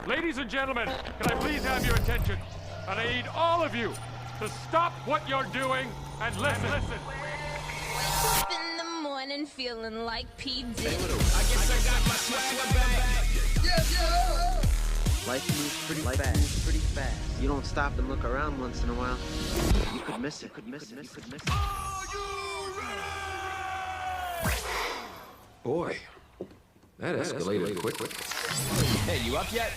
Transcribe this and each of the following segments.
Ladies and gentlemen, can I please have your attention? And I need all of you to stop what you're doing and listen. Up in the morning feeling like P. Diddy. I guess I got my swagger back. Yeah. Life moves pretty fast. You don't stop and look around once in a while, you could miss it. Are you ready? Boy, that escalated quickly. Hey, you up yet?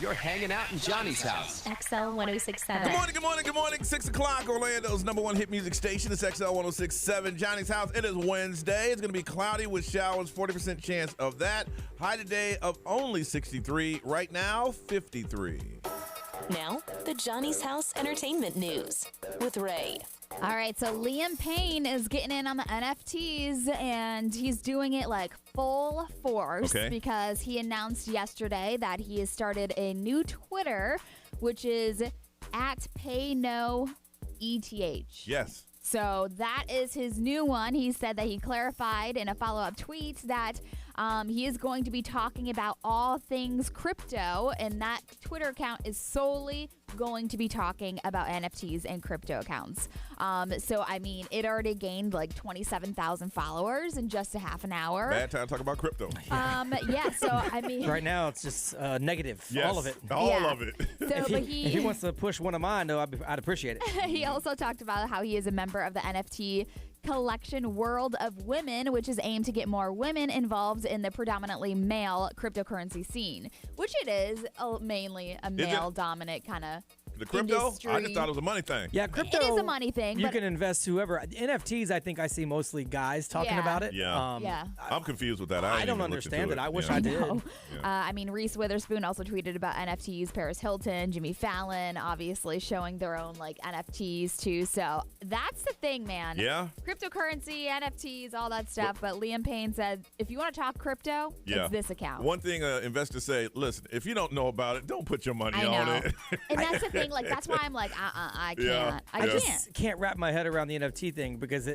You're hanging out in Johnny's house. XL 1067. Good morning. 6 o'clock, Orlando's #1 hit music station. It's XL 1067, Johnny's house. It is Wednesday. It's going to be cloudy with showers, 40% chance of that. High today of only 63. Right now, 53. Now, the Johnny's House Entertainment News with Ray. All right, so Liam Payne is getting in on the NFTs, and he's doing it like full force because he announced yesterday that he has started a new Twitter, which is @PayNoETH. Yes. So that is his new one. He said that he clarified in a follow-up tweet that he is going to be talking about all things crypto, and that Twitter account is solely going to be talking about NFTs and crypto accounts. So, I mean, it already gained like 27,000 followers in just a half an hour. Bad time to talk about crypto. Yeah, so, I mean. Right now, it's just negative. Yes, all of it. All of it. So, if he wants to push one of mine, though, I'd appreciate it. He also talked about how he is a member of the NFT collection World of Women, which is aimed to get more women involved in the predominantly male cryptocurrency scene, which it is mainly a male-dominant kind of the crypto? industry. I just thought it was a money thing. Yeah, crypto. It is a money thing. You can invest whoever. NFTs, I think I see mostly guys talking about it. Yeah. I'm confused with that. I don't understand it. I wish I did. I mean, Reese Witherspoon also tweeted about NFTs. Paris Hilton, Jimmy Fallon, obviously showing their own like NFTs too. So that's the thing, man. Yeah. Cryptocurrency, NFTs, all that stuff. But Liam Payne said, if you want to talk crypto, it's this account. One thing investors say, listen, if you don't know about it, don't put your money on it. And that's the thing. Like, that's why I'm like, I can't. Yeah. I just can't wrap my head around the NFT thing because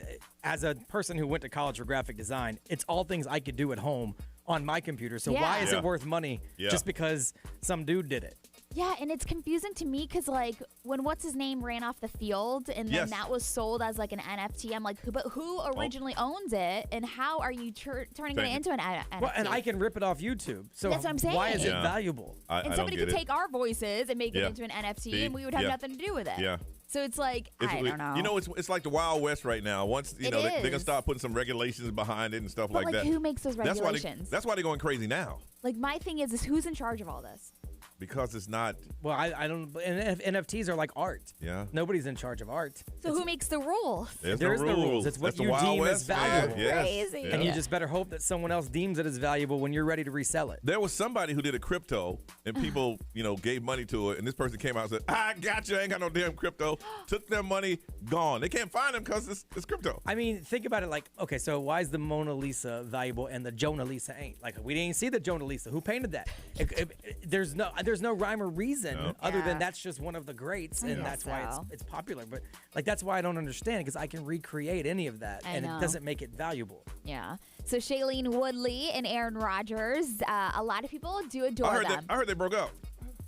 as a person who went to college for graphic design, it's all things I could do at home on my computer. So why is it worth money just because some dude did it? Yeah, and it's confusing to me because, like, when what's-his-name ran off the field and then that was sold as, like, an NFT, I'm like, but who originally owns it, and how are you turning it into an NFT? Well, and I can rip it off YouTube. So that's what I'm saying. Why is it valuable? And somebody could take our voices and make it into an NFT, and we would have nothing to do with it. Yeah. So it's like, I don't know. You know, it's like the Wild West right now. Once, they're going to start putting some regulations behind it and stuff like that. Who makes those regulations? That's why they're going crazy now. Like, my thing is who's in charge of all this? Because it's not. Well, I don't. NFTs are like art. Yeah. Nobody's in charge of art. So who makes the rules? There's no rules. It's what you deem as valuable. Crazy. And you just better hope that someone else deems it as valuable when you're ready to resell it. There was somebody who did a crypto, and people, gave money to it, and this person came out and said, I got you, I ain't got no damn crypto. Took their money, gone. They can't find them because it's crypto. I mean, think about it like, okay, so why is the Mona Lisa valuable and the Jonah Lisa ain't? Like, we didn't see the Jonah Lisa. Who painted that? There's no rhyme or reason other than that's just one of the greats, and that's why it's popular. But like that's why I don't understand, because I can recreate any of that, and it doesn't make it valuable. Yeah. So Shailene Woodley and Aaron Rodgers, a lot of people do adore them. I heard they broke up.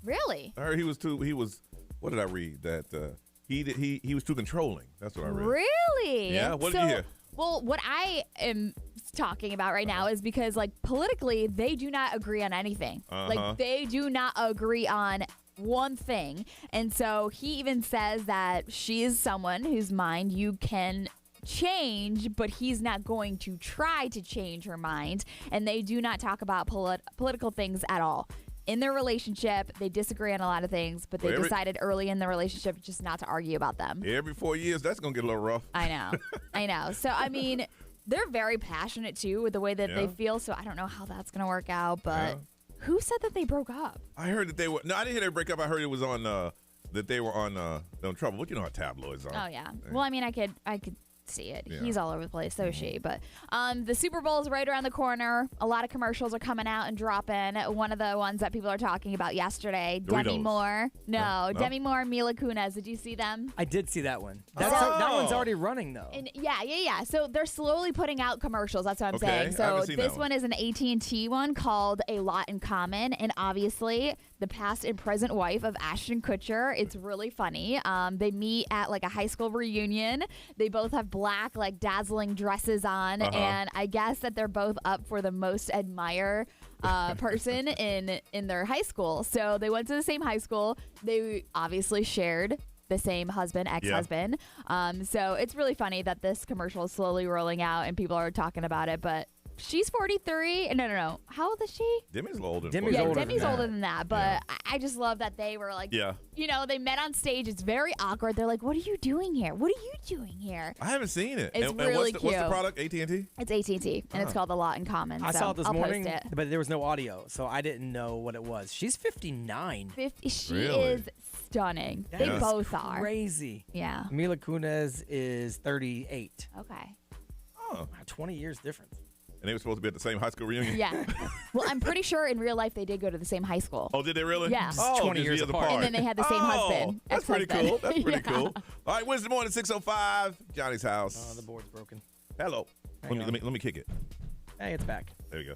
Really? I heard he was. What did I read? That he was too controlling. That's what I read. Really? Yeah. What did you hear? Well, what I am talking about right now is because, like, politically, they do not agree on anything. Like, they do not agree on one thing. And so he even says that she is someone whose mind you can change, but he's not going to try to change her mind. And they do not talk about political things at all. In their relationship, they disagree on a lot of things, but they decided early in the relationship just not to argue about them. Every 4 years, that's going to get a little rough. I know. So, I mean, they're very passionate, too, with the way that they feel, so I don't know how that's going to work out, but who said that they broke up? I heard that they were – no, I didn't hear they break up. I heard it was on that they were on Trouble. But you know how tabloids are. Oh, yeah. Well, I mean, I could see it. Yeah. He's all over the place, so is she. But the Super Bowl is right around the corner. A lot of commercials are coming out and dropping. One of the ones that people are talking about yesterday, Doritos. Demi Moore. No, Demi Moore and Mila Kunis. Did you see them? I did see that one. That one's already running, though. And yeah. So they're slowly putting out commercials. That's what I'm saying. So this one is an AT&T one called A Lot in Common. And obviously, the past and present wife of Ashton Kutcher. It's really funny. They meet at like a high school reunion. They both have black, like dazzling dresses on, and I guess that they're both up for the most admire person in their high school. So they went to the same high school. They obviously shared the same husband, ex-husband. So it's really funny that this commercial is slowly rolling out and people are talking about it, but she's 43. No. How old is she? Demi's older. Demi's older than Demi's that. older than that. But I just love that they were like, you know, they met on stage. It's very awkward. They're like, what are you doing here? What are you doing here? I haven't seen it. It's and really what's the cute. product? AT&T? It's AT&T, and it's called A Lot in Common. I so saw it this I'll morning, post it. but there was no audio, so I didn't know what it was. She's 59. She Really? is stunning. That They is both are. Crazy. Yeah. Mila Kunis is 38. Okay. Oh. Wow, 20 years difference. And they were supposed to be at the same high school reunion? Yeah. Well, I'm pretty sure in real life they did go to the same high school. Oh, did they really? Yeah. Oh, 20 just years apart. And then they had the same husband. That's pretty ex-husband. cool. That's pretty Yeah. cool. All right, Wednesday morning, 6:05, Johnny's house. Oh, the board's broken. Hello. Hang on. Let me kick it. Hey, it's back. There you go.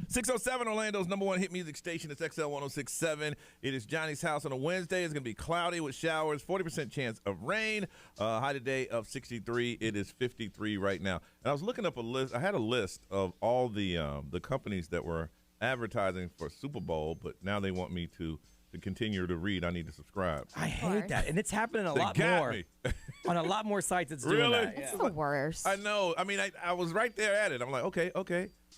.607 Orlando's #1 hit music station. It's XL 1067. It is Johnny's house on a Wednesday. It's going to be cloudy with showers, 40% chance of rain. High today of 63. It is 53 right now. And I was looking up a list. I had a list of all the companies that were advertising for Super Bowl, but now they want me to continue to read. I need to subscribe. I hate that. And it's happening a They lot got more. me. On a lot more sites, it's Really? doing that. It's Yeah. the worst. I know. I mean, I was right there at it. I'm like, okay.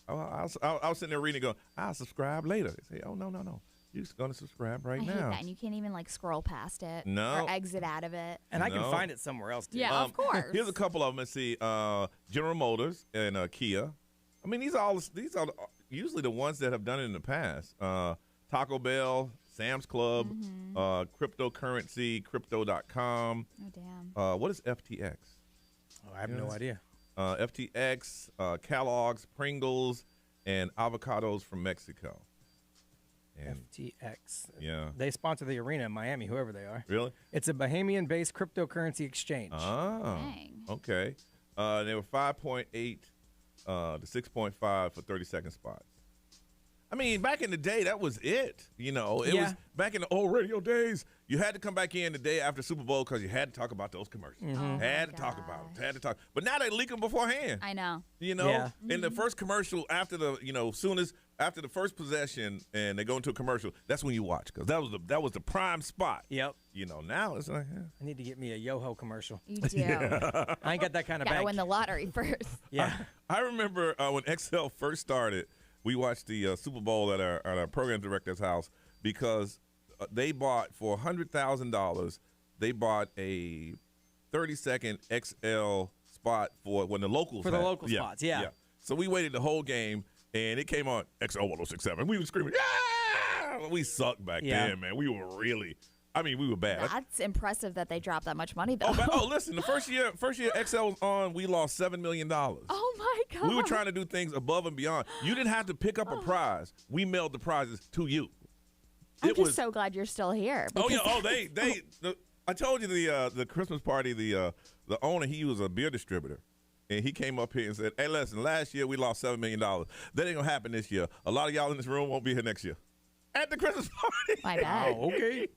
I was sitting there reading and going, I'll subscribe later. They say, oh, no. You're just going to subscribe right I hate now. that, and you can't even like scroll past it No. or exit out of it. And I can No. find it somewhere else, too. Yeah, of course. Here's a couple of them. Let's see. General Motors and Kia. I mean, these are usually the ones that have done it in the past. Taco Bell, Sam's Club, cryptocurrency, crypto.com. Oh, damn. What is FTX? Oh, I have no idea. FTX, Kellogg's, Pringles, and avocados from Mexico. And FTX. yeah. They sponsor the arena in Miami, whoever they are. Really? It's a Bahamian-based cryptocurrency exchange. Oh, Dang. okay. They were 5.8 to 6.5 for 30-second spots. I mean, back in the day, that was it. You know, it was back in the old radio days. You had to come back in the day after Super Bowl because you had to talk about those commercials. Had to talk about them. Had to talk. But now they leak them beforehand. I know. You know, Yeah. in the first commercial after the, soon as after the first possession and they go into a commercial, that's when you watch because that was the prime spot. Yep. You know, now it's like, I need to get me a Yoho commercial. You do. I ain't got that kind of Gotta bank. win the lottery first. Yeah. I remember when XL first started, we watched the Super Bowl at our program director's house because they bought for $100,000. They bought a 30-second XL spot for when the locals For the local spots, yeah. So we waited the whole game, and it came on XL 1067. We were screaming, yeah! We sucked back then, man. We were really, we were bad. That's impressive that they dropped that much money, though. Listen, the first year XL was on, we lost $7 million. Oh, my God. We were trying to do things above and beyond. You didn't have to pick up a prize. We mailed the prizes to you. I'm just so glad you're still here. I told you the Christmas party, the owner, he was a beer distributor. And he came up here and said, hey, listen, last year we lost $7 million. That ain't going to happen this year. A lot of y'all in this room won't be here next year. At the Christmas party. My bad. Oh, okay.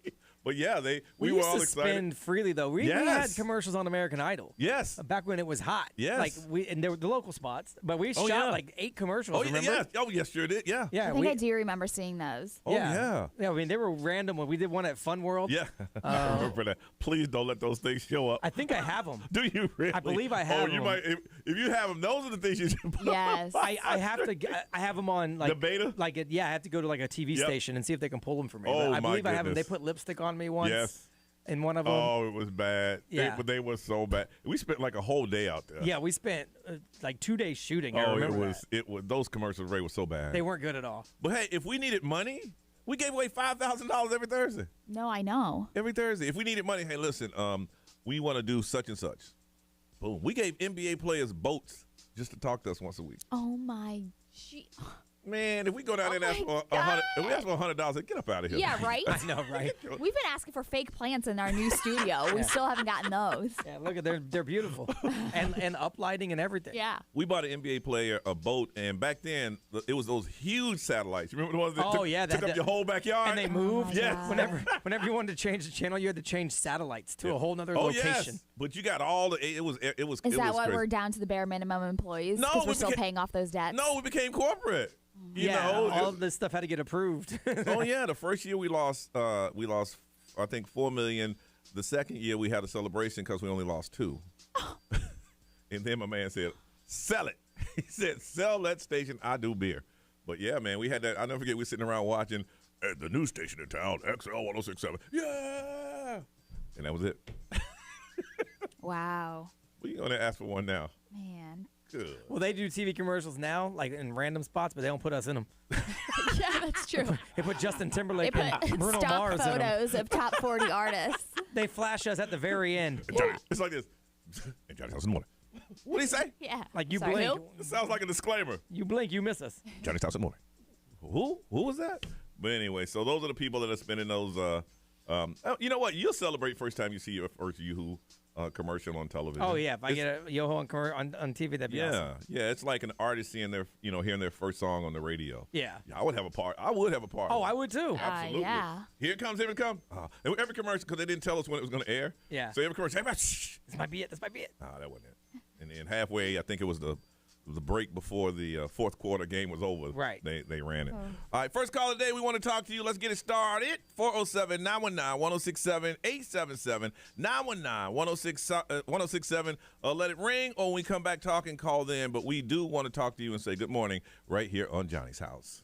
But yeah, we were used all to excited. spend freely though. We had commercials on American Idol. Yes. Back when it was hot. Yes. And there were the local spots, but we shot like 8 commerember? Yes, sure did. Yeah. Yeah. I think I do remember seeing those. Oh, yeah. Yeah, they were random. When we did one at Fun World. Yeah. I remember that. Please don't let those things show up. I think I have them. Do you really? I believe I have them. You might. If you have them, those are the things you should put Yes. on. I have to. I have them on like the beta. I have to go to like a TV station and see if they can pull them for me. Oh, But I believe my I have them. They goodness. put lipstick on me once. Yes. In one of them. Oh, it was bad. Yeah. They were so bad. We spent like a whole day out there. Yeah, we spent like 2 days shooting. I Oh, remember it was those commercials, Ray, were so bad. They weren't good at all. But hey, if we needed money, we gave away $5,000 every Thursday. No, I know. Every Thursday. If we needed money, hey, listen, we want to do such and such. Boom. We gave NBA players boats just to talk to us once a week. Oh, my gee. Man, if we go down there and ask for $100, if we ask for $100, get up out of here. Yeah, right? I know, right? We've been asking for fake plants in our new studio. We still haven't gotten those. Yeah, look at they're beautiful, and uplighting and everything. Yeah. We bought an NBA player a boat, and back then it was those huge satellites. You remember the ones that took up your whole backyard? And they moved. Yes. Whenever you wanted to change the channel, you had to change satellites to a whole nother location. Yes. But you got all the it was. Is that why we're down to the bare minimum employees? No, because we're still paying off those debts. No, we became corporate. You yeah, know, all of this stuff had to get approved. Oh yeah, the first year we lost I think $4 million. The second year we had a celebration because we only lost $2 million. And then my man said, "Sell it." He said, "Sell that station. I do beer." But yeah, man, we had that. I'll never forget. We were sitting around watching at the news station in town, XL 1067. Yeah, and that was it. Wow. What are you gonna ask for one now? Man. Good. Well, they do TV commercials now, like in random spots, but they don't put us in them. Yeah, that's true. They put Justin They Timberlake put and Bruno stock Mars in them. photos of top 40 artists. They flash us at the very end. Yeah. It's like this. Hey, Johnny's house in the morning. What did he say? Yeah. Like you Sorry, blink. who? It sounds like a disclaimer. You blink, you miss us. Johnny's house in the morning. Who? Who was that? But anyway, so those are the people that are spending those. You know what? You'll celebrate first time you see your first Yoo-Hoo commercial on television. Oh yeah, if I get a Yoho on TV, that'd be awesome. Yeah. It's like an artist seeing hearing their first song on the radio. Yeah. I would have a party. Oh, I would too. Absolutely. Yeah. Here it comes. Every commercial, because they didn't tell us when it was going to air. Yeah. So every commercial, hey, shh. This might be it. This might be it. Nah, that wasn't it. And then halfway, I think it was the break before the fourth quarter game was over. Right. They ran it. All right, first call of the day. We want to talk to you. Let's get it started. 407-919-1067, 877-919-1067. Let it ring, or when we come back talking, call then. But we do want to talk to you and say good morning right here on Johnny's House.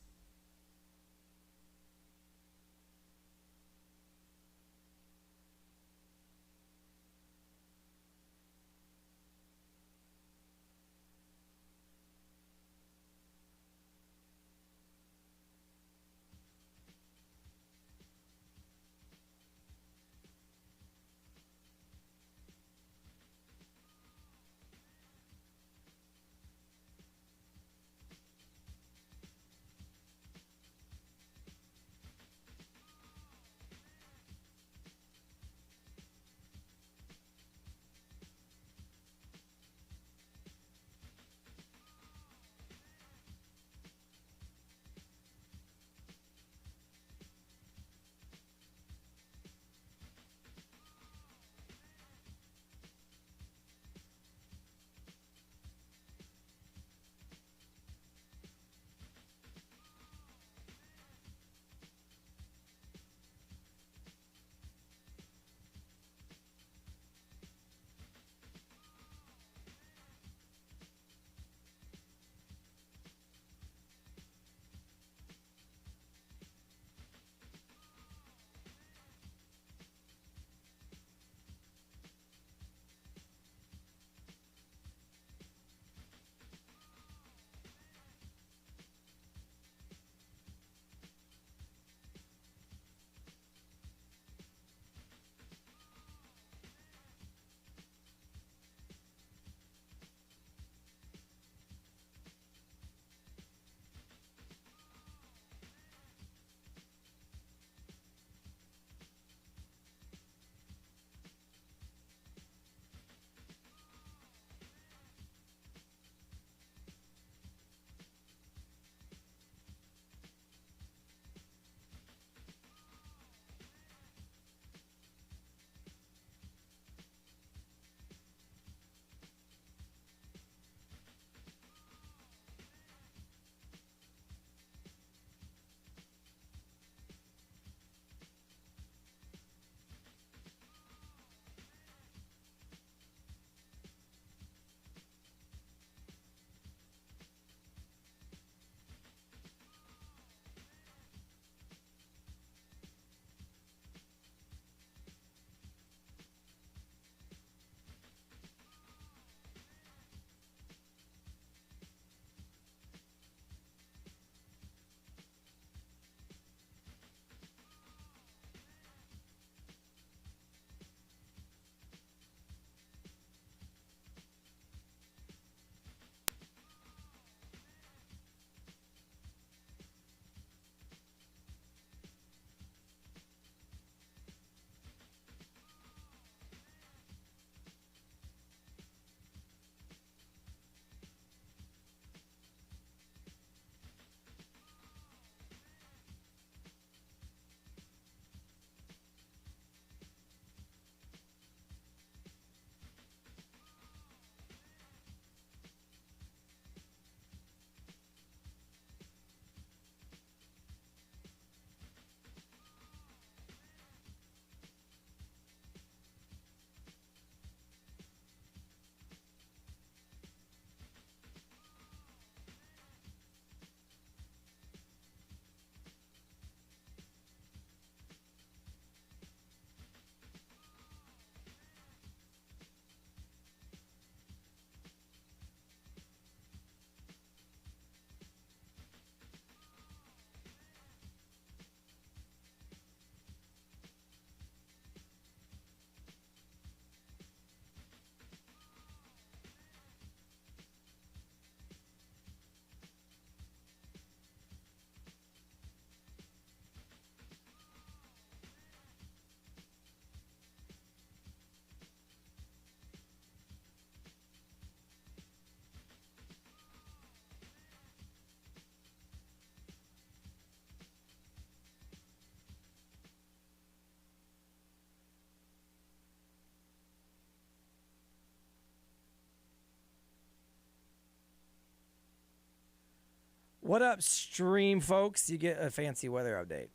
What up, stream folks? You get a fancy weather update.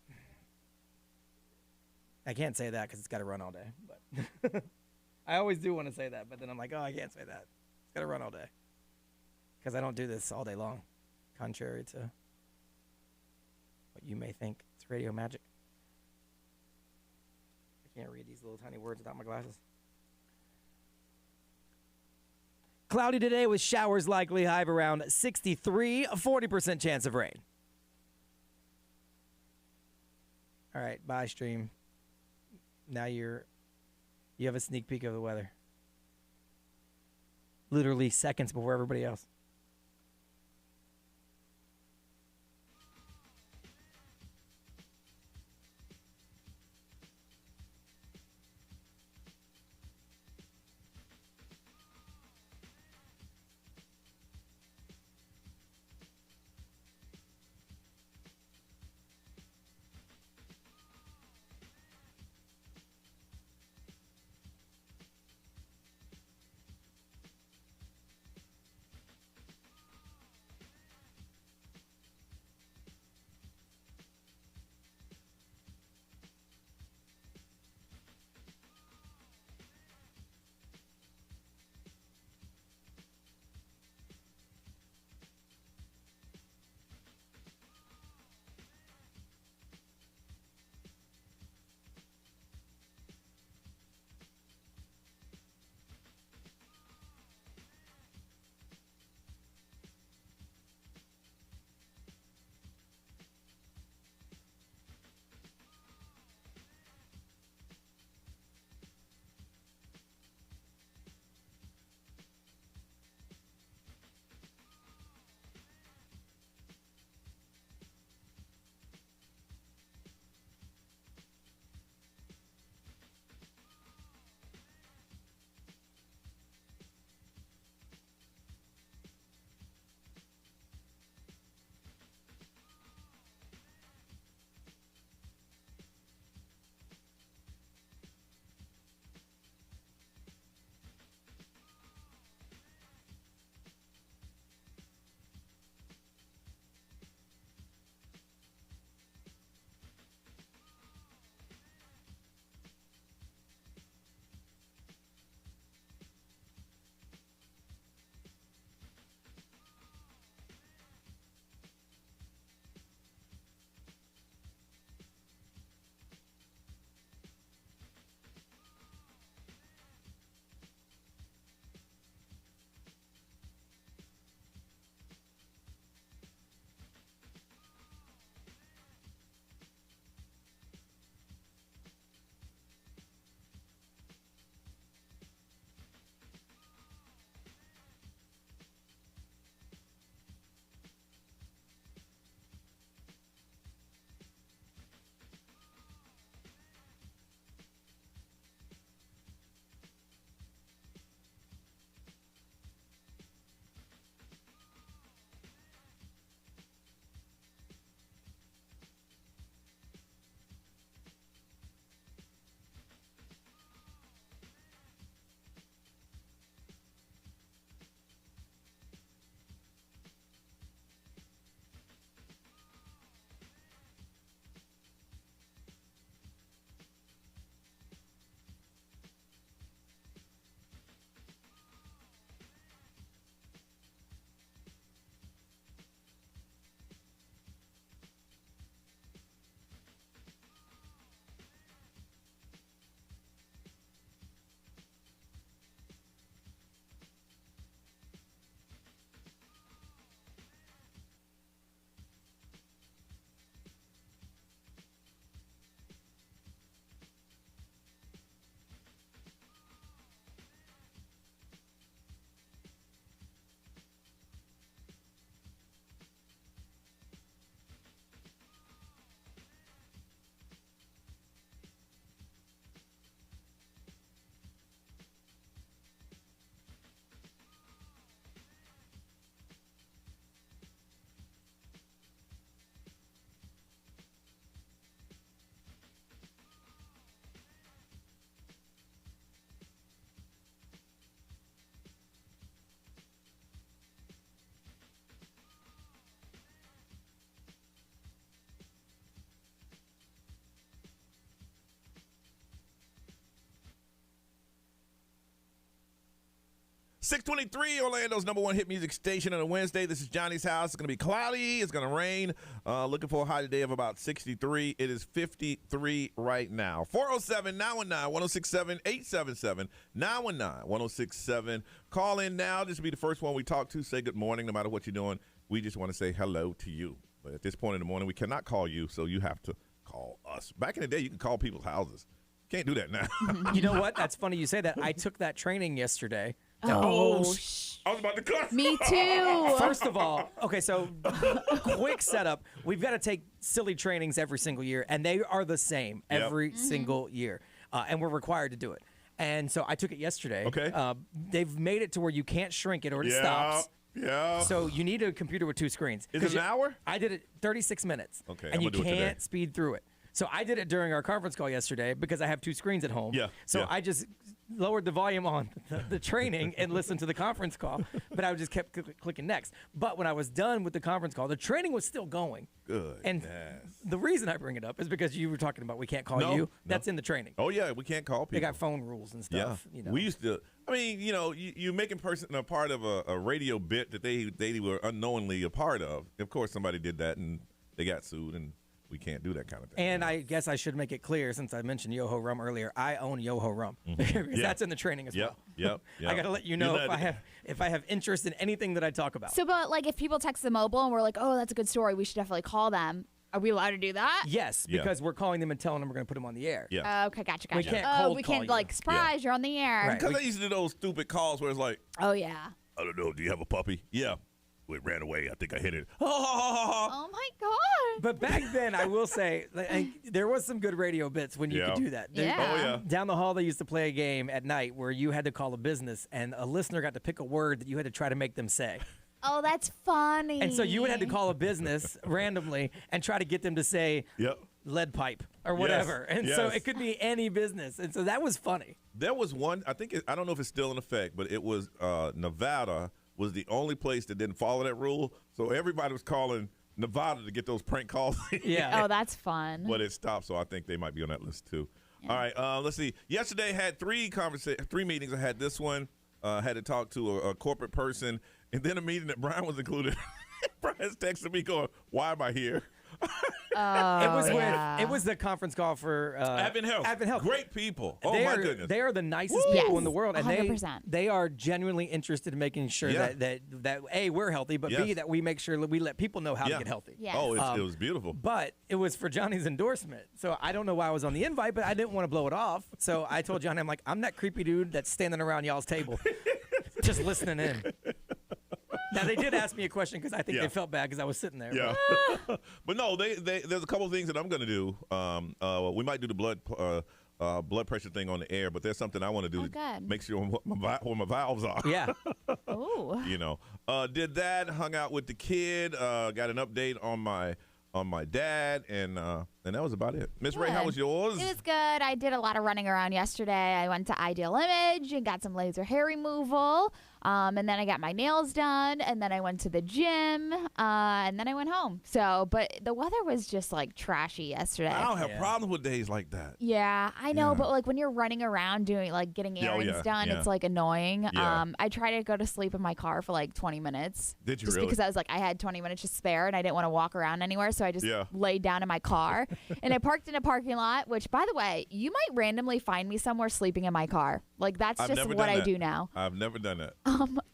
I can't say that because it's got to run all day. But I always do want to say that, but then I'm like, oh, I can't say that. It's got to run all day because I don't do this all day long, contrary to what you may think. It's radio magic. I can't read these little tiny words without my glasses. Cloudy today with showers likely, high of around 63, a 40% chance of rain. All right, bye, stream. Now you have a sneak peek of the weather. Literally seconds before everybody else. 623, Orlando's number one hit music station on a Wednesday. This is Johnny's house. It's going to be cloudy. It's going to rain. Looking for a high today of about 63. It is 53 right now. 407-919-1067, 877-919-1067. Call in now. This will be the first one we talk to. Say good morning, no matter what you're doing. We just want to say hello to you. But at this point in the morning, we cannot call you, so you have to call us. Back in the day, you could call people's houses. Can't do that now. You know what? That's funny you say that. I took that training yesterday. I was about to cut. Me too. First of all, okay, so quick setup. We've got to take silly trainings every single year, and they are the same every single year, and we're required to do it. And so I took it yesterday. Okay. They've made it to where you can't shrink it or it stops. Yeah. So you need a computer with 2 screens. Is it an hour? I did it 36 minutes. Okay, And I'm you gonna do it today. can't speed through it. So I did it during our conference call yesterday because I have 2 screens at home. Yeah, So yeah. I just lowered the volume on the training and listened to the conference call, but I just kept clicking next. But when I was done with the conference call, the training was still going. Good. And the reason I bring it up is because you were talking about we can't call you. That's in the training. Oh, yeah, we can't call people. They got phone rules and Yeah. stuff. You know. We used to, I mean, you know, you making person a part of a radio bit that they were unknowingly a part of. Of course, somebody did that and they got sued, and we can't do that kind of thing. And I guess I should make it clear, since I mentioned Yoho Rum earlier, I own Yoho Rum. Because that's in the training as well. Yep. I got to let you know if I have interest in anything that I talk about. So, but like, if people text the mobile and we're like, "Oh, that's a good story. We should definitely call them." Are we allowed to do that? Yes, because we're calling them and telling them we're going to put them on the air. Yeah. Okay, gotcha. We can't oh, cold we call can't you. like surprise. You're on the air. Right. Because they used to do those stupid calls where it's like, Oh yeah. I don't know, do you have a puppy? Yeah. It ran away. I think I hit it. Oh my god. But back then, I will say, there was some good radio bits when you could do that. Yeah. Oh, yeah. Down the hall, they used to play a game at night where you had to call a business, and a listener got to pick a word that you had to try to make them say. Oh, that's funny. And so you would have to call a business randomly and try to get them to say lead pipe or whatever. And so it could be any business. And so that was funny. There was one, I don't know if it's still in effect, but it was Nevada was the only place that didn't follow that rule. So everybody was calling Nevada to get those prank calls. Yeah. Oh, that's fun. But it stopped, so I think they might be on that list too. Yeah. All right, let's see. Yesterday had 3 meetings. I had this one, had to talk to a corporate person, and then a meeting that Brian was included. Brian's texting me going, "Why am I here?" It was the conference call for Advent Health. Great people. Oh, my goodness. They are the nicest people in the world. And 100%. they are genuinely interested in making sure that A, we're healthy, but B, that we make sure that we let people know how to get healthy. Yes. Oh, it was beautiful. But it was for Johnny's endorsement. So I don't know why I was on the invite, but I didn't want to blow it off. So I told Johnny, I'm like, I'm that creepy dude that's standing around y'all's table just listening in. Now, they did ask me a question because I think they felt bad because I was sitting there. Yeah. But no, there's a couple of things that I'm going to do. We might do the blood pressure thing on the air, but there's something I want to do to make sure where my valves are. Yeah. Oh. You know, did that, hung out with the kid, got an update on my dad, and that was about it. Miss Ray, how was yours? It was good. I did a lot of running around yesterday. I went to Ideal Image and got some laser hair removal. And then I got my nails done, and then I went to the gym, and then I went home. So, but the weather was just like trashy yesterday. I don't have problems with days like that. Yeah, I know, but like when you're running around doing like getting errands done, it's like annoying. Yeah. I tried to go to sleep in my car for like 20 minutes. Did you just really? Because I was like, I had 20 minutes to spare, and I didn't want to walk around anywhere, so I just laid down in my car. And I parked in a parking lot, which, by the way, you might randomly find me somewhere sleeping in my car. Like, that's just what I do now. I've never done that.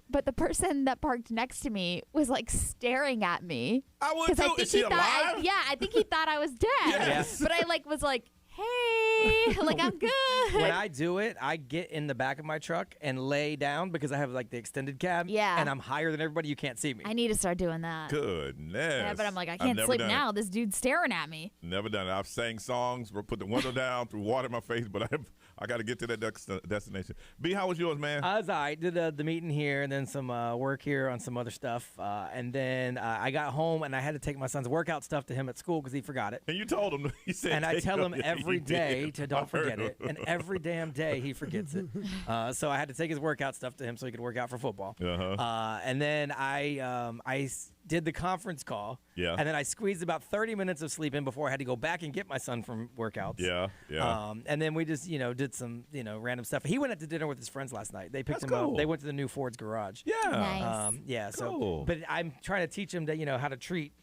But the person that parked next to me was like staring at me. I would too. Is she alive? I think he thought I was dead. Yes. But I was like, hey, like I'm good. When I do it, I get in the back of my truck and lay down because I have like the extended cab. Yeah. And I'm higher than everybody. You can't see me. I need to start doing that. Goodness. Yeah, but I'm like, I can't sleep now. This dude's staring at me. Never done it. I've sang songs, put the window down, threw water in my face, but I got to get to that destination. B, how was yours, man? I did the meeting here and then some work here on some other stuff. And then I got home and I had to take my son's workout stuff to him at school because he forgot it. And you told him. He said, and I tell him every day to don't forget it. And every damn day he forgets it. So I had to take his workout stuff to him so he could work out for football. And then I did the conference call. Yeah. And then I squeezed about 30 minutes of sleep in before I had to go back and get my son from workouts. Yeah. And then we just, did some, random stuff. He went out to dinner with his friends last night. They picked him up. They went to the new Ford's garage. Yeah. Nice. Yeah. Cool. So, but I'm trying to teach him that, how to treat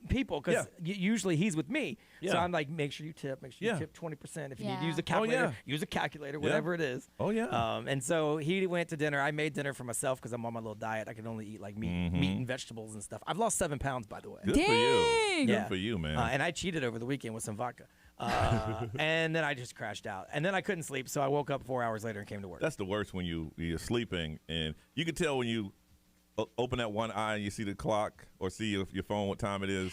people because usually he's with me. So I'm like, make sure you tip. Make sure you tip 20%. If you need to use a calculator, use a calculator, whatever it is. Oh, yeah. And so he went to dinner. I made dinner for myself because I'm on my little diet. I can only eat like meat and vegetables and stuff. I've lost 7 pounds, by the way. Good for you. Good for you, man. And I cheated over the weekend with some vodka. And then I just crashed out. And then I couldn't sleep, so I woke up 4 hours later and came to work. That's the worst when you're sleeping, and you can tell when you open that one eye and you see the clock or see your phone what time it is.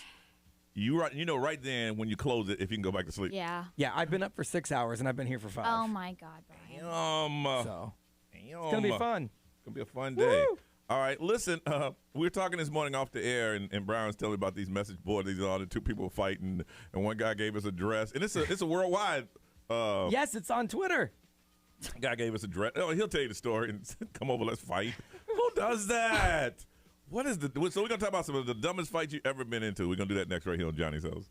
You know right then when you close it if you can go back to sleep. Yeah. Yeah, I've been up for 6 hours and I've been here for 5. Oh my God, Brian. So it's gonna be fun. It's gonna be a fun day. All right, listen. We were talking this morning off the air, and Brian's telling me about these message boards. These are the two people fighting, and one guy gave us a dress, and it's a worldwide. Yes, it's on Twitter. Guy gave us a dress. Oh, he'll tell you the story and come over. Let's fight. Who does that? What is so we're gonna talk about some of the dumbest fights you've ever been into. We're gonna do that next right here on Johnny's House.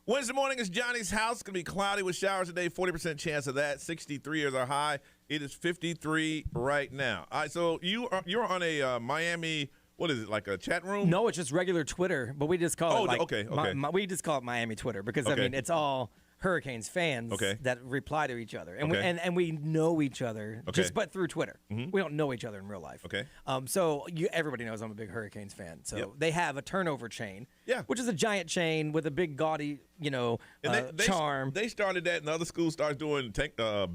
Wednesday morning is Johnny's house. It's going to be cloudy with showers today. 40% chance of that. 63 is our high. It is 53 right now. All right, so you're on a Miami. What is it, like a chat room? No, it's just regular Twitter, but we just call it okay. we just call it Miami Twitter because Okay. I mean it's all Hurricanes fans that reply to each other, and we know each other just but through Twitter. We don't know each other in real life. Okay. So everybody knows I'm a big Hurricanes fan. So they have a turnover chain, which is a giant chain with a big gaudy, charm. They started that, and other schools started doing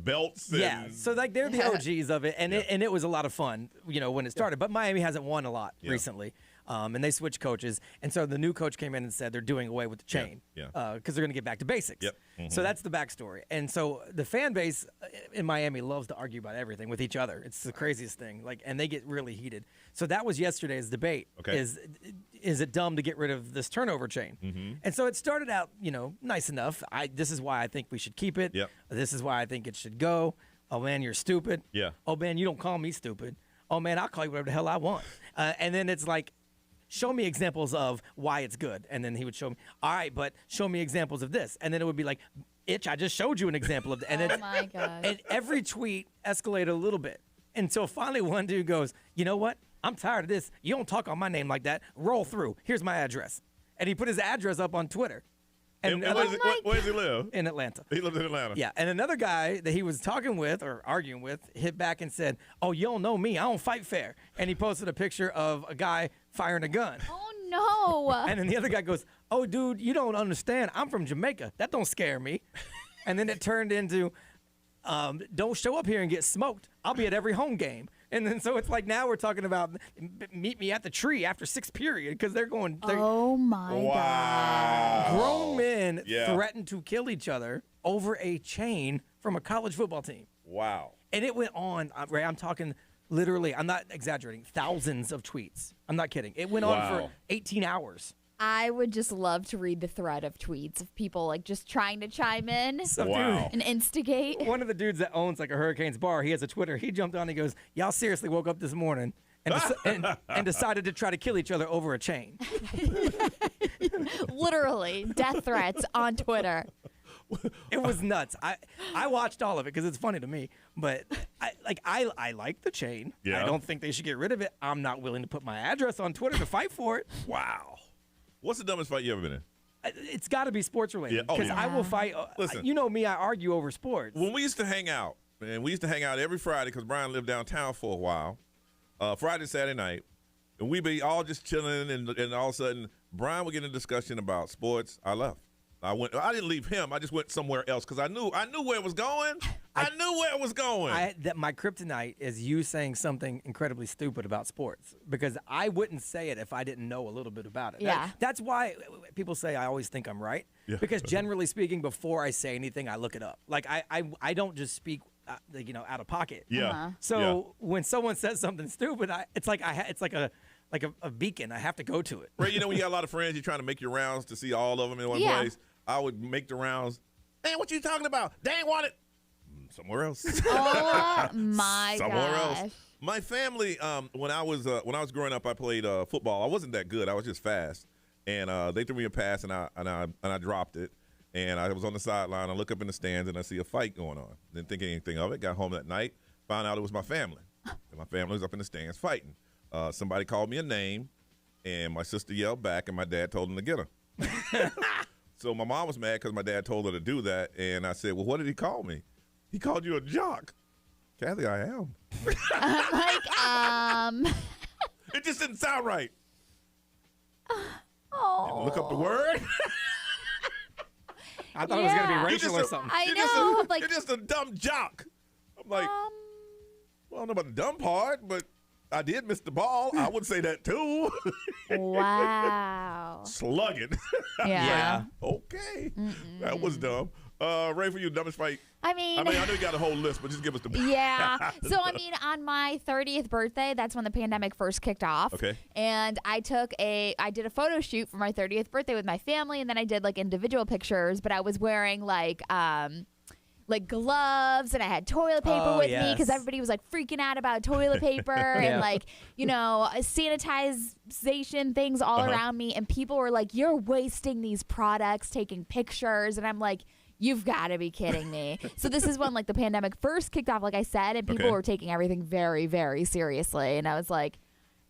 belts. And, so like they're the OGs of it, and it was a lot of fun, when it started. But Miami hasn't won a lot recently. And they switched coaches, and so the new coach came in and said they're doing away with the chain because they're going to get back to basics. So that's the backstory. And so the fan base in Miami loves to argue about everything with each other. It's the craziest thing. And they get really heated. So that was yesterday's debate. Is it dumb to get rid of this turnover chain? And so it started out, nice enough. This is why I think we should keep it. This is why I think it should go. Oh man, you're stupid. Oh man, you don't call me stupid. Oh man, I'll call you whatever the hell I want. And then it's like, show me examples of why it's good. And then he would show me, all right, but show me examples of this. And then it would be like, Itch, I just showed you an example of that. And oh, my gosh. And every tweet escalated a little bit. And so finally one dude goes, you know what? I'm tired of this. You don't talk on my name like that. Roll through. Here's my address. And he put his address up on Twitter. And where does he live? In Atlanta. He lives in Atlanta. Yeah. And another guy that he was talking with or arguing with hit back and said, oh, you don't know me. I don't fight fair. And he posted a picture of a guy firing a gun. Oh, no. And then the other guy goes, oh, dude, you don't understand. I'm from Jamaica. That don't scare me. And then it turned into, don't show up here and get smoked. I'll be at every home game. And then so it's like now we're talking about meet me at the tree after sixth period because they're going. Oh, my God. Grown men threatened to kill each other over a chain from a college football team. Wow. And it went on, Ray, I'm talking literally, I'm not exaggerating, thousands of tweets. I'm not kidding. It went on for 18 hours. I would just love to read the thread of tweets of people like just trying to chime in and instigate. One of the dudes that owns like a Hurricanes bar, he has a Twitter. He jumped on and he goes, y'all seriously woke up this morning and decided to try to kill each other over a chain. Literally, death threats on Twitter. It was nuts. I watched all of it because it's funny to me. But I like the chain. I don't think they should get rid of it. I'm not willing to put my address on Twitter to fight for it. Wow. What's the dumbest fight you ever been in? It's got to be sports related because I will fight. Listen, you know me, I argue over sports. When we used to hang out, and we used to hang out every Friday because Brian lived downtown for a while, Friday, Saturday night, and we'd be all just chilling, and all of a sudden, Brian would get in a discussion about sports. I left. I didn't leave him. I just went somewhere else because I knew where it was going. I knew where it was going. My kryptonite is you saying something incredibly stupid about sports because I wouldn't say it if I didn't know a little bit about it. Yeah. That's why people say I always think I'm right because generally speaking, before I say anything, I look it up. Like I don't just speak out of pocket. Yeah. So when someone says something stupid, it's like a beacon. I have to go to it. Right. When you got a lot of friends, you're trying to make your rounds to see all of them in one place. I would make the rounds. Man, what you talking about? They ain't want it. Somewhere else. Oh my Somewhere gosh. else. My family, when I was growing up, I played football. I wasn't that good. I was just fast, and they threw me a pass, and I dropped it, and I was on the sideline. I look up in the stands, and I see a fight going on. Didn't think anything of it. Got home that night, found out it was my family, and my family was up in the stands fighting. Somebody called me a name, and my sister yelled back, and my dad told him to get her. So my mom was mad because my dad told her to do that, and I said, well, what did he call me? He called you a jock. Kathy, I am. It just didn't sound right. Oh. Look up the word. I thought it was going to be racial or something. I know. You're just a dumb jock. I'm like, well, I don't know about the dumb part, but I did miss the ball. I would say that too. Wow. Slugging. Yeah. Okay. That was dumb. Ray, for you, dumbest fight? I mean, I know you got a whole list, but just give us the. Yeah. So, on my 30th birthday, that's when the pandemic first kicked off. Okay. And I did a photo shoot for my 30th birthday with my family, and then I did like individual pictures, but I was wearing like like gloves, and I had toilet paper with me because everybody was like freaking out about toilet paper and like, you know, sanitization things all around me. And people were like, you're wasting these products, taking pictures. And I'm like, you've got to be kidding me. So this is when like the pandemic first kicked off, like I said, and people were taking everything very, very seriously. And I was like,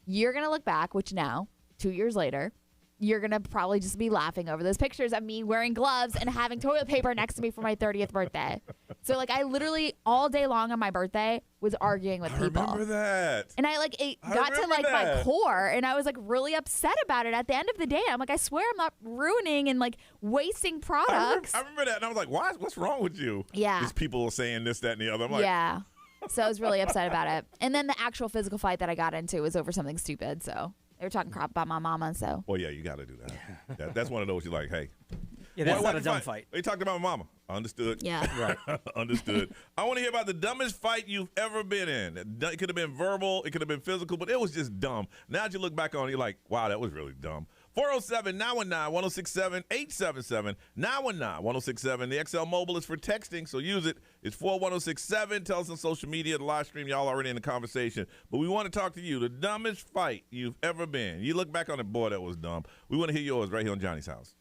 you're going to look back, which now, 2 years later, you're going to probably just be laughing over those pictures of me wearing gloves and having toilet paper next to me for my 30th birthday. So like I literally all day long on my birthday was arguing with people. I remember that. And I like it got to like my core, and I was like really upset about it. At the end of the day, I'm like, I swear I'm not ruining and like wasting products. I remember that, and I was like, what's wrong with you? Yeah. These people are saying this, that, and the other. I'm like, yeah. So I was really upset about it. And then the actual physical fight that I got into was over something stupid. So they were talking crap about my mama. So. Well, yeah, you got to do that. That's one of those you're like, hey. Yeah, that's not a dumb fight. They talked about my mama. Understood. Yeah. Right. Understood. I want to hear about the dumbest fight you've ever been in. It could have been verbal. It could have been physical, but it was just dumb. Now that you look back on it, you're like, wow, that was really dumb. 407-919-1067, 877-919-1067. The XL Mobile is for texting, so use it. It's 41067. Tell us on social media, the live stream. Y'all already in the conversation. But we want to talk to you. The dumbest fight you've ever been. You look back on it, boy, that was dumb. We want to hear yours right here on Johnny's House.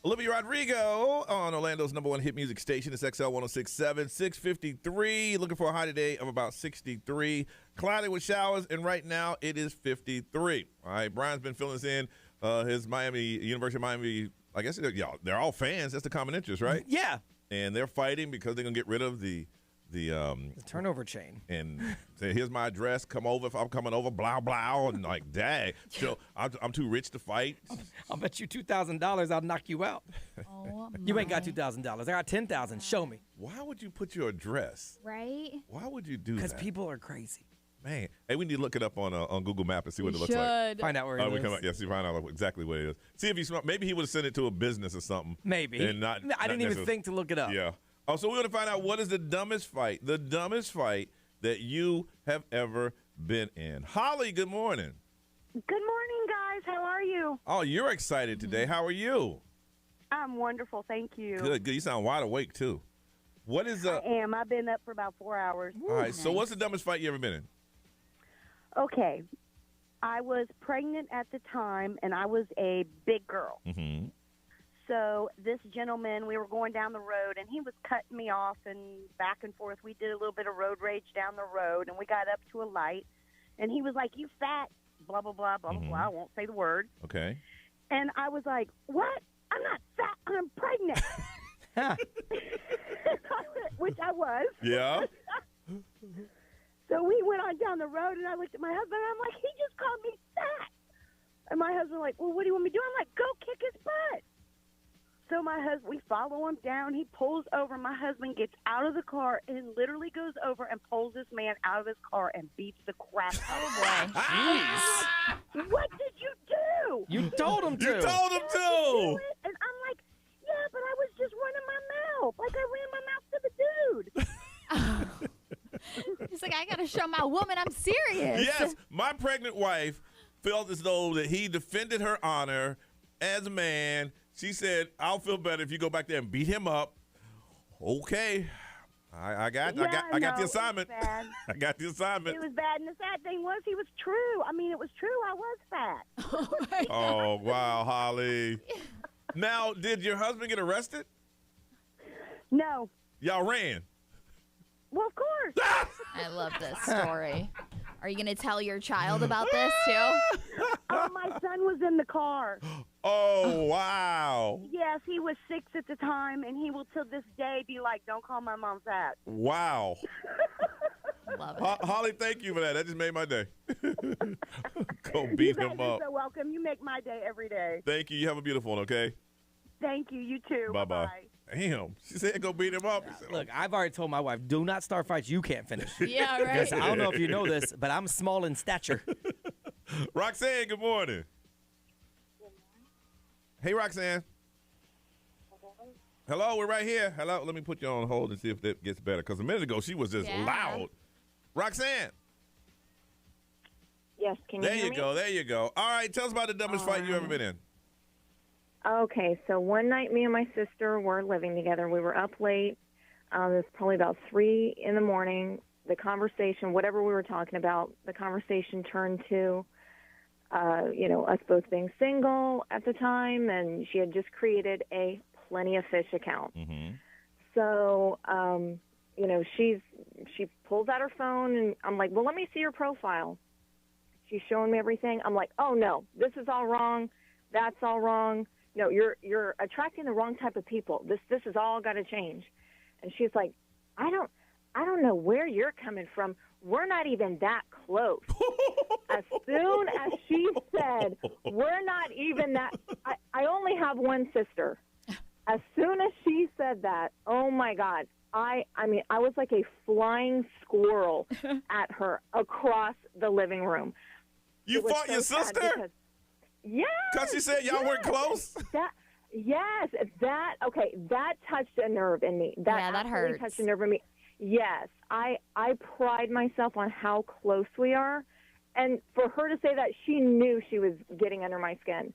Olivia Rodrigo on Orlando's #1 hit music station. It's XL 106.7, 653. Looking for a high today of about 63. Cloudy with showers, and right now it is 53. All right, Brian's been filling us in. His University of Miami, I guess they're all fans. That's the common interest, right? Yeah. And they're fighting because they're going to get rid of the turnover chain. And say, here's my address. Come over if I'm coming over. Blah blah. And like, dang. So I'm too rich to fight. I'll bet you $2,000 I'll knock you out. Oh, you ain't got $2,000. I got $10,000. Show me. Why would you put your address? Right? Why would you do that? Because people are crazy. Man, hey, we need to look it up on Google Maps and see what it looks should. like. Find out where it is. Yes, find out exactly what it is. See if he's smart. Maybe he would have sent it to a business or something. Maybe. And I didn't even think to look it up. Yeah. Oh, so we want to find out what is the dumbest fight that you have ever been in. Holly, good morning. Good morning, guys. How are you? Oh, you're excited today. How are you? I'm wonderful, thank you. Good. You sound wide awake too. What is I am. I've been up for about 4 hours. All right. So what's the dumbest fight you ever been in? Okay. I was pregnant at the time, and I was a big girl. Mm-hmm. So this gentleman, we were going down the road, and he was cutting me off and back and forth. We did a little bit of road rage down the road, and we got up to a light, and he was like, "You fat, blah, blah, blah, blah, blah, blah." I won't say the word. Okay. And I was like, "What? I'm not fat. I'm pregnant." Which I was. Yeah. So we went on down the road, and I looked at my husband, and I'm like, "He just called me fat." And my husband like, "Well, what do you want me to do?" I'm like, "Go kick his butt." So we follow him down. He pulls over. My husband gets out of the car and literally goes over and pulls this man out of his car and beats the crap out of him. Jeez. What did you do? You told him to. You told him to. And I'm like, yeah, but I was just running my mouth. Like I ran my mouth to the dude. He's like, I got to show my woman I'm serious. Yes, my pregnant wife felt as though that he defended her honor as a man. She said, "I'll feel better if you go back there and beat him up." Okay, I got the assignment. I got the assignment. It was bad, and the sad thing was, he was true. I mean, it was true. I was fat. Oh wow, Holly. Now, did your husband get arrested? No. Y'all ran. Well, of course. I love this story. Are you going to tell your child about this, too? Oh, my son was in the car. Oh, wow. Yes, he was 6 at the time, and he will till this day be like, "Don't call my mom fat." Wow. Love it. Holly, thank you for that. That just made my day. Go beat him up. You're so welcome. You make my day every day. Thank you. You have a beautiful one, okay? Thank you. You too. Bye-bye. Damn. She said go beat him up. Look, I've already told my wife, do not start fights you can't finish. Yeah, right. Because I don't know if you know this, but I'm small in stature. Roxanne, good morning. Hey, Roxanne. Hello, we're right here. Hello, let me put you on hold and see if that gets better. Because a minute ago, she was just loud. Roxanne. Yes, can you hear me? There you go. All right, tell us about the dumbest fight you ever been in. Okay, so one night me and my sister were living together. We were up late. It was probably about 3 in the morning. The conversation, whatever we were talking about, the conversation turned to, us both being single at the time, and she had just created a Plenty of Fish account. Mm-hmm. So, she pulls out her phone, and I'm like, "Well, let me see your profile." She's showing me everything. I'm like, "Oh no, this is all wrong. That's all wrong. No, you're attracting the wrong type of people. This is all got to change." And she's like, I don't know where you're coming from. We're not even that close." As soon as she said, "We're not even that," I only have one sister. As soon as she said that, oh my God, I was like a flying squirrel at her across the living room. You fought your sister? Yes. Because she said y'all weren't close? That touched a nerve in me. That hurts. Touched a nerve in me. Yes, I pride myself on how close we are. And for her to say that, she knew she was getting under my skin.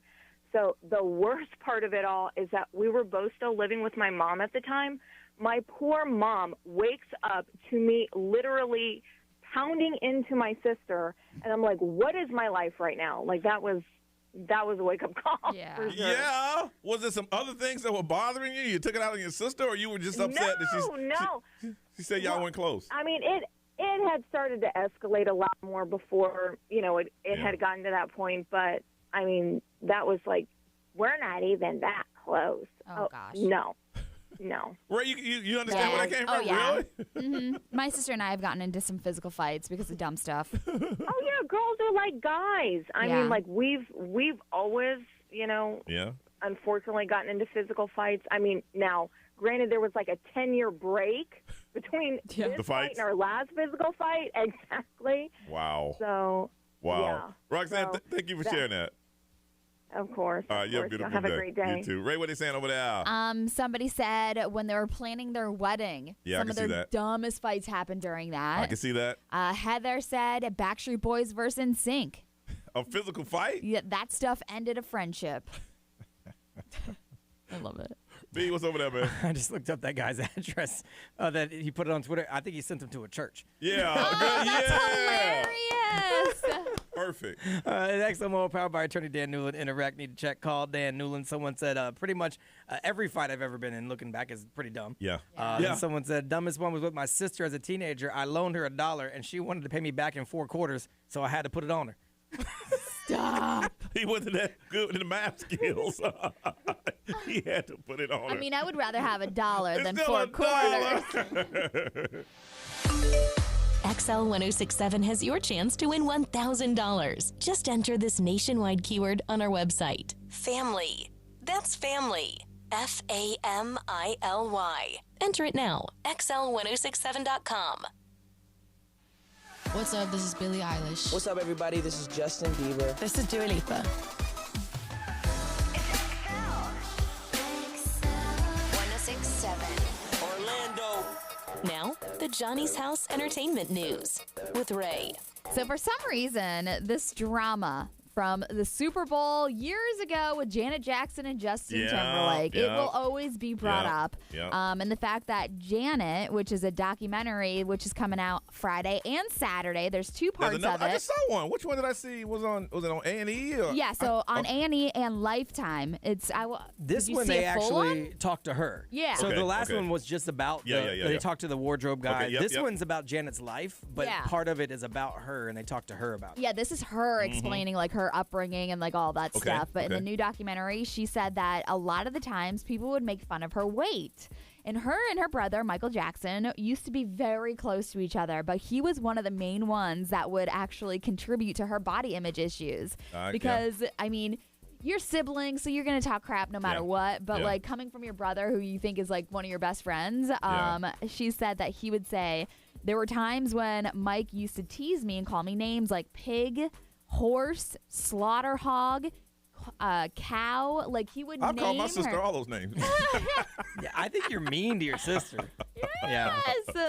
So the worst part of it all is that we were both still living with my mom at the time. My poor mom wakes up to me literally pounding into my sister, and I'm like, what is my life right now? Like, that was that was a wake-up call. Yeah. For sure. Yeah. Was there some other things that were bothering you? You took it out on your sister, or you were just upset that she said y'all weren't close? I mean, it had started to escalate a lot more before, it had gotten to that point. But, I mean, that was like, we're not even that close. Oh gosh. No. Ray, you understand where that came from? Yeah. Really? Mm-hmm. My sister and I have gotten into some physical fights because of dumb stuff. Oh yeah, girls are like guys. I mean, like we've always, unfortunately gotten into physical fights. I mean, now, granted, there was like a 10-year break between this fight and our last physical fight. Exactly. Wow. So. Wow. Yeah. Roxanne, thank you for sharing that. Of course. All right, you have a beautiful have day. a great day. You too. Ray, what are they saying over there? Somebody said when they were planning their wedding, some of their dumbest fights happened during that. I can see that. Heather said Backstreet Boys versus NSYNC. A physical fight? Yeah, that stuff ended a friendship. I love it. B, what's over there, man? I just looked up that guy's address that he put it on Twitter. I think he sent them to a church. Yeah. That's hilarious. Perfect. Next, I'm all powered by attorney Dan Newland. Interact, need to check. Call Dan Newland. Someone said pretty much every fight I've ever been in, looking back, is pretty dumb. Yeah. Then someone said, dumbest one was with my sister as a teenager. I loaned her $1, and she wanted to pay me back in 4 quarters, so I had to put it on her. Stop. He wasn't that good with the math skills. He had to put it on her. I mean, I would rather have $1 than It's 4 still quarters. XL 1067 has your chance to win $1,000. Just enter this nationwide keyword on our website. Family. That's family. FAMILY. Enter it now. XL1067.com. What's up? This is Billie Eilish. What's up, everybody? This is Justin Bieber. This is Dua Lipa. 1067. Orlando. Now, the Johnny's House Entertainment News with Ray. So for some reason, this drama from the Super Bowl years ago with Janet Jackson and Justin Timberlake, it will always be brought up. And the fact that Janet, which is a documentary, which is coming out Friday and Saturday, there's 2 parts of it. I just saw one. Which one did I see? Was it on A&E? Yeah, so on A&E and Lifetime. This one they actually talked to her. Yeah. So the last one was just about they talked to the wardrobe guy. This one's about Janet's life, but part of it is about her, and they talked to her about it. Yeah, this is her explaining like her upbringing and like all that stuff. But in the new documentary, she said that a lot of the times people would make fun of her weight. And her brother, Michael Jackson, used to be very close to each other, but he was one of the main ones that would actually contribute to her body image issues. Because, I mean, you're siblings, so you're going to talk crap no matter what. But, like, coming from your brother, who you think is, like, one of your best friends, she said that he would say, there were times when Mike used to tease me and call me names like pig, horse, slaughter hog, cow. Like, he would I'll name call my sister her. all those names. I think you're mean to your sister. Yes,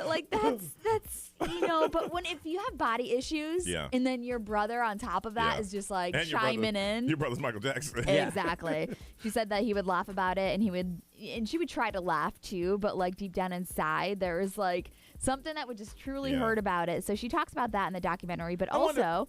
like that's but if you have body issues and then your brother on top of that is just like and chiming in. Your brother's Michael Jackson. Exactly. She said that he would laugh about it and she would try to laugh too, but like deep down inside there was like something that would just truly hurt about it. So she talks about that in the documentary, but I wonder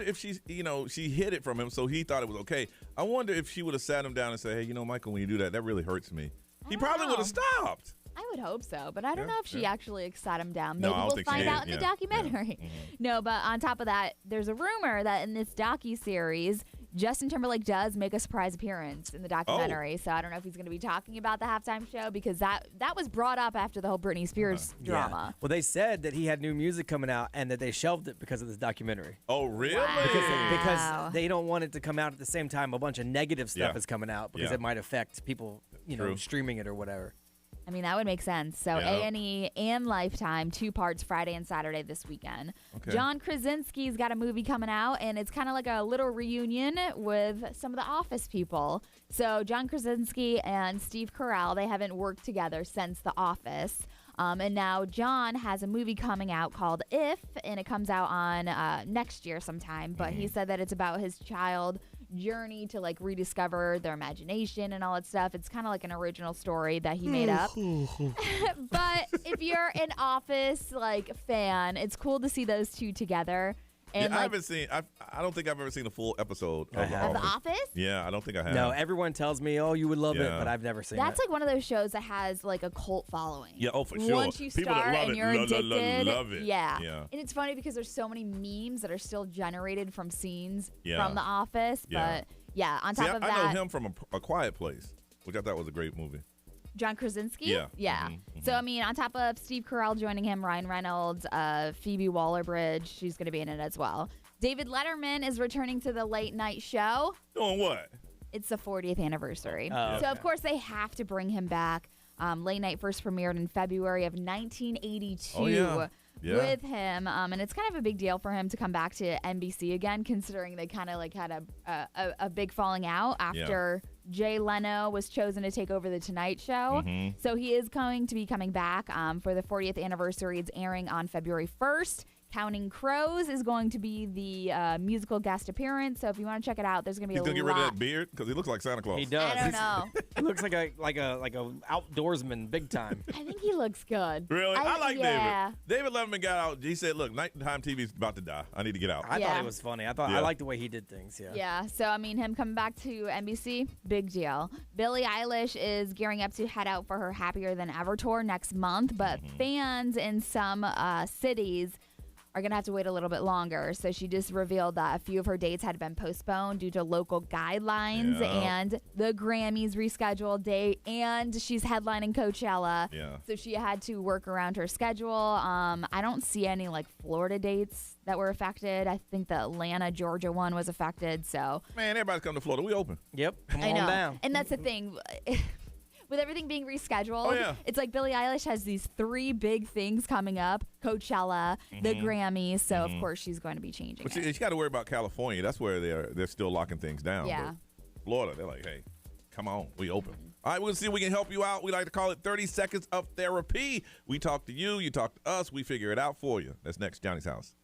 if she's, she hid it from him, so he thought it was okay. I wonder if she would have sat him down and said, hey, Michael, when you do that, that really hurts me. He probably would have stopped. I would hope so, but I don't know if she actually sat him down. No, Maybe I don't we'll think she find did. out in the documentary. No, but on top of that, there's a rumor that in this docuseries, Justin Timberlake does make a surprise appearance in the documentary. So I don't know if he's going to be talking about the halftime show because that was brought up after the whole Britney Spears drama. Yeah. Well, they said that he had new music coming out and that they shelved it because of this documentary. Oh, really? Wow. Because they don't want it to come out at the same time a bunch of negative stuff is coming out because it might affect people, streaming it or whatever. I mean, that would make sense. So A&E and Lifetime, 2 parts, Friday and Saturday this weekend. Okay. John Krasinski's got a movie coming out, and it's kind of like a little reunion with some of the Office people. So John Krasinski and Steve Carell, they haven't worked together since The Office. And now John has a movie coming out called If, and it comes out on next year sometime. But he said that it's about his child journey to like rediscover their imagination and all that stuff. It's kind of like an original story that he made up. But if you're an Office like fan, it's cool to see those two together. And I haven't seen. I don't think I've ever seen a full episode of The of The Office. Yeah, I don't think I have. No, everyone tells me, "Oh, you would love it," but I've never seen That's it. like one of those shows that has like a cult following. Yeah, oh for sure. Once you People that start love and it, you're addicted, love it. yeah. Yeah. And it's funny because there's so many memes that are still generated from scenes Yeah. from The Office. Yeah. But yeah, on See, top of I that, know him from a Quiet Place, which I thought was a great movie. John Krasinski. Yeah. Yeah. So I mean, on top of Steve Carell joining him, Ryan Reynolds, Phoebe Waller-Bridge, she's going to be in it as well. David Letterman is returning to the late night show. Doing what? It's the 40th anniversary. Oh, so, okay. of course, they have to bring him back. Late night first premiered in February of 1982 Oh, yeah. Yeah. with him. And it's kind of a big deal for him to come back to NBC again, considering they kind of like had a big falling out after Jay Leno was chosen to take over The Tonight Show. Mhm. So he is going to be coming back for the 40th anniversary. It's airing on February 1st. Counting Crows is going to be the musical guest appearance. So if you want to check it out, there's going to be He's a gonna get lot. rid of that beard because he looks like Santa Claus. He does. I don't know. He looks like a outdoorsman, big time. I think he looks good. Really? I like yeah. David. David Letterman got out. He said, "Look, nighttime TV's about to die. I need to get out." I Yeah. thought it was funny. I Yeah. liked the way he did things. Yeah. Yeah, so I mean, him coming back to NBC, big deal. Billie Eilish is gearing up to head out for her Happier Than Ever tour next month, but fans in some cities are going to have to wait a little bit longer. So she just revealed that a few of her dates had been postponed due to local guidelines Yeah. and the Grammys rescheduled date, and she's headlining Coachella. Yeah. So she had to work around her schedule. I don't see any like Florida dates that were affected. I think the Atlanta, Georgia one was affected. So Man, everybody's coming to Florida. We open. Yep. Come I on know. down. And that's the thing. With everything being rescheduled, Oh, yeah. it's like Billie Eilish has these 3 big things coming up: Coachella, the Grammys. So of course she's going to be changing. But it. you got to worry about California. That's where they're still locking things down. Yeah. But Florida, they're like, hey, come on, we open. All right, we'll see if we can help you out. We like to call it 30 seconds of therapy. We talk to you, you talk to us, we figure it out for you. That's next, Johnny's House.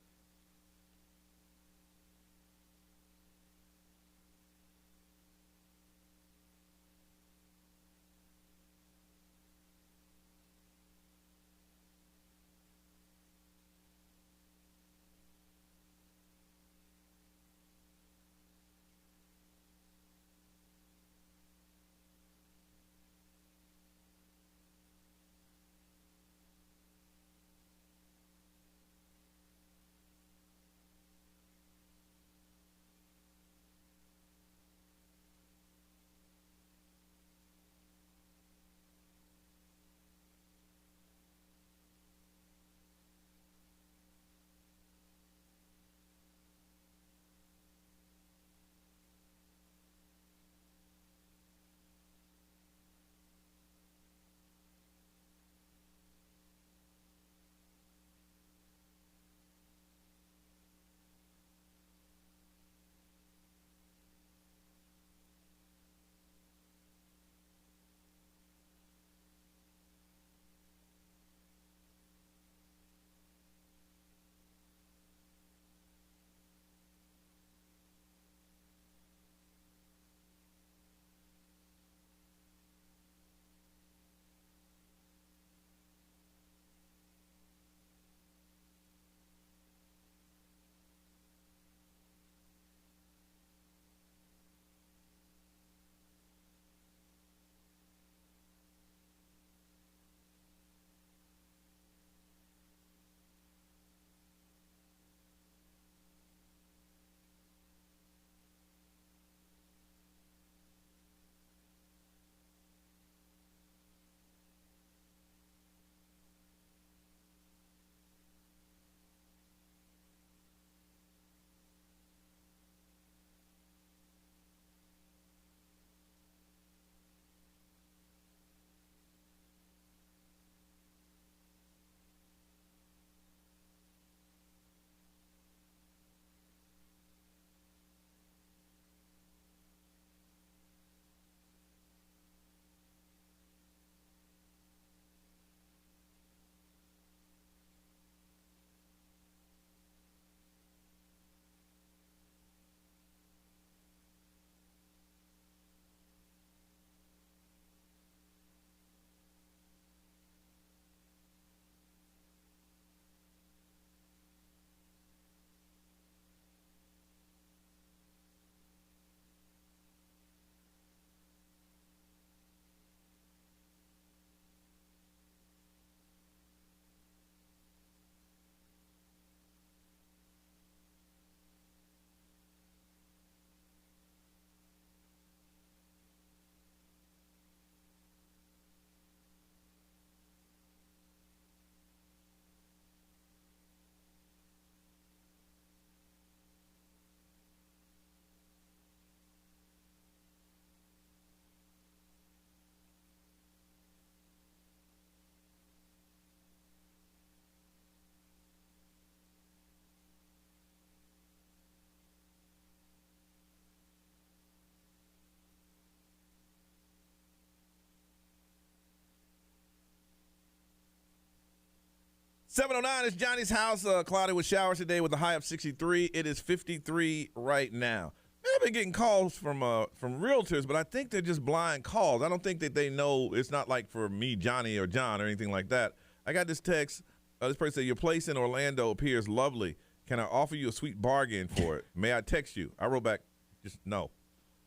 709 is Johnny's house. Cloudy with showers today with a high of 63. It is 53 right now. Man, I've been getting calls from realtors, but I think they're just blind calls. I don't think that they know. It's not like for me, Johnny, or John, or anything like that. I got this text. This person said, your place in Orlando appears lovely. Can I offer you a sweet bargain for it? May I text you? I wrote back, just no.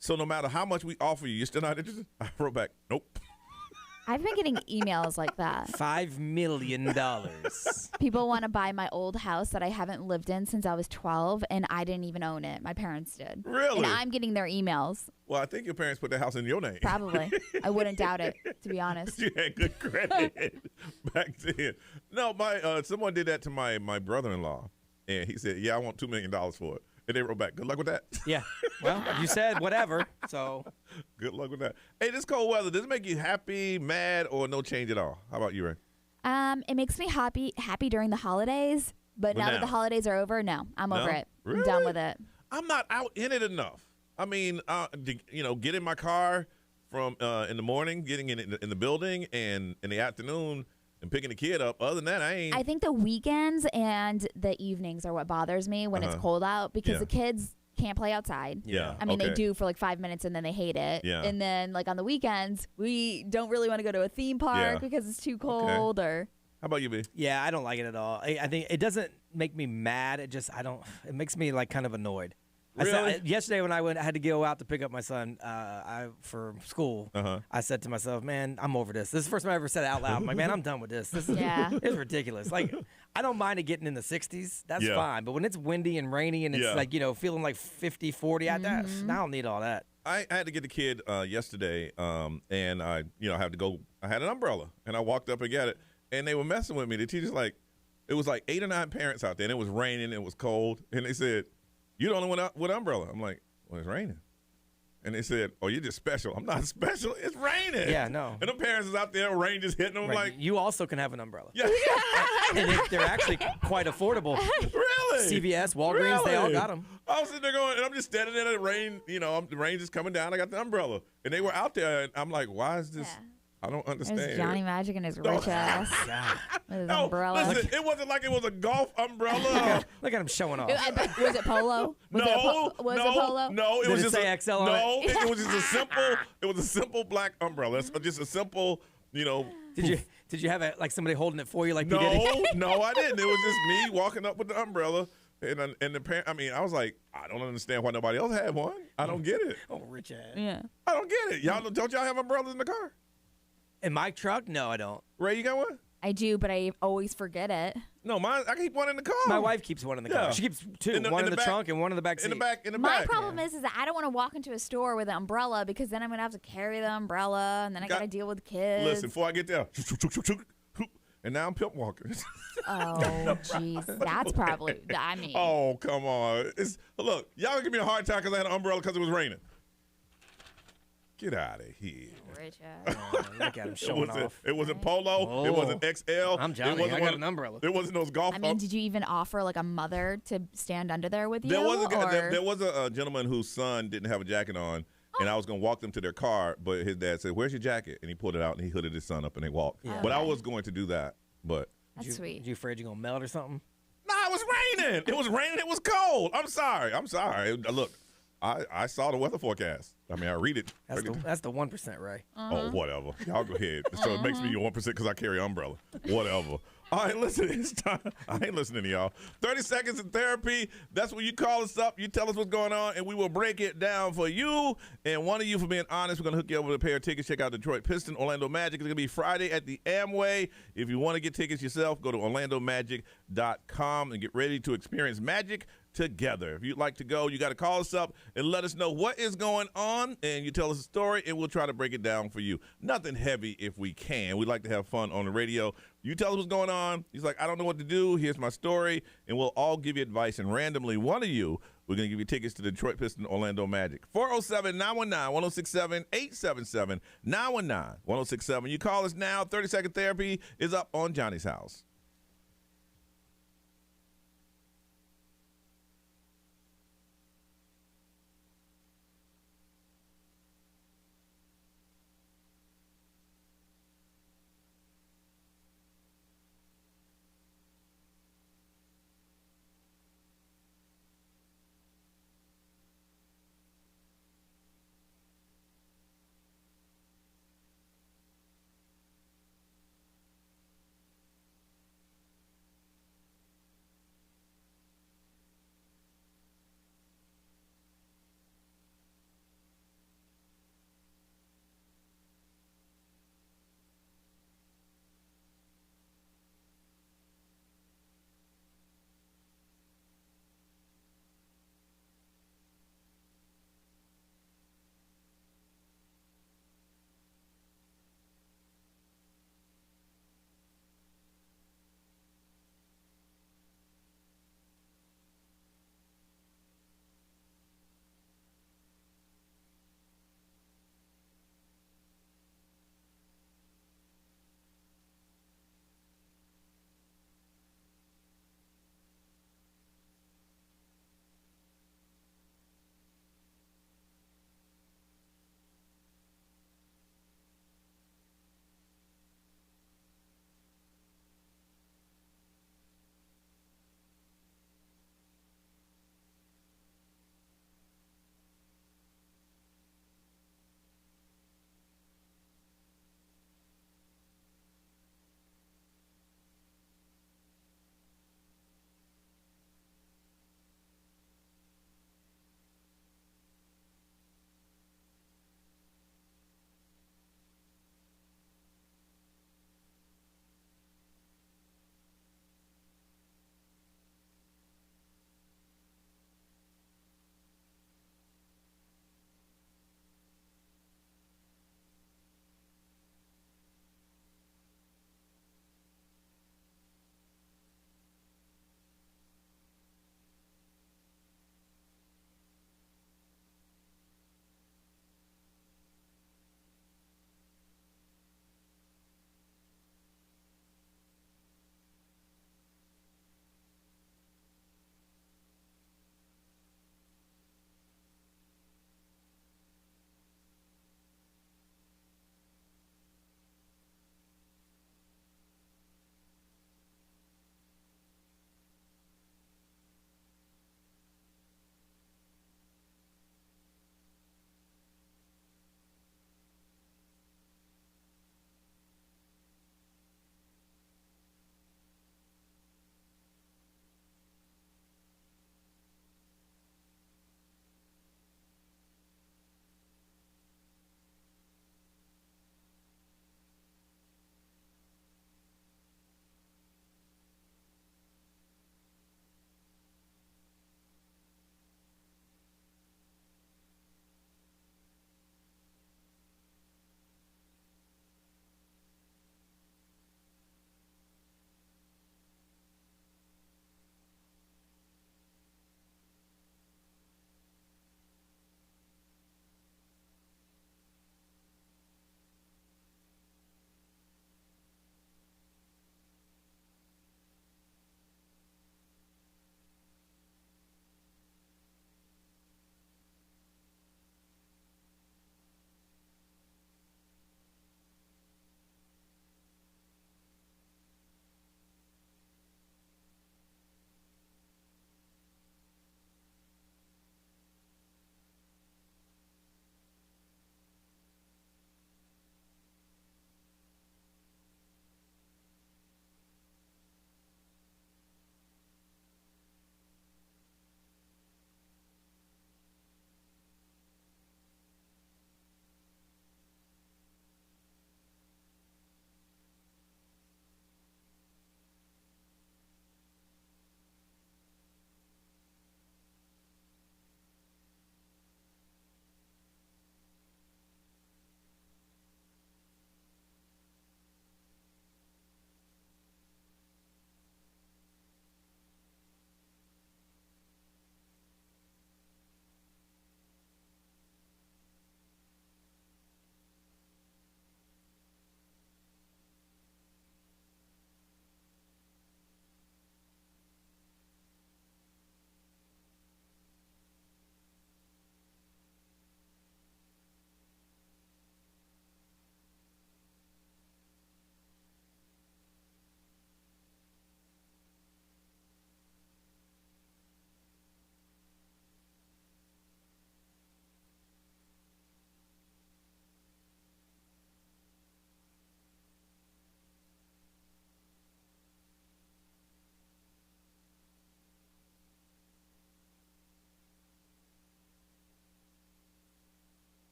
So no matter how much we offer you, you're still not interested? I wrote back, nope. I've been getting emails like that. $5 million. People want to buy my old house that I haven't lived in since I was 12, and I didn't even own it. My parents did. Really? And I'm getting their emails. Well, I think your parents put their house in your name. Probably. I wouldn't doubt it, to be honest. You had good credit back then. No, someone did that to my brother-in-law, and he said, yeah, I want $2 million for it. And they wrote back, good luck with that. Yeah. Well, you said whatever, so. Good luck with that. Hey, this cold weather, does it make you happy, mad, or no change at all? How about you, Ray? It makes me happy during the holidays, but now that the holidays are over, no, I'm over it. Really? I'm done with it. I'm not out in it enough. I mean, get in my car from in the morning, getting in the building, and in the afternoon, and picking the kid up. Other than that, I think the weekends and the evenings are what bothers me when it's cold out, because the kids can't play outside. Yeah. I mean, they do for like 5 minutes and then they hate it. Yeah. And then like on the weekends, we don't really want to go to a theme park because it's too cold. Or how about you, B? Yeah, I don't like it at all. I think it doesn't make me mad. It makes me like kind of annoyed. Really? Yesterday when I had to go out to pick up my son for school, I said to myself, man, I'm over this. This is the first time I ever said it out loud. I'm like, man, I'm done with this. This is ridiculous. Like, I don't mind it getting in the 60s. That's fine. But when it's windy and rainy and it's like, feeling like 50, 40, I don't need all that. I had to get the kid yesterday, and I had to go. I had an umbrella, and I walked up and got it, and they were messing with me. The teacher's like, it was like 8 or 9 parents out there, and it was raining, it was cold, and they said, you're the only one out with an umbrella. I'm like, well, it's raining. And they said, oh, you're just special. I'm not special. It's raining. Yeah, no. And the parents is out there, rain just hitting them. Like, you also can have an umbrella. Yeah. And they're actually quite affordable. Really? CVS, Walgreens, they all got them. I was sitting there going, and I'm just standing there, and the rain, the rain just coming down. I got the umbrella. And they were out there, and I'm like, why is this? I don't understand. There's Johnny Magic and his rich ass with his umbrella. Listen, it wasn't like it was a golf umbrella. Look at him showing off. Was it polo? Was it polo? No, it Did was it just say XL on it? it was just a simple. It was a simple black umbrella. It's just a simple, Did you have like somebody holding it for you like No, P. Diddy? no, I didn't. It was just me walking up with the umbrella. And the parent, I was like, I don't understand why nobody else had one. I don't get it. Oh, rich ass. Yeah. I don't get it. Don't y'all have umbrellas in the car? In my truck? No, I don't. Ray, you got one? I do, but I always forget it. No, mine. I keep one in the car. My wife keeps one in the car. She keeps two. One in the trunk and one in the back seat. In the back. My problem is that I don't want to walk into a store with an umbrella, because then I'm going to have to carry the umbrella, and then I got to deal with kids. Listen, before I get there, and now I'm pimp walking. Oh, jeez. That's probably, Oh, come on. Look, y'all give me a hard time because I had an umbrella because it was raining. Get out of here. Rich look at him showing off. It wasn't polo. Oh. It wasn't XL. I'm Johnny. I got an umbrella. There wasn't those golf. Did you even offer like a mother to stand under there with you? There was a gentleman whose son didn't have a jacket on, and I was going to walk them to their car, but his dad said, where's your jacket? And he pulled it out, and he hooded his son up, and they walked. Yeah. But I was going to do that, but. That's sweet. You afraid you're going to melt or something? Nah, it was raining. It was raining. It was cold. I'm sorry. Look, I saw the weather forecast. I read it. That's the 1%, Ray. Oh, whatever. Y'all go ahead. So it makes me 1% because I carry an umbrella. Whatever. All right, listen, it's time. I ain't listening to y'all. 30 seconds of therapy. That's when you call us up. You tell us what's going on, and we will break it down for you. And one of you, for being honest, we're going to hook you up with a pair of tickets. Check out Detroit Piston, Orlando Magic. It's going to be Friday at the Amway. If you want to get tickets yourself, go to orlandomagic.com and get ready to experience magic together. If you'd like to go, you got to call us up and let us know what is going on, and you tell us a story, and we'll try to break it down for you. Nothing heavy if we can. We like to have fun on the radio. You tell us what's going on. He's like, I don't know what to do. Here's my story, and we'll all give you advice. And randomly, one of you, we're going to give you tickets to Detroit Piston Orlando Magic. 407-919-1067, 877-919-1067. You call us now. 30-second therapy is up on Johnny's house.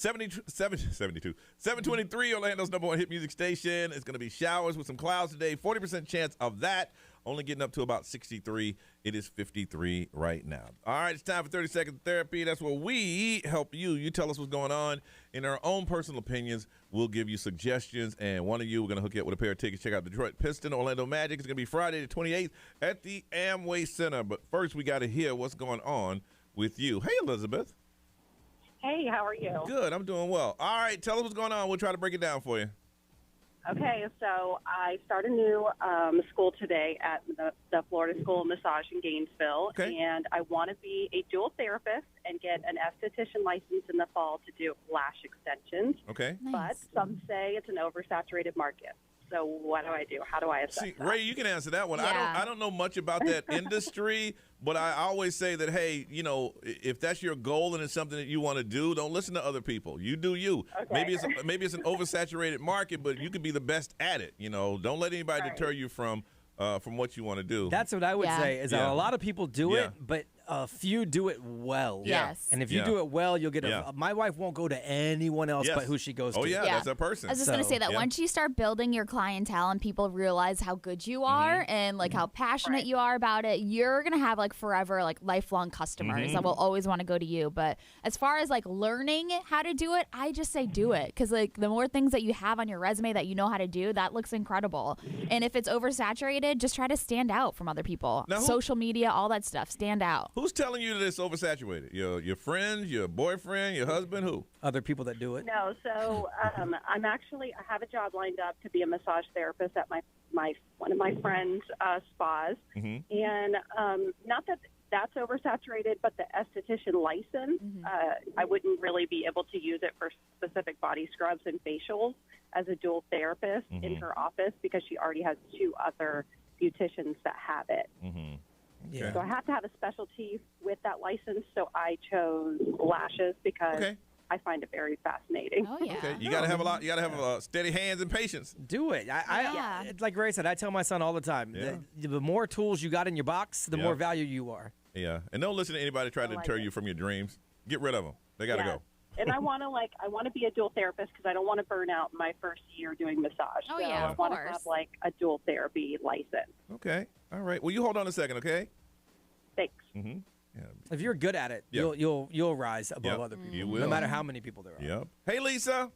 723, Orlando's number one hit music station. It's going to be showers with some clouds today. 40% chance of that. Only getting up to about 63. It is 53 right now. All right, it's time for 30-second therapy. That's where we help you. You tell us what's going on. In our own personal opinions, we'll give you suggestions. And one of you, we're going to hook you up with a pair of tickets. Check out Detroit Piston, Orlando Magic. It's going to be Friday the 28th at the Amway Center. But first, we got to hear what's going on with you. Hey, Elizabeth. Hey, how are you? Good. I'm doing well. All right, tell us what's going on. We'll try to break it down for you. Okay, so I start a new school today at the Florida School of Massage in Gainesville, and I want to be a dual therapist and get an esthetician license in the fall to do lash extensions. Okay. But some say it's an oversaturated market. So what do I do? How do I assess that? Ray, you can answer that one. Yeah. I don't know much about that industry, but I always say that, hey, if that's your goal and it's something that you want to do, don't listen to other people. You do you. Okay. Maybe it's an oversaturated market, but you can be the best at it. Don't let anybody deter you from what you want to do. That's what I would say is that a lot of people do it, but a few do it well. Yes. And if you do it well, you'll get my wife won't go to anyone else but who she goes to. Oh, yeah, that's a person. I was just going to say that once you start building your clientele and people realize how good you are and like how passionate you are about it, you're going to have like forever, like lifelong customers that will always want to go to you. But as far as like learning how to do it, I just say do it. Because like the more things that you have on your resume that you know how to do, that looks incredible. And if it's oversaturated, just try to stand out from other people. Now, social media, all that stuff, stand out. Who's telling you that it's oversaturated? Your friends, your boyfriend, your husband, who? Other people that do it. No, so I have a job lined up to be a massage therapist at one of my friends' spas, and not that that's oversaturated, but the esthetician license, I wouldn't really be able to use it for specific body scrubs and facials as a dual therapist in her office because she already has two other beauticians that have it. Yeah. So I have to have a specialty with that license, so I chose lashes because I find it very fascinating. Oh, yeah. Okay. You got to have you got to have steady hands and patience. Do it. It's like Ray said, I tell my son all the time, the more tools you got in your box, the more value you are. Yeah. And don't listen to anybody try to deter you from your dreams. Get rid of them. They got to go. And I want to be a dual therapist because I don't want to burn out my first year doing massage. Oh, so yeah, I of want to course. have like a dual therapy license. Okay. All right. Well, you hold on a second, okay? Thanks. Mm-hmm. Yeah. If you're good at it, you'll rise above other people. You will. No matter how many people there are. Yep. Hey, Lisa.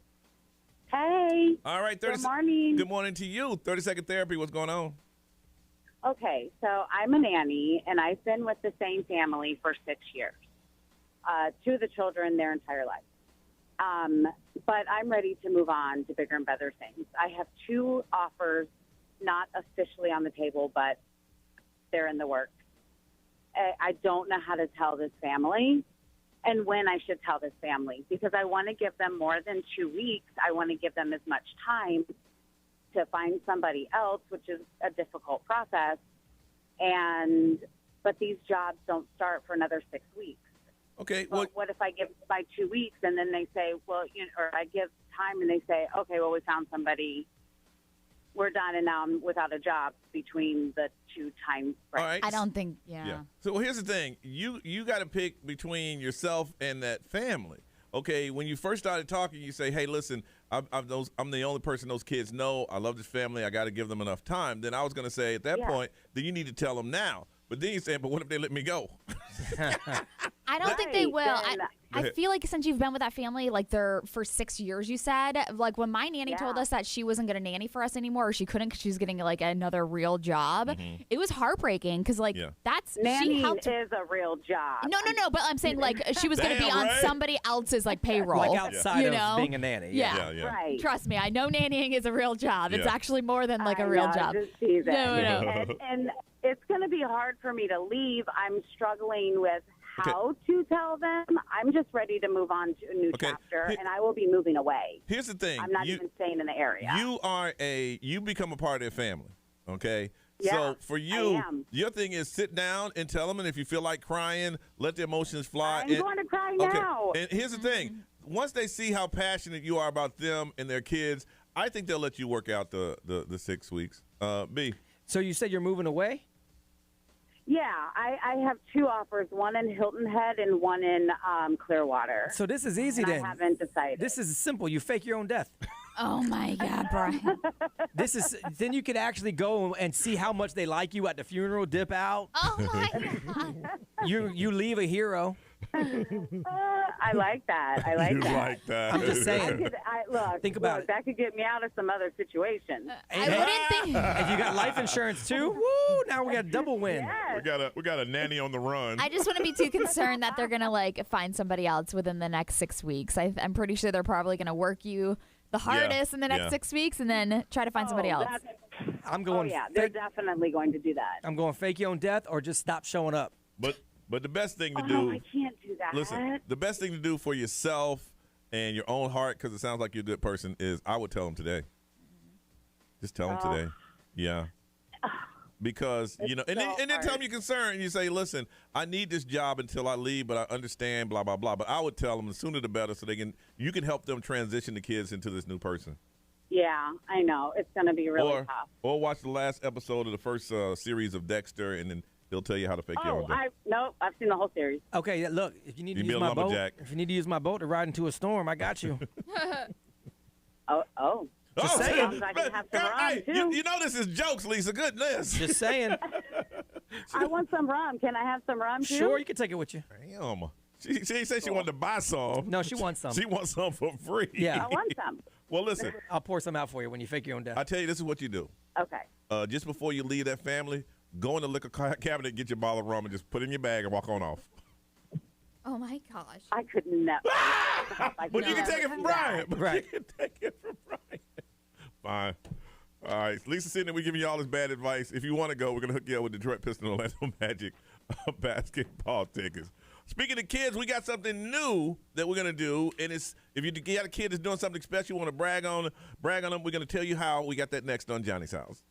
Hey. All right. Good morning. Good morning to you. 30-second therapy. What's going on? Okay, so I'm a nanny, and I've been with the same family for 6 years. Two of the children their entire life. But I'm ready to move on to bigger and better things. I have two offers, not officially on the table, but they're in the works. I don't know how to tell this family and when I should tell this family because I want to give them more than 2 weeks. I want to give them as much time to find somebody else, which is a difficult process. But these jobs don't start for another 6 weeks. Okay. Well, what if I give by 2 weeks and then they say, well, or I give time and they say, okay, well, we found somebody. We're done, and now I'm without a job between the two time frames. All right. I don't think, So here's the thing. You got to pick between yourself and that family. Okay, when you first started talking, you say, hey, listen, I'm the only person those kids know. I love this family. I got to give them enough time. Then I was going to say at that point, then you need to tell them now. But then you say, but what if they let me go? I don't think they will. I feel like since you've been with that family, like for 6 years, you said, like when my nanny told us that she wasn't going to nanny for us anymore, or she couldn't because she was getting like another real job. It was heartbreaking because like Nannying she helped. is a real job. No. But I'm saying like she was going to be on somebody else's like payroll, like outside of being a nanny. Yeah. Right. Trust me, I know nannying is a real job. It's actually more than like a real I know, job. Just tease it. No. And it's going to be hard for me to leave. I'm struggling with how to tell them. I'm just ready to move on to a new chapter, and I will be moving away. Here's the thing. I'm not even staying in the area. You become a part of their family, okay? Yeah, so for you, I am. your thing is sit down and tell them, and if you feel like crying, let the emotions fly. I'm going to cry now. And here's the thing. Once they see how passionate you are about them and their kids, I think they'll let you work out the 6 weeks. B. So you said you're moving away? Yeah, I have 2 offers, one in Hilton Head and one in Clearwater. So this is easy And then. I haven't decided. This is simple. You fake your own death. Oh my God, Brian. Then you could actually go and see how much they like you at the funeral, dip out. Oh my God. You leave a hero. I like that. I like You that. like that. I'm just saying. Think about it. That could get me out of some other situations. I wouldn't think. If you got life insurance too, woo! Now we got a double win. Yes. We got a nanny on the run. I just wouldn't be too concerned that they're gonna like find somebody else within the next 6 weeks. I'm pretty sure they're probably gonna work you the hardest in the next 6 weeks, and then try to find somebody else. I'm going. Oh, yeah, they're definitely going to do that. I'm going fake your own death or just stop showing up. But the best thing to Oh, do. I can't do that. Listen, the best thing to do for yourself and your own heart, because it sounds like you're a good person, is I would tell them today. Just tell them today. Yeah. Because, you know, and then tell them you're concerned and you say, listen, I need this job until I leave, but I understand, blah, blah, blah. But I would tell them the sooner the better so you can help them transition the kids into this new person. Yeah, I know. It's going to be really tough. Or watch the last episode of the first series of Dexter, and then they'll tell you how to fake your own death. I've seen the whole series. Okay, look, if you need to You be use a my boat, lumberjack. if you need to use my boat to ride into a storm, I got you. Oh. Just saying. Sounds like I can have some rum, too. You know this is jokes, Lisa. Goodness. Just saying. I want some rum. Can I have some rum, too? Sure, you can take it with you. Damn. She said she wanted to buy some. No, she wants some. She wants some for free. Yeah. I want some. Well, listen. I'll pour some out for you when you fake your own death. I tell you, this is what you do. Okay. Just before you leave that family, go in the liquor cabinet, get your bottle of rum, and just put it in your bag and walk on off. Oh my gosh. I could never. But you can take it from Brian. Right. You can take it from Brian. Fine. All right. Lisa sitting there, we're giving you all this bad advice. If you want to go, we're going to hook you up with Detroit Pistons Orlando Magic basketball tickets. Speaking of kids, we got something new that we're going to do. And it's if you got a kid that's doing something special, you want to brag on them, we're going to tell you how. We got that next on Johnny's House.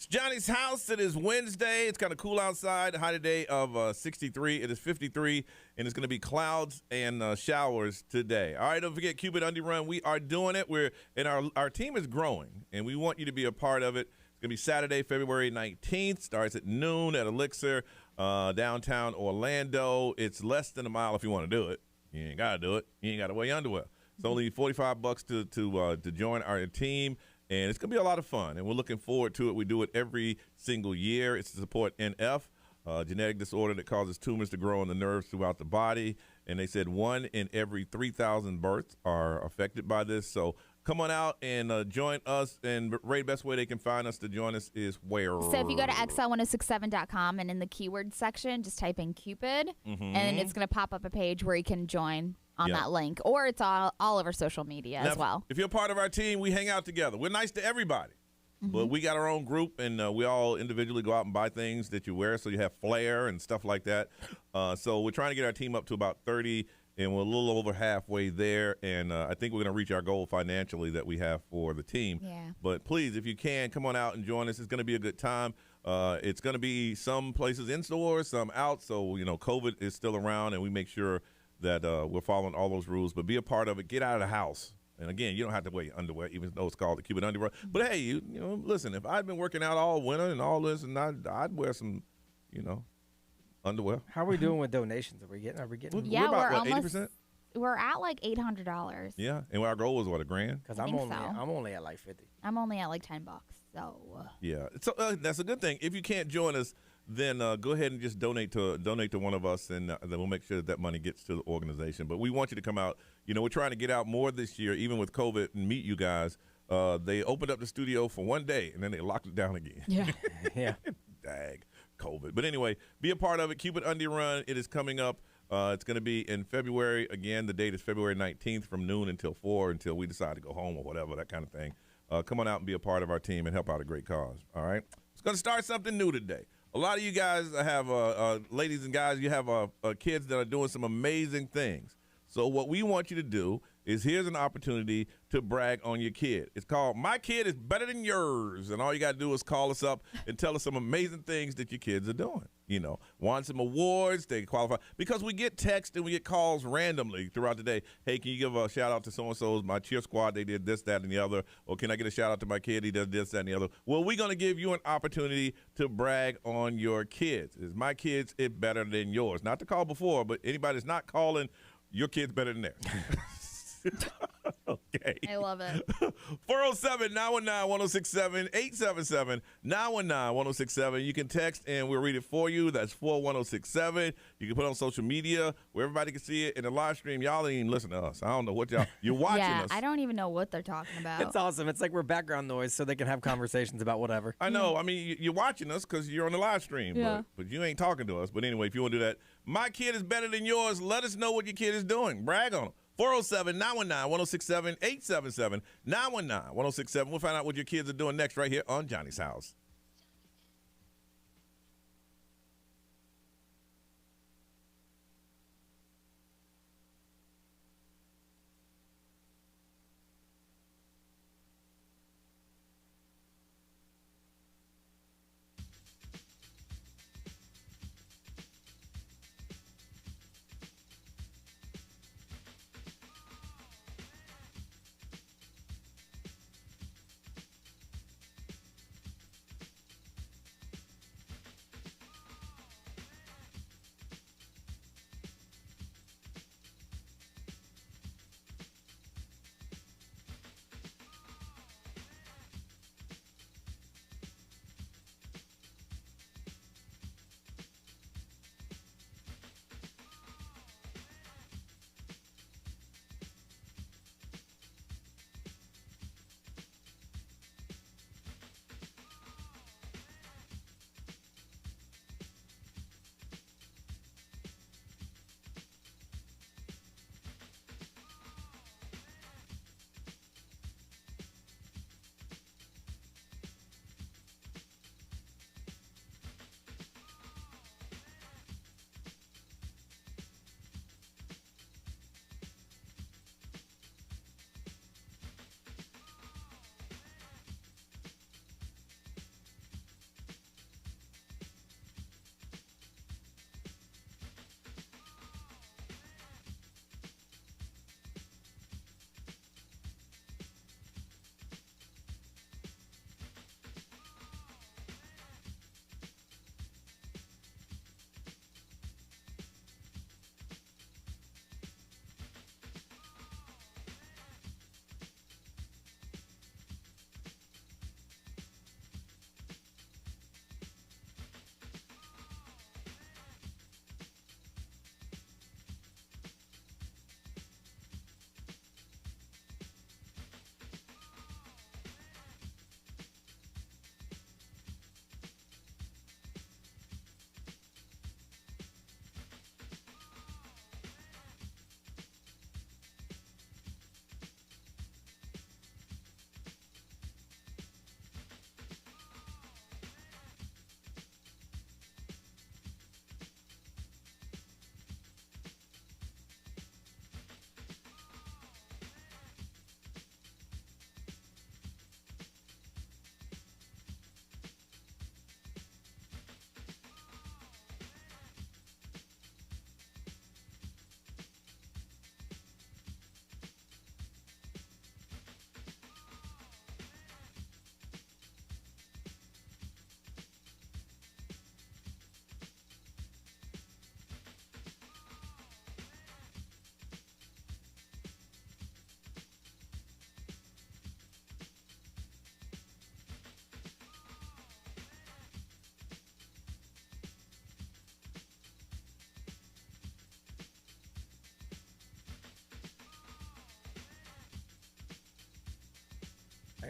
It's Johnny's house. It is Wednesday. It's kind of cool outside. High today of 63. It is 53, and it's going to be clouds and showers today. All right, don't forget Cupid Undie Run. We are doing it. Our team is growing, and we want you to be a part of it. It's going to be Saturday, February 19th. Starts at noon at Elixir, downtown Orlando. It's less than a mile if you want to do it. You ain't got to do it. You ain't got to wear your underwear. It's only $45 to join our team. And it's going to be a lot of fun, and we're looking forward to it. We do it every single year. It's to support NF, genetic disorder that causes tumors to grow in the nerves throughout the body. And they said 1 in every 3,000 births are affected by this. So come on out and join us. And Ray, the best way they can find us to join us is where? So if you go to xl1067.com and in the keyword section, just type in Cupid, and it's going to pop up a page where you can join on that link, or it's all over social media as well. If you're a part of our team, we hang out together. We're nice to everybody, but we got our own group, and we all individually go out and buy things that you wear, so you have flair and stuff like that. So we're trying to get our team up to about 30, and we're a little over halfway there, and I think we're going to reach our goal financially that we have for the team. Yeah. But please, if you can, come on out and join us. It's going to be a good time. It's going to be some places in stores, some out, so, COVID is still around, and we make sure that we're following all those rules, but be a part of it. Get out of the house. And again, you don't have to wear your underwear, even though it's called the Cupid Undie Run. But hey, you listen, if I'd been working out all winter and all this, and I'd wear some, underwear. How are we doing with donations? Are we getting? Yeah, we're about, almost 80%? We're at like $800. Yeah, and our goal was what, $1,000? Because I I'm think only at like 50. I'm only at like $10. So yeah, so that's a good thing. If you can't join us, then go ahead and just donate to one of us, and then we'll make sure that money gets to the organization. But we want you to come out. We're trying to get out more this year, even with COVID, and meet you guys. They opened up the studio for one day, and then they locked it down again. Yeah. Yeah. Dag, COVID. But anyway, be a part of it. Cupid Undie Run. It is coming up. It's going to be in February. Again, the date is February 19th from noon until 4, until we decide to go home or whatever, that kind of thing. Come on out and be a part of our team and help out a great cause. All right? It's going to start something new today. A lot of you guys have, ladies and guys, you have kids that are doing some amazing things. So what we want you to do is, here's an opportunity to brag on your kid. It's called My Kid is Better Than Yours. And all you got to do is call us up and tell us some amazing things that your kids are doing. Want some awards, they qualify. Because we get texts and we get calls randomly throughout the day. Hey, can you give a shout out to so-and-so's, my cheer squad, they did this, that, and the other. Or can I get a shout out to my kid, he does this, that, and the other. Well, we're going to give you an opportunity to brag on your kids. Is my kids it better than yours? Not to call before, but anybody that's not calling, your kid's better than theirs. Okay. I love it. 407-919-1067, 877-919-1067. You can text and we'll read it for you. That's 41067. You can put it on social media where everybody can see it. In the live stream, y'all ain't even listen to us. I don't know what you're watching us. I don't even know what they're talking about. It's awesome. It's like we're background noise so they can have conversations about whatever. I know. I mean, you're watching us because you're on the live stream, but you ain't talking to us. But anyway, if you want to do that, my kid is better than yours. Let us know what your kid is doing. Brag on them. 407-919-1067, 877-919-1067. We'll find out what your kids are doing next right here on Johnny's House.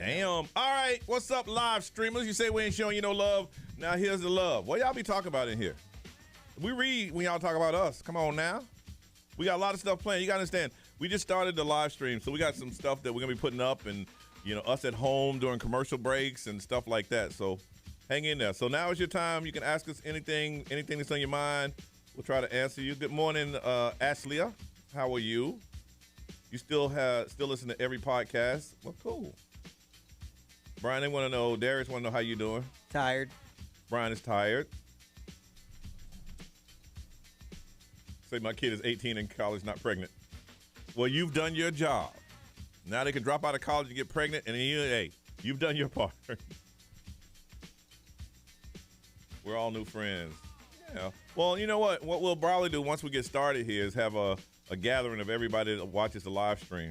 Damn. All right. What's up, live streamers? You say we ain't showing you no love. Now here's the love. What y'all be talking about in here? We read when y'all talk about us. Come on now. We got a lot of stuff playing. You got to understand, we just started the live stream, so we got some stuff that we're going to be putting up and, us at home during commercial breaks and stuff like that. So hang in there. So now is your time. You can ask us anything that's on your mind. We'll try to answer you. Good morning, Ashlia. How are you? You still listen to every podcast? Well, cool. Brian, they want to know. Darius want to know how you doing. Tired. Brian is tired. Say my kid is 18 in college, not pregnant. Well, you've done your job. Now they can drop out of college and get pregnant, and then you've done your part. We're all new friends. Yeah. Well, you know what? What we'll probably do once we get started here is have a gathering of everybody that watches the live stream.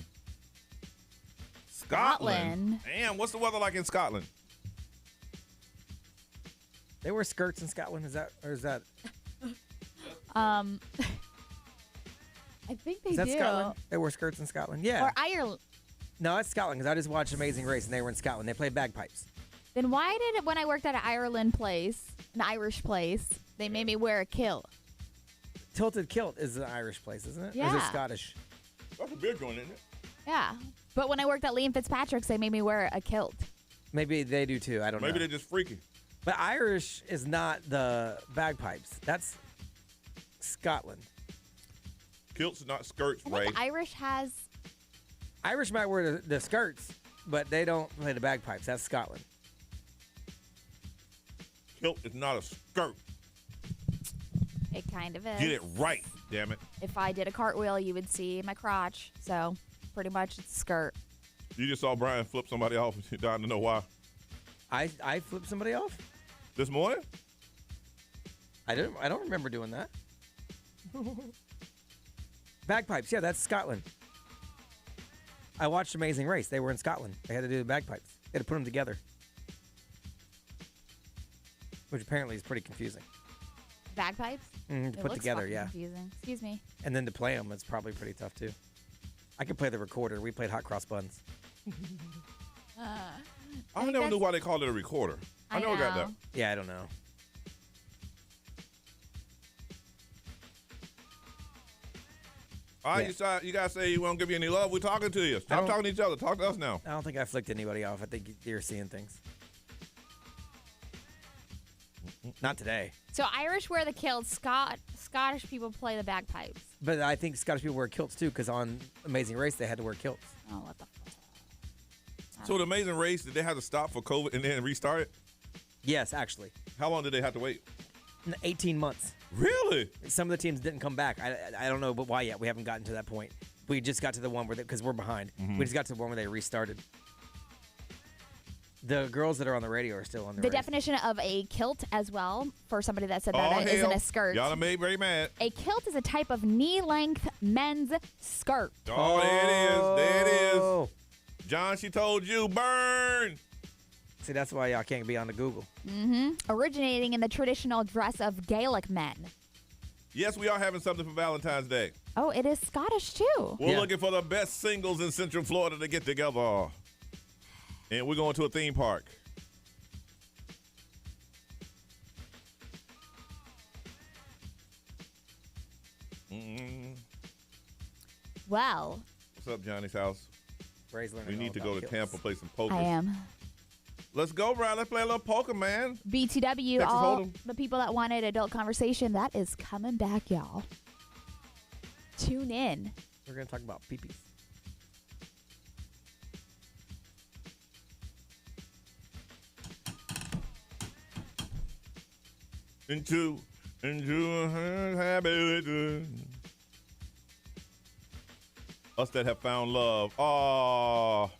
Scotland. Damn, what's the weather like in Scotland? They wear skirts in Scotland. Is that? I think they Is that do. Scotland? They wear skirts in Scotland. Yeah. Or Ireland. No, it's Scotland because I just watched Amazing Race and they were in Scotland. They played bagpipes. Then why did it, when I worked at an Irish place, they made me wear a kilt? Tilted Kilt is an Irish place, isn't it? Yeah. Or is it Scottish? That's a beer joint, isn't it? Yeah. But when I worked at Liam Fitzpatrick's, they made me wear a kilt. Maybe they do too. I don't know. Maybe they're just freaky. But Irish is not the bagpipes. That's Scotland. Kilts, not skirts, I Ray. think Irish has... Irish might wear the skirts, but they don't play the bagpipes. That's Scotland. Kilt is not a skirt. It kind of is. Get it right, damn it. If I did a cartwheel, you would see my crotch. So pretty much it's a skirt. You just saw Brian flip somebody off and you're dying to know why. I flipped somebody off? This morning? I don't remember doing that. Bagpipes, yeah, that's Scotland. I watched Amazing Race. They were in Scotland. They had to do the bagpipes. They had to put them together. Which apparently is pretty confusing. Bagpipes? To It put looks together, fucking yeah. Confusing. Excuse me. And then to play them, it's probably pretty tough too. I could play the recorder. We played Hot Cross Buns. I never knew why they called it a recorder. I never got that. Yeah, I don't know. All right, you guys say you won't give you any love. We're talking to you. Stop talking to each other. Talk to us now. I don't think I flicked anybody off. I think you're seeing things. Not today. So Irish wear the kilt. Scottish people play the bagpipes. But I think Scottish people wear kilts too, because on Amazing Race they had to wear kilts. Oh, what the fuck? So the Amazing Race, did they have to stop for COVID and then restart it? Yes, actually. How long did they have to wait? 18 months. Really? Some of the teams didn't come back. I don't know, but why yet? We haven't gotten to that point. We just got to the one where, because we're behind. Mm-hmm. We just got to the one where they restarted. The girls that are on the radio are still on the The race. definition of a kilt as well, for somebody that said that it isn't a skirt. Y'all done made very mad. A kilt is a type of knee-length men's skirt. Oh, there it is. There it is. John, she told you, burn. See, that's why y'all can't be on the Google. Originating in the traditional dress of Gaelic men. Yes, we are having something for Valentine's Day. Oh, it is Scottish too. We're looking for the best singles in Central Florida to get together. And we're going to a theme park. Well. What's up, Johnny's house? Ray's learning we need all to about go to kilts. Tampa, play some poker. I am. Let's go, Brian. Let's play a little poker, man. BTW, Texas all Hold'em. the people that wanted adult conversation, that is coming back, y'all. Tune in. We're going to talk about peepees. Into a habit. Us that have found love. Oh.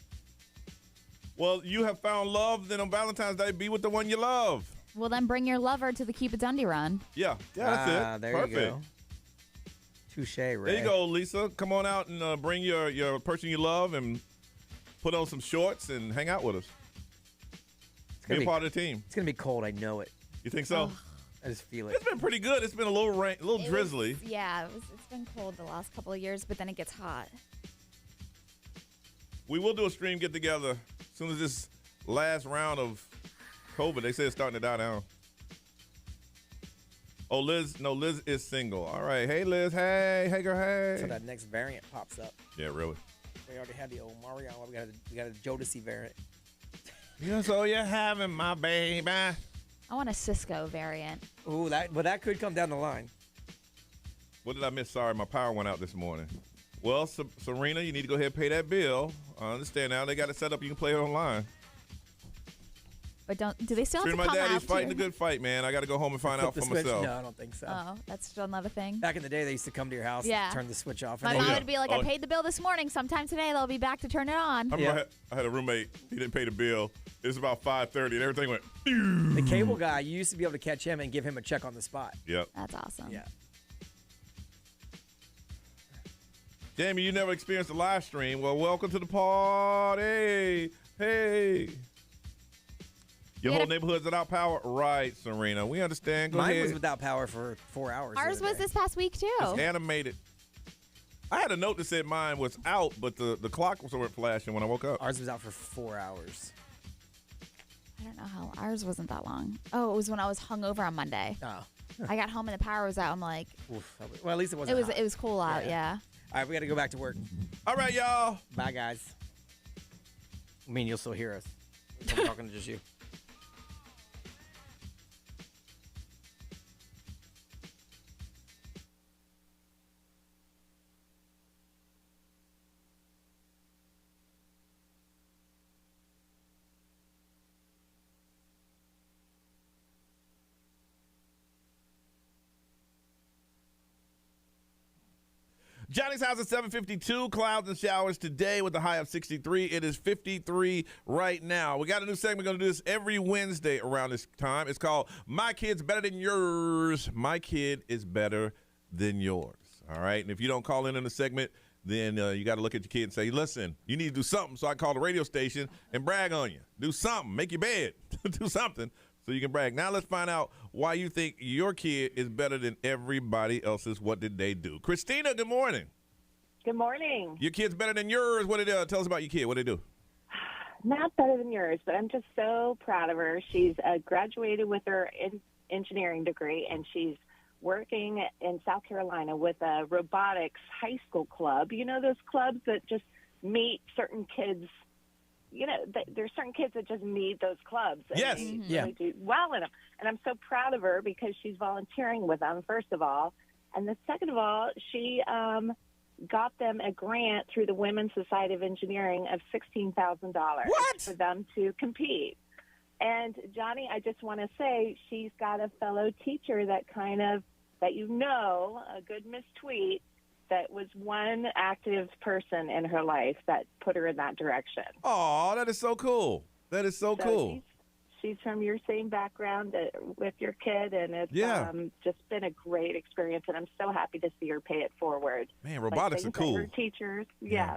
Well, you have found love, then on Valentine's Day, be with the one you love. Well, then bring your lover to the Cupid's Undie Run. Yeah, that's it. There Perfect. you go. Touche, Ray. There you go, Lisa. Come on out and bring your person you love and put on some shorts and hang out with us. Be a part of the team. It's going to be cold. I know it. You think so? I just feel it. It's been pretty good. It's been a little rain, a little drizzly. It's been cold the last couple of years, but then it gets hot. We will do a stream get together soon as this last round of COVID, they said it's starting to die down. Oh, Liz is single. All right. Hey, Liz. Hey, girl, hey. So that next variant pops up. Yeah, really. We already had the old Mario. We got a Jodeci variant. Yeah, so you're having my baby. I want a Cisco variant. Ooh, that could come down the line. What did I miss? Sorry, my power went out this morning. Well, Serena, you need to go ahead and pay that bill. I understand now. They got it set up. You can play it online. But do they still have to my come daddy's out fighting to... a good fight, man. I got to go home and find out for Switch? myself. No, I don't think so. Oh, that's still another thing? Back in the day, they used to come to your house and turn the switch off. My And mom would be like, I paid the bill this morning. Sometime today, they'll be back to turn it on. I had a roommate. He didn't pay the bill. It was about 5:30, and everything went. The cable guy, you used to be able to catch him and give him a check on the spot. Yep. That's awesome. Yeah. Jamie, you never experienced a live stream. Well, welcome to the party. Hey. Your whole neighborhood's without power? Right, Serena. We understand. Go Mine ahead. was without power for 4 hours. Ours was this past week, too. It's animated. I had a note that said mine was out, but the clock was flashing when I woke up. Ours was out for 4 hours. I don't know how. Ours wasn't that long. Oh, it was when I was hungover on Monday. Oh. I got home and the power was out. I'm like... Oof. Well, at least it wasn't hot. It was cool out, yeah. All right, we got to go back to work. All right, y'all. Bye, guys. I mean, you'll still hear us. I'm talking to just you. Johnny's house at 752. Clouds and showers today with a high of 63. It is 53 right now. We got a new segment. We're going to do this every Wednesday around this time. It's called My Kid's Better Than Yours. My kid is better than yours. All right. And if you don't call in the segment, then you got to look at your kid and say, listen, you need to do something so I can call the radio station and brag on you. Do something. Make your bed. Do something so you can brag. Now let's find out why you think your kid is better than everybody else's. What did they do? Christina, good morning. Good morning. Your kid's better than yours. What did tell us about your kid? What did they do? Not better than yours, but I'm just so proud of her. She's graduated with her engineering degree, and she's working in South Carolina with a robotics high school club. You know those clubs that just meet certain kids. You know, there's certain kids that just need those clubs. And yes. They really do well in them. And I'm so proud of her because she's volunteering with them, first of all. And the second of all, she got them a grant through the Women's Society of Engineering of $16,000 for them to compete. And, Johnny, I just want to say she's got a fellow teacher that a good Miss Tweet, that was one active person in her life that put her in that direction. Oh, that is so cool. That is so cool. She's from your same background with your kid, and it's just been a great experience, and I'm so happy to see her pay it forward. Man, robotics are cool. Her teachers,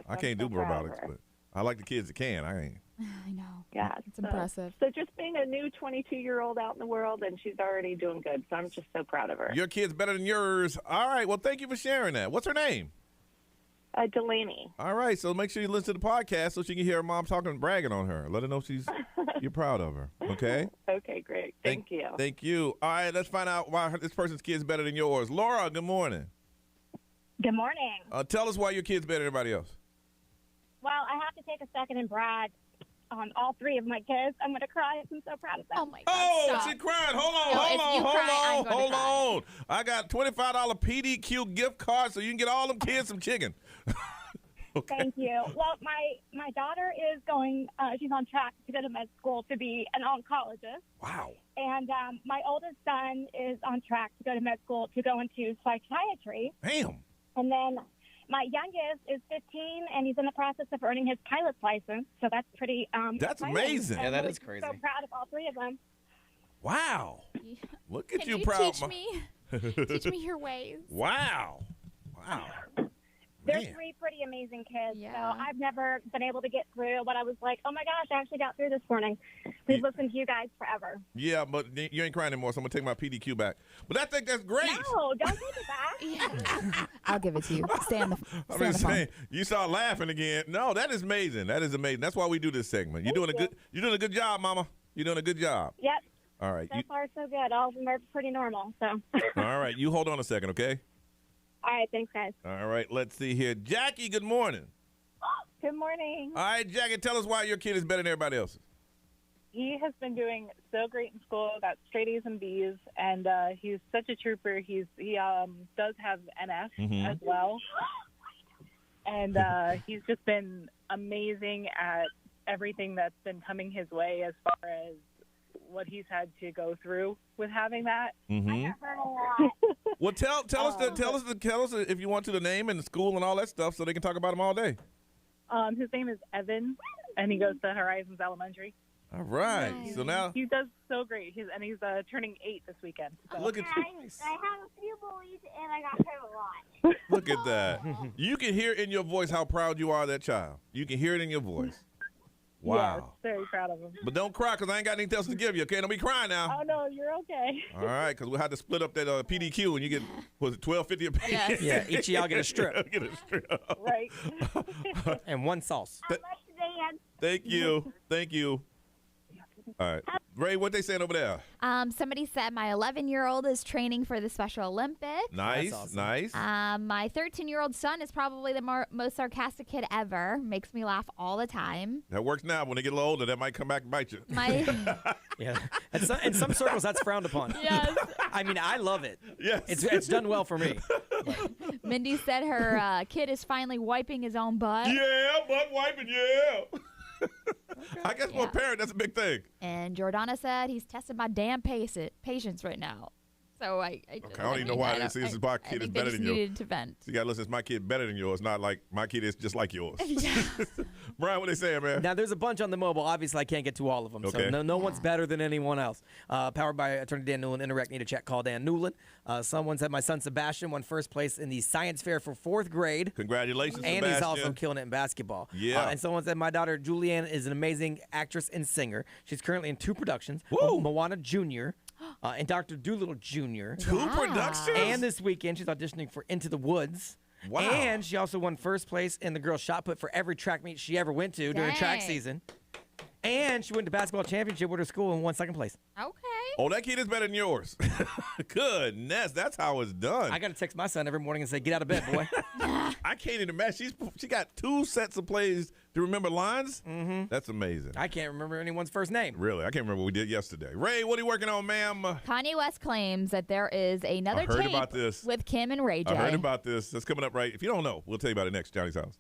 I can't do robotics, but I like the kids that can. I ain't. I know. Yeah, it's impressive. So just being a new 22-year-old out in the world, and she's already doing good, so I'm just so proud of her. Your kid's better than yours. All right, well, thank you for sharing that. What's her name? Delaney. All right, so make sure you listen to the podcast so she can hear her mom talking and bragging on her. Let her know you're proud of her, okay? Okay, great. Thank you. Thank you. All right, let's find out why this person's kid's better than yours. Laura, good morning. Good morning. Tell us why your kid's better than everybody else. Well, I have to take a second and brag on all three of my kids. I'm going to cry. I'm so proud of them. Oh, my God. Oh, she cried. Hold on. I got $25 PDQ gift card so you can get all them kids some chicken. Okay. Thank you. Well, my daughter is going, she's on track to go to med school to be an oncologist. Wow. And my oldest son is on track to go to med school to go into psychiatry. Damn. And then my youngest is 15, and he's in the process of earning his pilot's license. So that's pretty That's exciting. amazing. Yeah, that is crazy. So proud of all three of them. Wow. Look at Can you you proud. teach me? Teach me your ways. Wow. They're Man. 3 pretty amazing kids. Yeah. So I've never been able to get through, but I was like, oh my gosh, I actually got through this morning. We've listened to you guys forever. Yeah, but you ain't crying anymore, so I'm going to take my PDQ back. But I think that's great. No, don't take it back. I'll give it to you. Stay on the, I'm stay on just the phone. saying, you start laughing again. No, that is amazing. That is amazing. That's why we do this segment. You're doing a good job, Mama. You're doing a good job. Yep. All right. So far, so good. All of them are pretty normal. So. All right. You hold on a second, okay? All right. Thanks, guys. All right. Let's see here. Jackie, good morning. Good morning. All right, Jackie, tell us why your kid is better than everybody else's. He has been doing so great in school, got straight A's and B's, and he's such a trooper. He does have NF as well, and he's just been amazing at everything that's been coming his way as far as what he's had to go through with having that. Mm-hmm. Hurt a lot. Well, tell us if you want to the name and the school and all that stuff, so they can talk about him all day. His name is Evan, and he goes to Horizons Elementary. All right. Nice. So now He does so great. He's turning 8 this weekend. So. look at I have a few bullies, and I got hurt a lot. look at that. You can hear in your voice how proud you are of that child. You can hear it in your voice. Wow. Yes, very proud of him. But don't cry, because I ain't got anything else to give you, okay? Don't be crying now. Oh, no, you're okay. All right, because we'll have to split up that PDQ, and you get, was it $12.50 a piece? Yes. Yeah, each of y'all get a strip. Get a strip. Right. And one sauce. How much do they have? Thank you. Thank you. All right. Ray, what they saying over there? Somebody said my 11-year-old is training for the Special Olympics. Nice, awesome. nice. My 13-year-old son is probably the most sarcastic kid ever. Makes me laugh all the time. That works now. When they get a little older, that might come back and bite you. My Yeah. In some circles, that's frowned upon. yes. I mean, I love it. Yes. It's done well for me. Mindy said her kid is finally wiping his own butt. Yeah, butt wiping, yeah. I guess for a parent, that's a big thing. And Jordana said he's testing my damn patience right now. So I don't even know why this is. My kid is better than yours. Needed to vent. So you gotta listen, it's my kid better than yours, not like my kid is just like yours. Yeah. Brian, what they saying, man? Now, there's a bunch on the mobile. Obviously, I can't get to all of them. Okay. So no one's better than anyone else. Powered by Attorney Dan Newland. Interact, need a check, call Dan Newland. Someone said my son Sebastian won first place in the science fair for 4th grade. Congratulations, And Sebastian. he's also killing it in basketball. Yeah. And someone said my daughter Julianne is an amazing actress and singer. She's currently in 2 productions. Woo. Moana Jr. And Dr. Doolittle Jr. 2 productions? And this weekend, she's auditioning for Into the Woods. Wow. And she also won first place in the girls' shot put for every track meet she ever went to during track Dang. season. And she went to basketball championship with her school and won 2nd place. Okay. Oh, that kid is better than yours. Goodness, that's how it's done. I got to text my son every morning and say, get out of bed, boy. I can't even imagine. She got 2 sets of plays to remember lines. Mm-hmm. That's amazing. I can't remember anyone's first name. Really, I can't remember what we did yesterday. Ray, what are you working on, ma'am? Kanye West claims that there is another I heard tape about this. with Kim and Ray J. I heard about this. That's coming up right. If you don't know, we'll tell you about it next. Johnny's House.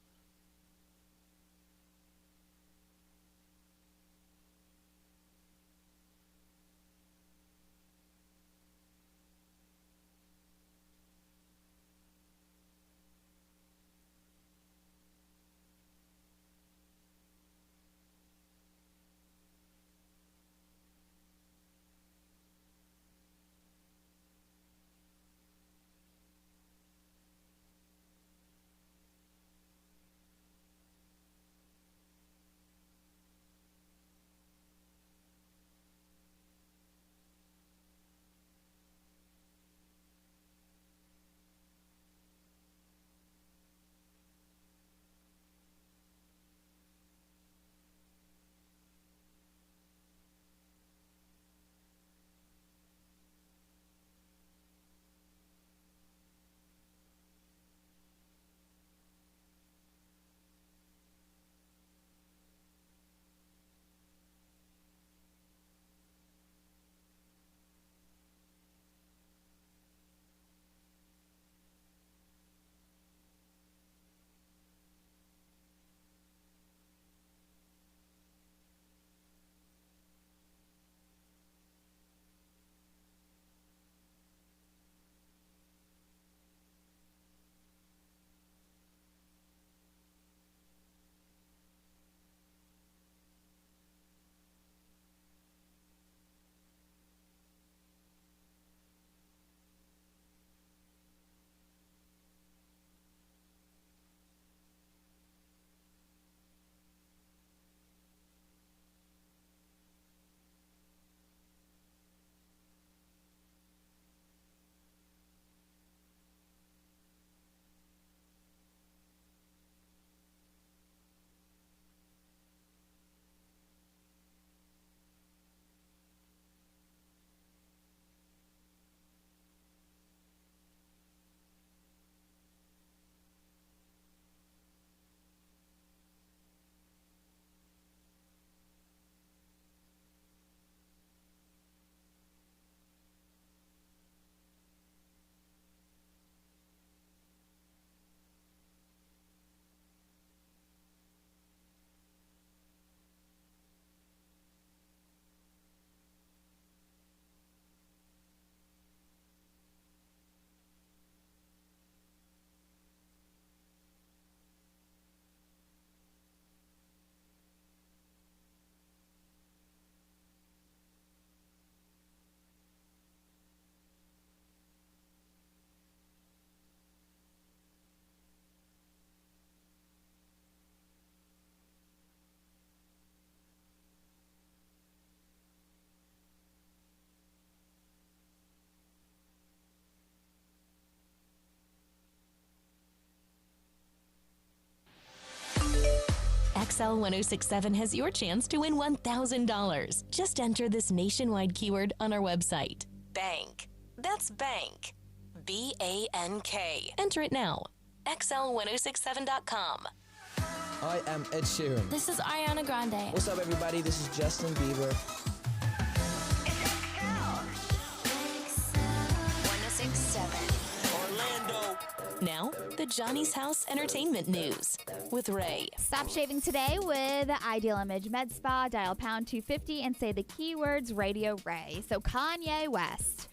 XL 1067 has your chance to win $1,000. Just enter this nationwide keyword on our website. Bank. That's bank. BANK. Enter it now. XL1067.com. I am Ed Sheeran. This is Ariana Grande. What's up, everybody? This is Justin Bieber. 1067. Orlando. Now, the Johnny's House Entertainment News with Ray. Stop shaving today with Ideal Image Med Spa. Dial pound 250 and say the keywords Radio Ray. So Kanye West.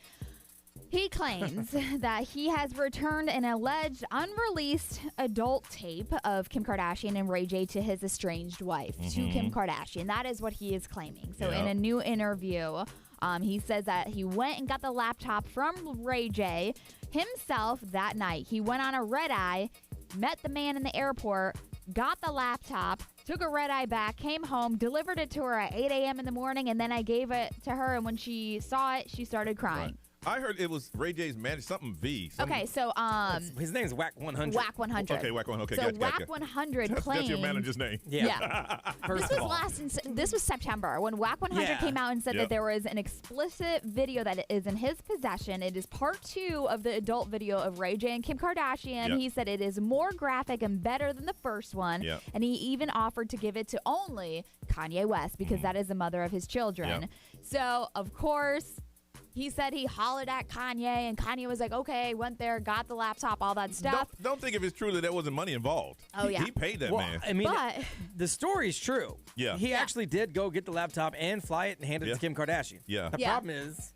He claims that he has returned an alleged unreleased adult tape of Kim Kardashian and Ray J to his estranged wife, to Kim Kardashian. That is what he is claiming. So in a new interview, he says that he went and got the laptop from Ray J himself that night. He went on a red eye, met the man in the airport, got the laptop, took a red eye back, came home, delivered it to her at 8 a.m. in the morning, and then I gave it to her, and when she saw it, she started crying. Right. I heard it was Ray J's manager, something V. Okay, so his name's Whack 100. Whack 100. Okay, Whack 100. Okay, so gotcha, Whack gotcha. 100 claimed. That's your manager's name. Yeah. This was September when Whack 100 came out and said that there was an explicit video that is in his possession. It is part 2 of the adult video of Ray J and Kim Kardashian. He said it is more graphic and better than the first one. And he even offered to give it to only Kanye West because that is the mother of his children. So, of course, he said he hollered at Kanye, and Kanye was like, okay, went there, got the laptop, all that stuff. Don't think if it's true that there wasn't money involved. Oh, yeah. He paid that man. I mean, the story's true. Yeah. He actually did go get the laptop and fly it and hand it to Kim Kardashian. Yeah. The problem is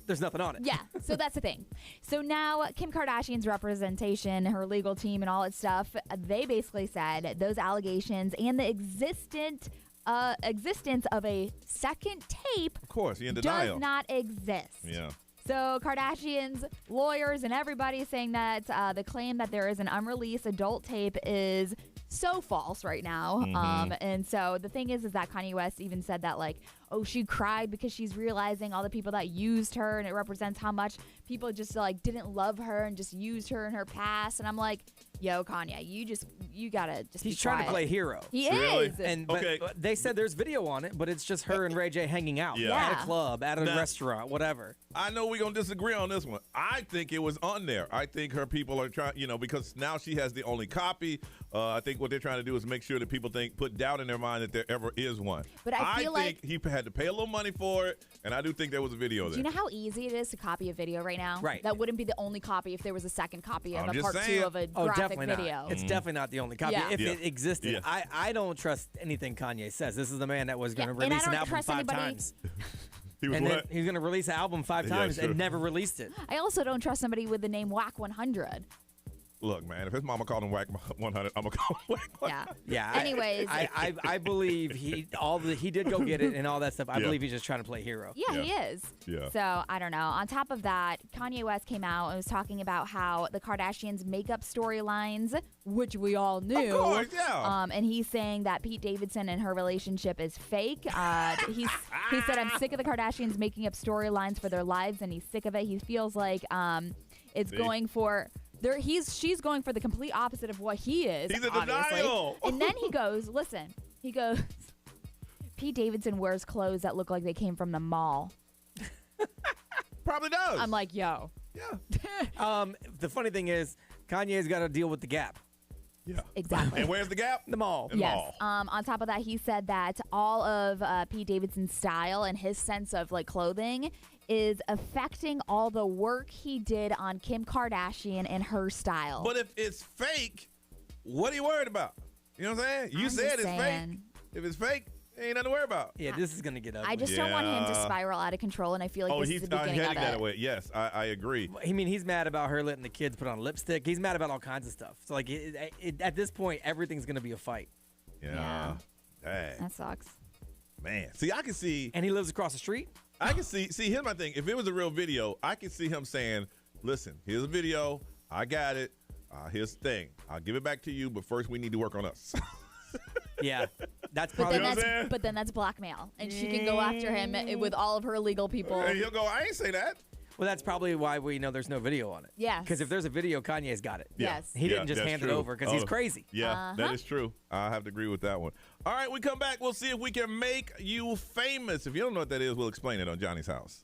there's nothing on it. Yeah, so that's the thing. So now Kim Kardashian's representation, her legal team and all that stuff, they basically said those allegations and the existence of a second tape Of course, he in denial. does not exist. Yeah. So Kardashian's lawyers and everybody is saying that the claim that there is an unreleased adult tape is so false right now. And so the thing is that Kanye West even said that, like, oh, she cried because she's realizing all the people that used her, and it represents how much people just like didn't love her and just used her in her past. And I'm like, yo, Kanye, you gotta just He's be trying quiet. to play hero. He is. And but they said there's video on it, but it's just her and Ray J hanging out at a club, at a restaurant, whatever. I know we're going to disagree on this one. I think it was on there. I think her people are trying, because now she has the only copy. I think what they're trying to do is make sure that people put doubt in their mind that there ever is one. But I feel think he had to pay a little money for it, and I do think there was a video there. Do you know how easy it is to copy a video right now? Right. That wouldn't be the only copy if there was a second copy of I'm a just part saying. 2 of a graphic definitely video. not. It's definitely not the only copy. Yeah. If it existed, Yeah. I don't trust anything Kanye says. This is the man that was going to and I release an don't album trust 5 anybody- times. He was And then what? he's going to release an album 5 times true. and never released it. I also don't trust somebody with the name Whack 100. Look, man, if his mama called him Whack 100, I'm going to call him Whack 100. Yeah. Yeah. Anyways. I believe he did go get it and all that stuff. I believe he's just trying to play hero. Yeah, he is. Yeah. So, I don't know. On top of that, Kanye West came out and was talking about how the Kardashians' makeup storylines, which we all knew. Of course, yeah. And he's saying that Pete Davidson and her relationship is fake. He said, I'm sick of the Kardashians making up storylines for their lives, and he's sick of it. He feels like it's going for... She's going for the complete opposite of what he is. He's in obviously. denial. And then he goes, Pete Davidson wears clothes that look like they came from the mall. Probably does. I'm like, yo. Yeah. The funny thing is, Kanye's got to deal with the Gap. Yeah. Exactly. And where's the Gap? The mall. The Yes. mall. On top of that, he said that all of Pete Davidson's style and his sense of like clothing is affecting all the work he did on Kim Kardashian and her style. But if it's fake, what are you worried about? You know what I'm saying? You I'm said just it's fake. saying. If it's fake, ain't nothing to worry about. Yeah, this is going to get ugly. I just don't want him to spiral out of control, and I feel like this is the beginning heading of that it. way. Yes, I agree. I mean, he's mad about her letting the kids put on lipstick. He's mad about all kinds of stuff. So, like, at this point, everything's going to be a fight. Yeah. Dang. That sucks. Man. See, I can see. And he lives across the street? I can see. See, here's my thing. If it was a real video, I can see him saying, listen, here's a video. I got it. Here's the thing. I'll give it back to you, but first we need to work on us. Yeah. That's But probably then that's blackmail, and she can go after him with all of her legal people. And he'll go, I ain't say that. Well, that's probably why we know there's no video on it. Yes. Because if there's a video, Kanye's got it. Yes. He didn't just that's hand true. it over because he's crazy. Yeah, that is true. I have to agree with that one. All right, we come back. We'll see if we can make you famous. If you don't know what that is, we'll explain it on Johnny's House.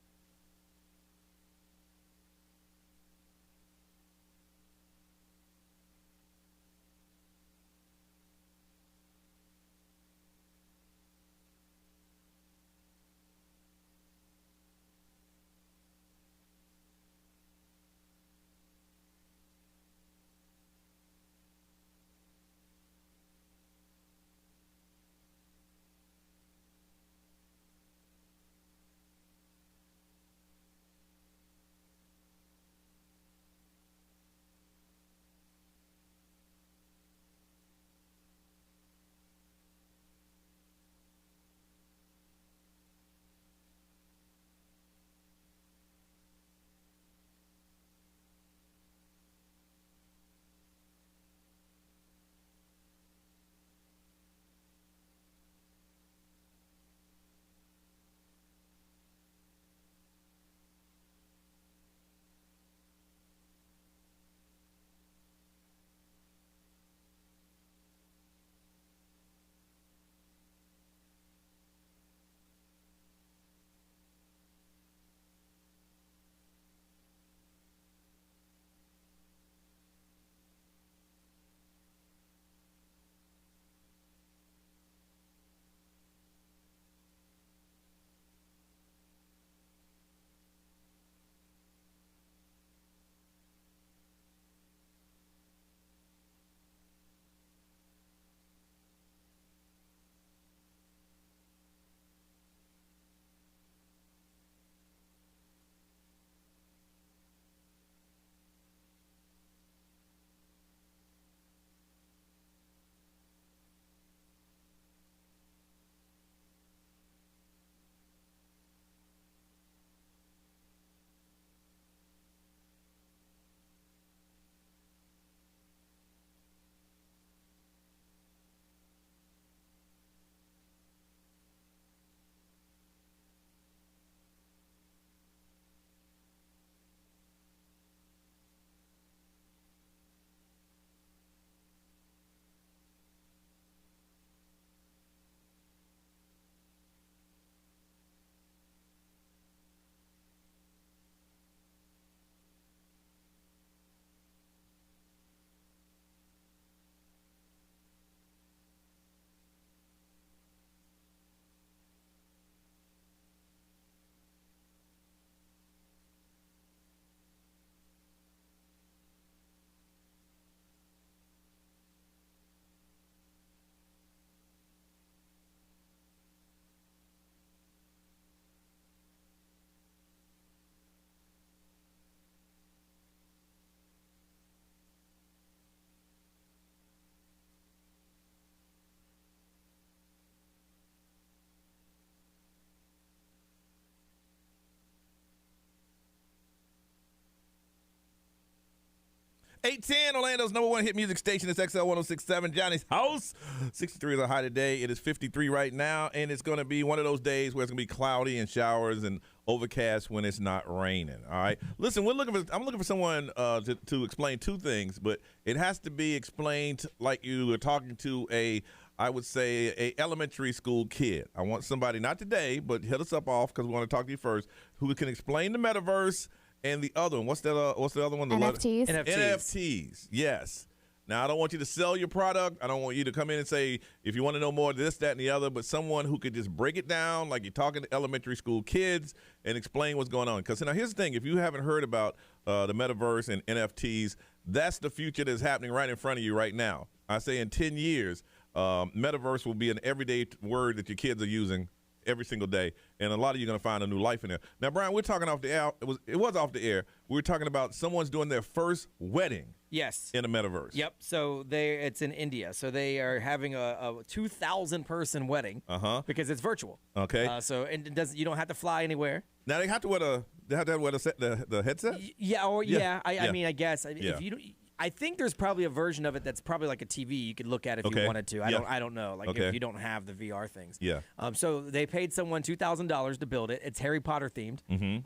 $810, Orlando's number one hit music station. It's XL 1067, Johnny's House. 63 is a high today. It is 53 right now, and it's going to be one of those days where it's going to be cloudy and showers and overcast when it's not raining. All right. Listen, I'm looking for someone to explain two things, but it has to be explained like you were talking to I would say a elementary school kid. I want somebody, not today, but hit us up off because we want to talk to you first, who can explain the metaverse. And the other one, what's the other one? NFTs. NFTs, yes. Now, I don't want you to sell your product. I don't want you to come in and say, if you want to know more, this, that, and the other, but someone who could just break it down like you're talking to elementary school kids and explain what's going on. Because now here's the thing. If you haven't heard about the metaverse and NFTs, that's the future that's happening right in front of you right now. I say in 10 years, metaverse will be an everyday word that your kids are using every single day, and a lot of you are going to find a new life in there. Now, Brian, we're talking off the air. It was off the air. We were talking about someone's doing their first wedding. Yes. In a metaverse. Yep. So it's in India. So they are having a 2,000 person wedding. Because it's virtual. Okay. You don't have to fly anywhere. Now they have to wear the headset. I mean, I guess if you don't. I think there's probably a version of it that's probably like a TV you could look at if you wanted to. I don't know. Like if you don't have the VR things. Yeah. So they paid someone $2,000 to build it. It's Harry Potter themed.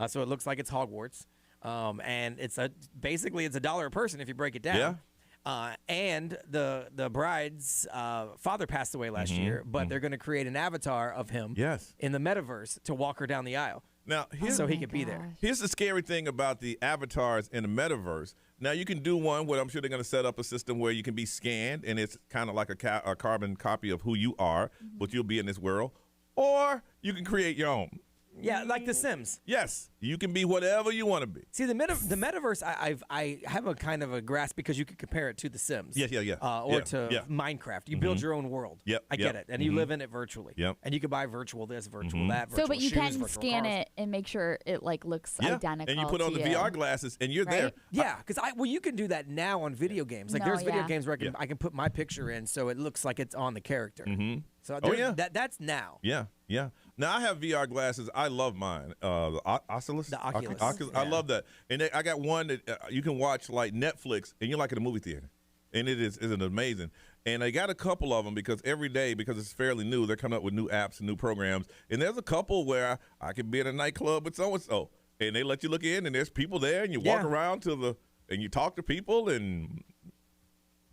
So it looks like it's Hogwarts. And basically it's $1 a person if you break it down. Yeah. And the bride's father passed away last year, but they're going to create an avatar of him in the metaverse to walk her down the aisle. Now, so he could be there. Here's the scary thing about the avatars in the metaverse. Now, you can do one where I'm sure they're going to set up a system where you can be scanned, and it's kind of like a carbon copy of who you are, but you'll be in this world. Or you can create your own. Yeah, like The Sims. Yes, you can be whatever you want to be. See, the metaverse, I have a kind of a grasp because you could compare it to The Sims. Yeah. Or to Minecraft. You build your own world. Yep. I get it. And you live in it virtually. Yep. And you can buy virtual this, virtual that, virtual but you shoes, can virtual scan cars. it and make sure it like looks identical. And you put on the VR glasses, and you're there. Yeah, because you can do that now on video games. Like there's video games where I can put my picture in, so it looks like it's on the character. So that's now. Yeah. Now I have VR glasses. I love mine. The Oculus. The Oculus. I love that. And I got one that you can watch like Netflix, and you're like in a movie theater, and isn't amazing. And I got a couple of them because every day, because it's fairly new, they're coming up with new apps and new programs. And there's a couple where I can be in a nightclub with so and so, and they let you look in, and there's people there, and you walk around and you talk to people and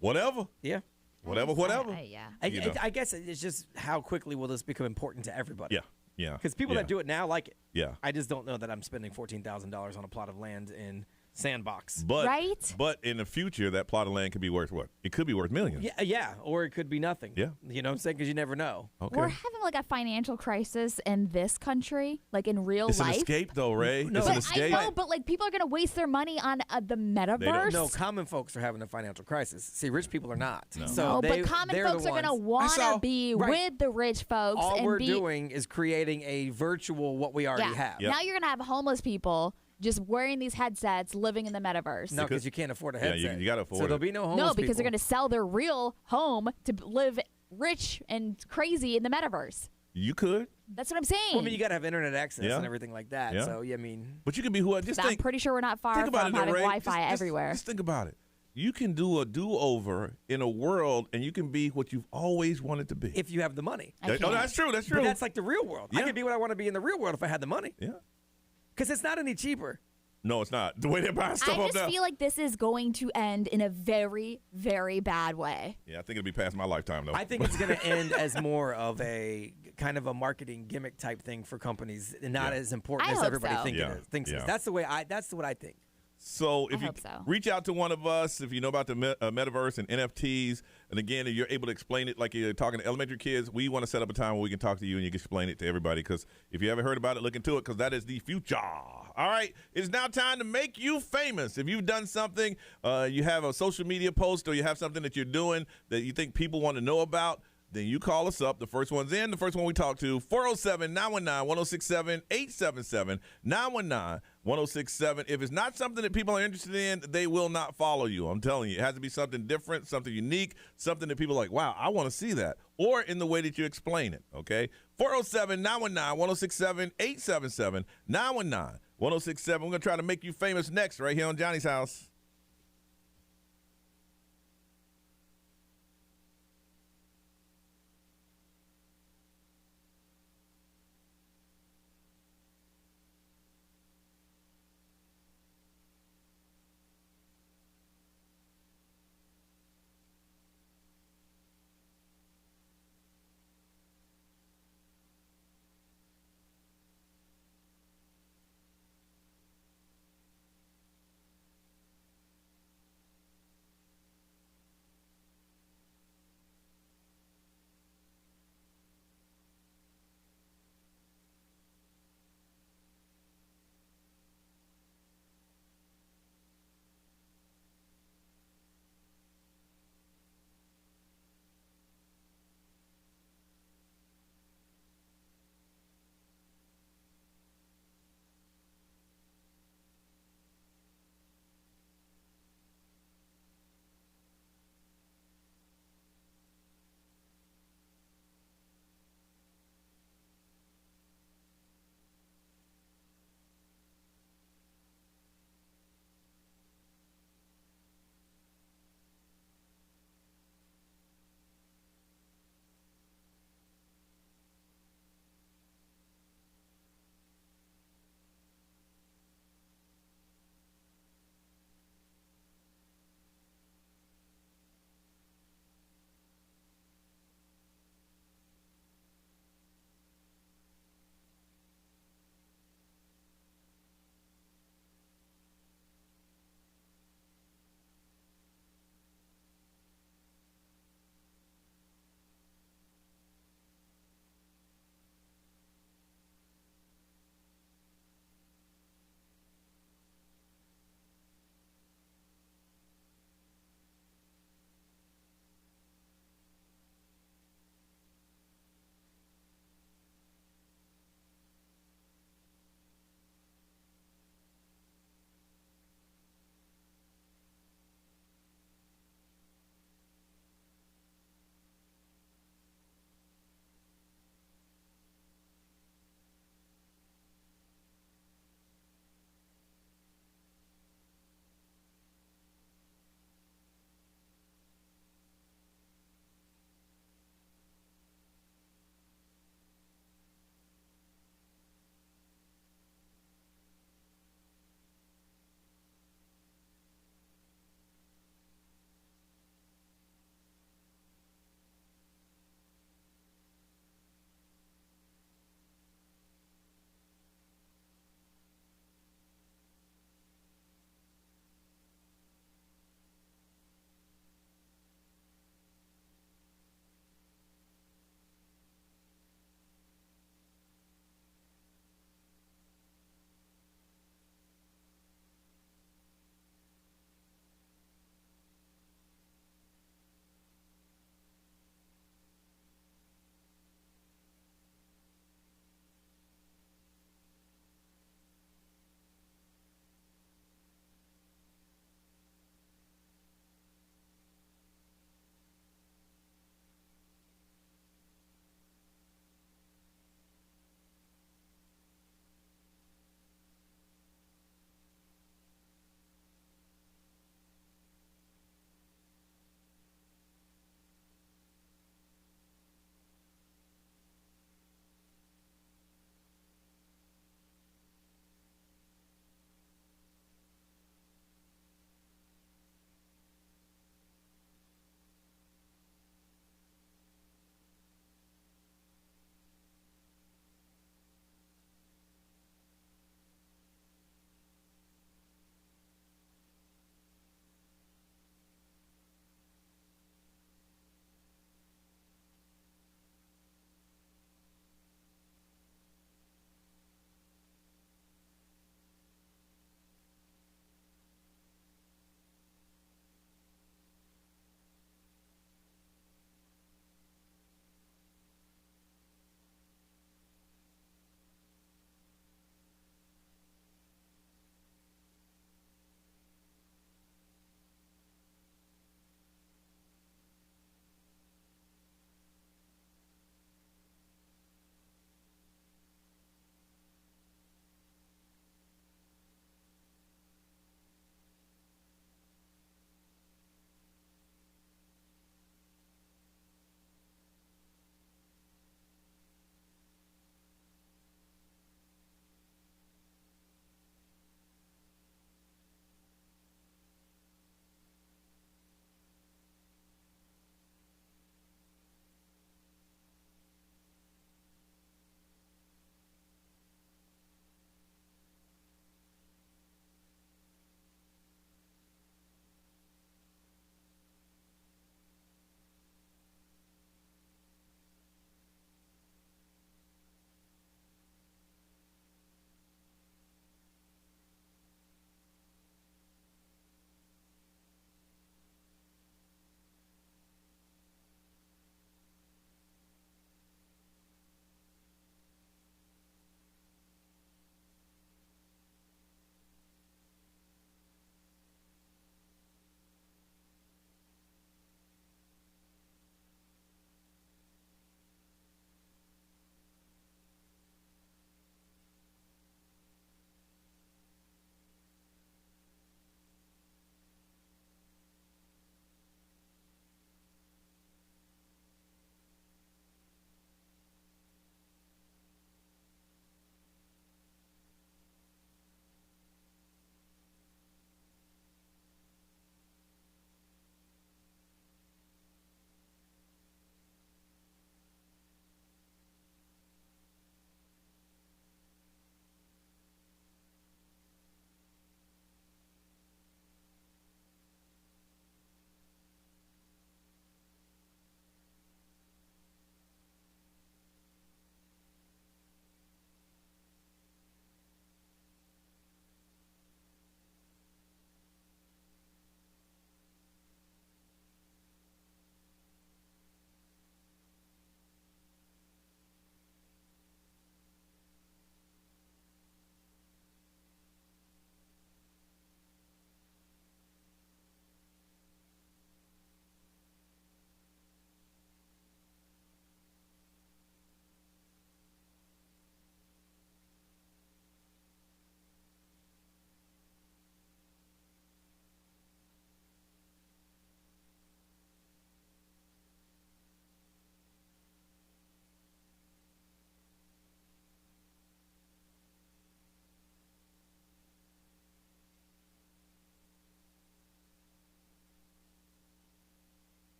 whatever. Yeah. Whatever. I guess it's just how quickly will this become important to everybody? Yeah. Because people that do it now like it. Yeah. I just don't know that I'm spending $14,000 on a plot of land in Sandbox. But in the future, that plot of land could be worth what? It could be worth millions. Yeah, or it could be nothing. Yeah. You know what I'm saying? Because you never know. Okay. We're having like a financial crisis in this country, like in real It's life. an escape, though, Ray. No, it's an escape. I know, but like people are gonna waste their money on the metaverse. No, common folks are having a financial crisis. See, rich people are not. No. So but common folks are gonna want to be with the rich folks. All and we're doing is creating a virtual what we already have. Now you're gonna have homeless people just wearing these headsets, living in the metaverse. No, because you can't afford a headset. Yeah, you got to afford it. So there'll be no homeless No, because they're people. going to sell their real home to live rich and crazy in the metaverse. You could. That's what I'm saying. Well, I mean, you got to have internet access and everything like that. Yeah. So, yeah, I mean. But you can be who I just I'm think. pretty sure we're not far Think from about it, having Ray. Wi-Fi everywhere. Just think about it. You can do a do-over in a world, and you can be what you've always wanted to be. If you have the money. Oh, that's true. That's true. But that's like the real world. I could be what I want to be in the real world if I had the money. Yeah. Because it's not any cheaper. No, it's not. The way they're buying stuff I up just now. feel like this is going to end in a very, very bad way. Yeah, I think it'll be past my lifetime, though. I think it's going to end as more of a kind of a marketing gimmick type thing for companies, and not as important I as hope everybody so. thinks it is. That's what I think. So if I you hope so. reach out to one of us, if you know about the metaverse and NFTs, and again, if you're able to explain it like you're talking to elementary kids, we want to set up a time where we can talk to you and you can explain it to everybody. Because if you haven't heard about it, look into it, because that is the future. All right, it's now time to make you famous. If you've done something, you have a social media post, or you have something that you're doing that you think people want to know about, then you call us up. The first one's in. The first one we talk to, 407-919-1067, 877-919-1067. If it's not something that people are interested in, they will not follow you. I'm telling you. It has to be something different, something unique, something that people are like, wow, I want to see that. Or in the way that you explain it, okay? 407-919-1067, 877-919-1067. We're going to try to make you famous next right here on Johnny's House.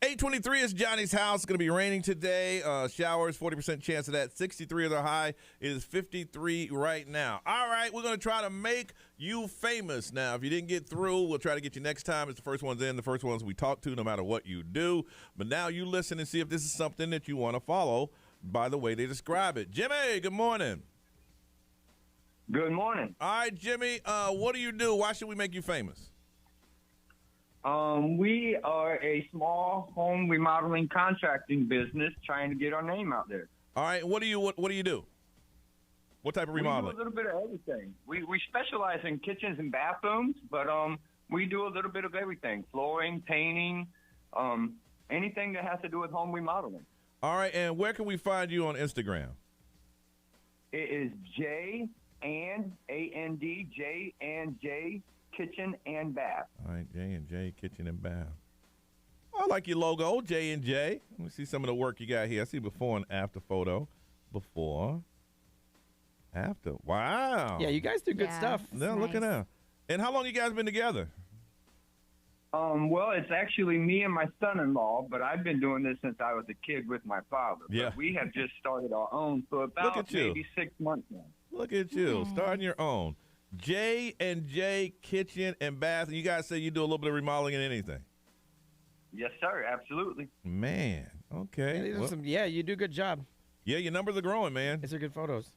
823 is Johnny's house. It's going to be raining today. Showers, 40% chance of that. 63 is our high. It is 53 right now. All right, we're going to try to make you famous. Now, if you didn't get through, we'll try to get you next time. It's the first ones in, the first ones we talk to, no matter what you do. But now you listen and see if this is something that you want to follow by the way they describe it. Jimmy, good morning. Good morning. All right, Jimmy, what do you do? Why should we make you famous? We are a small home remodeling contracting business trying to get our name out there. All right, what do you do? What type of remodeling? We do a little bit of everything. We specialize in kitchens and bathrooms, but we do a little bit of everything: flooring, painting, anything that has to do with home remodeling. All right, and where can we find you on Instagram? It is J and A-N-D, J and J Kitchen and Bath. All right, J and J Kitchen and Bath. I like your logo, J and J. Let me see some of the work you got here. I see before and after photo. Before, after. Wow. Yeah, you guys do good stuff. Now look at that. And how long you guys been together? Well, it's actually me and my son-in-law, but I've been doing this since I was a kid with my father. Yeah. But we have just started our own for about maybe 6 months now. Look at you, starting your own. J and J Kitchen and Bath. And you guys say you do a little bit of remodeling and anything. Yes, sir. Absolutely. Man, okay. Yeah, you do a good job. Yeah, your numbers are growing, man. These are good photos.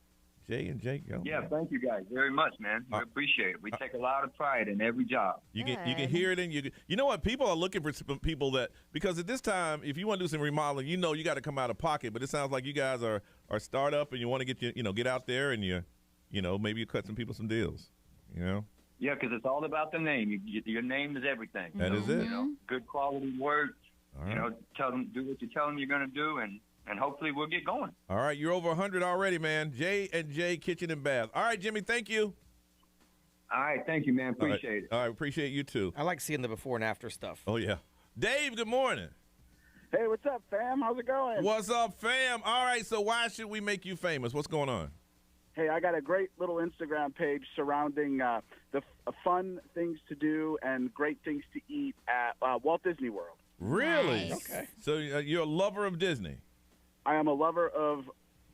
J and J, go. Yeah, thank you guys very much, man. We appreciate it. We take a lot of pride in every job. You can hear it, and you know what? People are looking for some people that, because at this time, if you want to do some remodeling, you know you got to come out of pocket. But it sounds like you guys are startup, and you want to get out there, and maybe you cut some people some deals. Yeah, because it's all about the name. Your name is everything. That is it. Good quality work. All right. Do what you tell them you're going to do, and hopefully we'll get going. All right, you're over 100 already, man. J and J Kitchen and Bath. All right, Jimmy, thank you. All right, thank you, man. Appreciate it. All right, appreciate you too. I like seeing the before and after stuff. Oh yeah, Dave. Good morning. Hey, what's up, fam? How's it going? What's up, fam? All right, so why should we make you famous? What's going on? Hey, I got a great little Instagram page surrounding the fun things to do and great things to eat at Walt Disney World. Really? Nice. Okay. So you're a lover of Disney? I am a lover of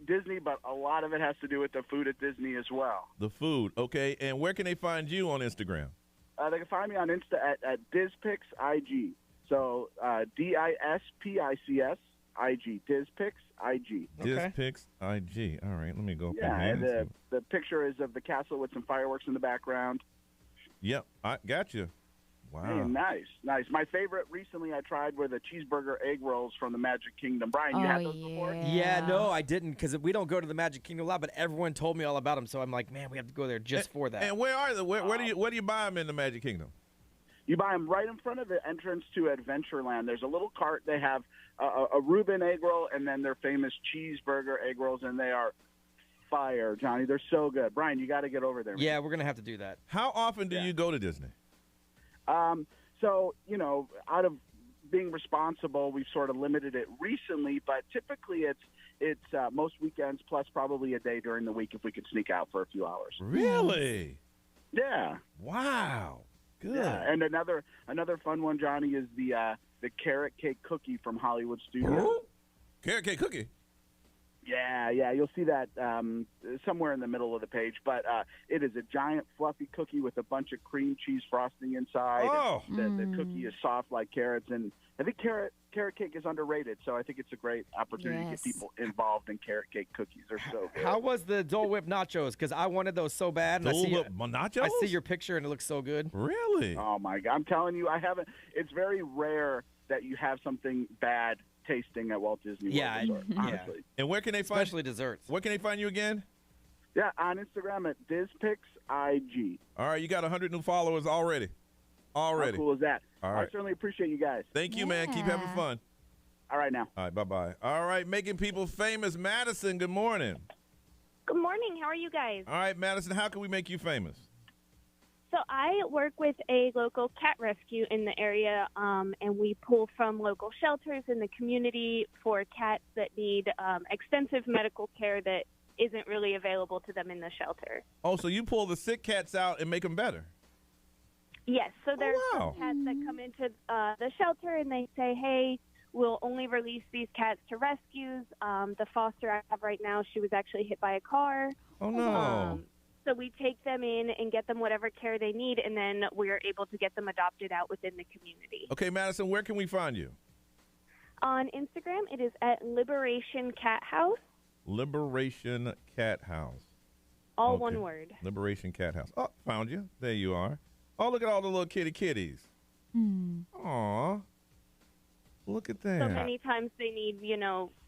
Disney, but a lot of it has to do with the food at Disney as well. The food, okay. And where can they find you on Instagram? They can find me on Insta at DizPicsIG. So DISPICS IG. DizPicsIG. DizPicsIG. All right, let me go. Yeah, and the picture is of the castle with some fireworks in the background. Yep, I got you. Wow. Hey, nice. My favorite recently I tried were the cheeseburger egg rolls from the Magic Kingdom. Brian, you had those before? Yeah, no, I didn't, because we don't go to the Magic Kingdom a lot, but everyone told me all about them, so I'm like, man, we have to go there just for that. And where are they? Where do you buy them in the Magic Kingdom? You buy them right in front of the entrance to Adventureland. There's a little cart. They have a Reuben egg roll and then their famous cheeseburger egg rolls, and they are fire, Johnny. They're so good. Brian, you got to get over there. Man. Yeah, we're going to have to do that. How often do you go to Disney? So, out of being responsible, we've sort of limited it recently, but typically it's most weekends plus probably a day during the week if we could sneak out for a few hours. Really? Yeah. Wow. Good. Yeah. And another fun one, Johnny, is the carrot cake cookie from Hollywood Studios. Carrot cake cookie? Yeah, you'll see that somewhere in the middle of the page. But it is a giant fluffy cookie with a bunch of cream cheese frosting inside. Oh. The cookie is soft like carrots, and I think carrot cake is underrated. So I think it's a great opportunity to get people involved in carrot cake cookies. They're so good. How was the Dole Whip nachos? Because I wanted those so bad. Dole Whip nachos? I see your picture, and it looks so good. Really? Oh, my God. I'm telling you, I haven't. It's very rare that you have something bad tasting at Walt Disney World Resort, honestly. And where can they find? Especially desserts. Where can they find you again? Yeah, on Instagram at DizPicsIG. All right, you got 100 new followers already. How cool is that? All right. I certainly appreciate you guys. Thank you, man. Keep having fun. All right, now. All right, bye-bye. All right, making people famous. Madison, good morning. Good morning. How are you guys? All right, Madison, how can we make you famous? So I work with a local cat rescue in the area, and we pull from local shelters in the community for cats that need extensive medical care that isn't really available to them in the shelter. Oh, so you pull the sick cats out and make them better? Yes. So there's some cats that come into the shelter and they say, hey, we'll only release these cats to rescues. The foster I have right now, she was actually hit by a car. Oh, no. So we take them in and get them whatever care they need, and then we're able to get them adopted out within the community. Okay, Madison, where can we find you? On Instagram, it is at Liberation Cat House. Liberation Cat House. All one word. Liberation Cat House. Oh, found you. There you are. Oh, look at all the little kitties. Aw. Look at that. So many times they need,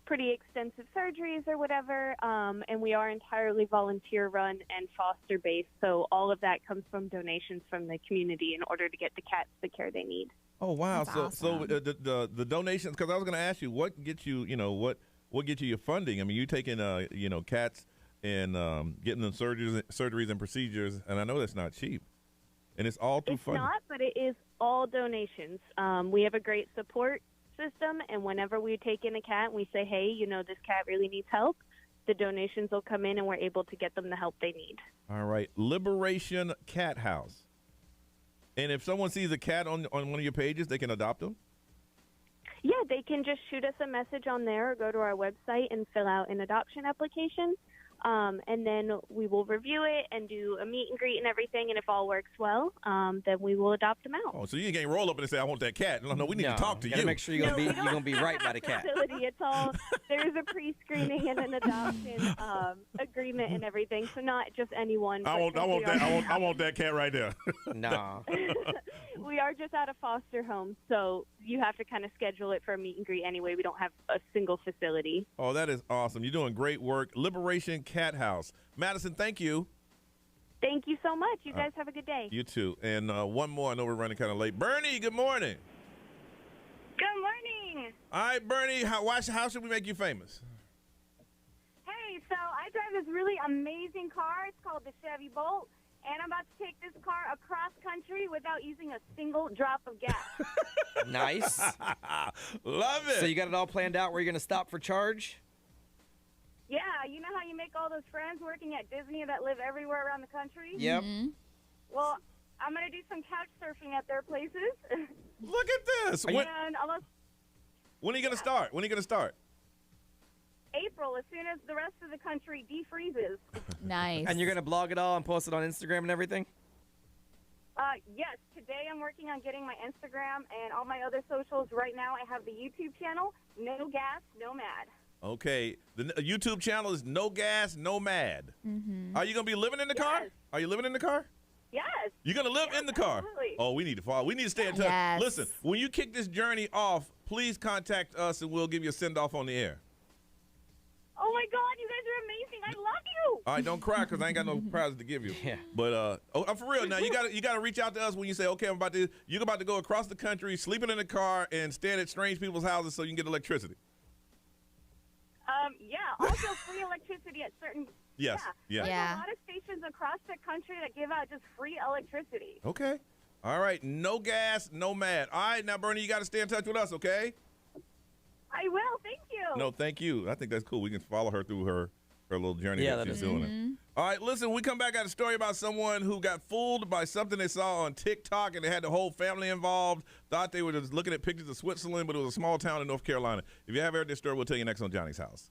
pretty extensive surgeries or whatever, and we are entirely volunteer-run and foster-based, so all of that comes from donations from the community in order to get the cats the care they need. Oh, wow. That's So the donations, because I was going to ask you, what gets you, what gets you your funding? I mean, you taking, cats and getting them surgeries and procedures, and I know that's not cheap. And it's all through funding. It's not, but it is all donations. We have a great support system, and whenever we take in a cat and we say, hey, this cat really needs help, the donations will come in and we're able to get them the help they need. All right. Liberation Cat House. And if someone sees a cat on one of your pages, they can adopt them? Yeah, they can just shoot us a message on there or go to our website and fill out an adoption application. And then we will review it and do a meet and greet and everything. And if all works well, then we will adopt them out. Oh, so you can't roll up and say, I want that cat. No, we need to talk to you. Make sure you're gonna be right by the cat. Facility. It's all, there's a pre-screening and an adoption agreement and everything. So not just anyone. I want that cat right there. No. We are just at a foster home, so you have to kind of schedule it for a meet and greet anyway. We don't have a single facility. Oh, that is awesome. You're doing great work. Liberation Cat House. Madison, thank you. Thank you so much. You guys have a good day. You too. And one more. I know we're running kind of late. Bernie, good morning. Good morning. All right, Bernie, how should we make you famous? Hey, so I drive this really amazing car. It's called the Chevy Bolt, and I'm about to take this car across country without using a single drop of gas. Nice. Love it. So you got it all planned out where you're going to stop for charge? Yeah, you know how you make all those friends working at Disney that live everywhere around the country? Yep. Well, I'm going to do some couch surfing at their places. Look at this. When are you going to start? When are you going to start? April, as soon as the rest of the country defreezes. Nice. And you're going to blog it all and post it on Instagram and everything? Yes, today I'm working on getting my Instagram and all my other socials. Right now I have the YouTube channel, No Gas, No Mad. Okay. The YouTube channel is No Gas, No Mad. Mm-hmm. Are you going to be living in the car? Are you living in the car? Yes. You're going to live in the car? Absolutely. Oh, we need to follow. We need to stay in touch. Yes. Listen, when you kick this journey off, please contact us and we'll give you a send-off on the air. Oh, my God, you guys are amazing. I love you. All right, don't cry because I ain't got no prizes to give you. Yeah. But I'm for real now. You got to reach out to us when you say, okay, you're about to go across the country, sleeping in the car, and staying at strange people's houses so you can get electricity. Yeah, also free electricity at certain... Yes, yeah. There's a lot of stations across the country that give out just free electricity. Okay. All right, No Gas, No Mad. All right, now, Bernie, you got to stay in touch with us, okay? I will. Thank you. No, thank you. I think that's cool. We can follow her through her little journey that she's doing it. All right, listen, we come back, got a story about someone who got fooled by something they saw on TikTok, and they had the whole family involved, thought they were just looking at pictures of Switzerland, but it was a small town in North Carolina. If you haven't heard this story, we'll tell you next on Johnny's House.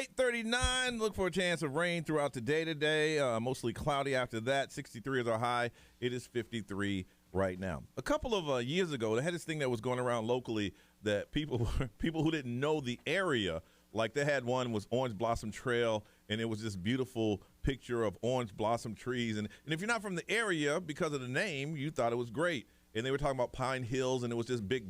8:39. Look for a chance of rain throughout the day today. Mostly cloudy after that. 63 is our high. It is 53 right now. A couple of years ago, they had this thing that was going around locally that people who didn't know the area, like they had one was Orange Blossom Trail, and it was this beautiful picture of orange blossom trees. And if you're not from the area, because of the name, you thought it was great. And they were talking about Pine Hills, and it was this big,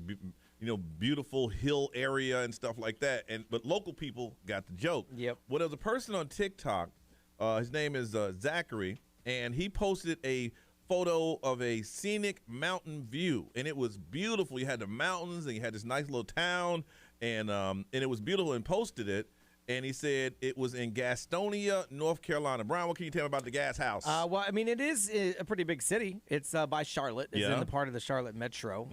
beautiful hill area and stuff like that. But local people got the joke. Yep. Well, there was a person on TikTok. His name is Zachary, and he posted a photo of a scenic mountain view, and it was beautiful. You had the mountains, and you had this nice little town, and it was beautiful, and posted it. And he said it was in Gastonia, North Carolina. Brian, what can you tell me about the gas house? Well, I mean, it is a pretty big city. It's by Charlotte. It's in the part of the Charlotte metro.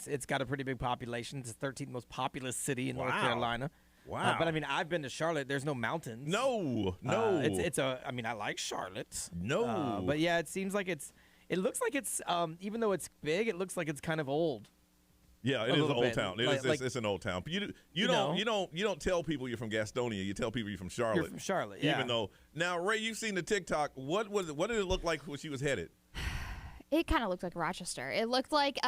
It's got a pretty big population. It's the 13th most populous city in North Carolina. Wow. But I mean, I've been to Charlotte. There's no mountains. No. I mean, I like Charlotte. No. But yeah, it seems like it looks like it's, even though it's big, it looks like it's kind of old. Yeah, it is an old town. It's an old town. But you don't tell people you're from Gastonia. You tell people you're from Charlotte. You're from Charlotte, yeah. Even though now, Ray, you've seen the TikTok. What did it look like when she was headed? It kind of looked like Rochester. It looked like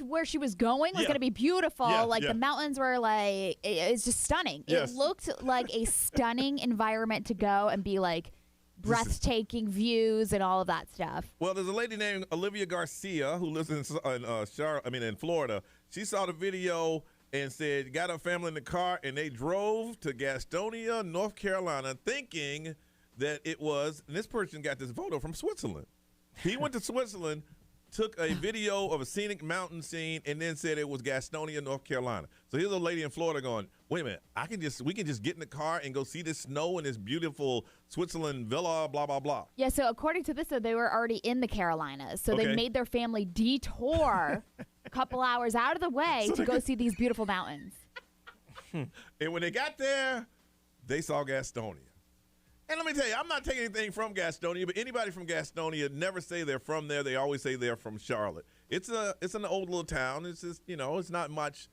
where she was going was going to be beautiful. The mountains were like, it's just stunning. Yes. It looked like a stunning environment to go and be like breathtaking views and all of that stuff. Well, there's a lady named Olivia Garcia who lives in Florida. She saw the video and said, got her family in the car, and they drove to Gastonia, North Carolina, thinking that it was, and this person got this photo from Switzerland. He went to Switzerland, took a video of a scenic mountain scene, and then said it was Gastonia, North Carolina. So here's a lady in Florida going, wait a minute, we can just get in the car and go see this snow and this beautiful Switzerland villa, blah, blah, blah. Yeah, so according to this, they were already in the Carolinas. So they made their family detour a couple hours out of the way to go see these beautiful mountains. And when they got there, they saw Gastonia. And let me tell you, I'm not taking anything from Gastonia, but anybody from Gastonia never say they're from there. They always say they're from Charlotte. It's an old little town. It's just, it's not much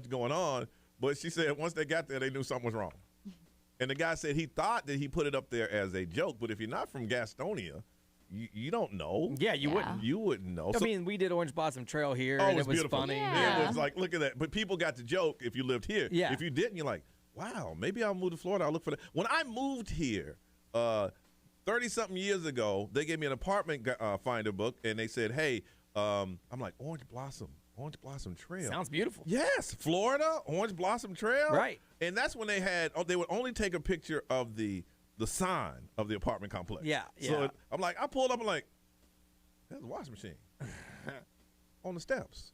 going on. But she said once they got there, they knew something was wrong. And the guy said he thought that he put it up there as a joke. But if you're not from Gastonia, you don't know. Yeah, you wouldn't. You wouldn't know. I mean, we did Orange Blossom Trail here, and it was beautiful. funny. Yeah. It was like, look at that. But people got the joke if you lived here. Yeah. If you didn't, you're like, wow, maybe I'll move to Florida. I'll look for that. When I moved here 30-something years ago, they gave me an apartment finder book, and they said, hey, I'm like, Orange Blossom Trail. Sounds beautiful. Yes, Florida, Orange Blossom Trail. Right. And that's when they would only take a picture of the sign of the apartment complex. Yeah. So I'm like, I pulled up, I'm like, there's a washing machine on the steps.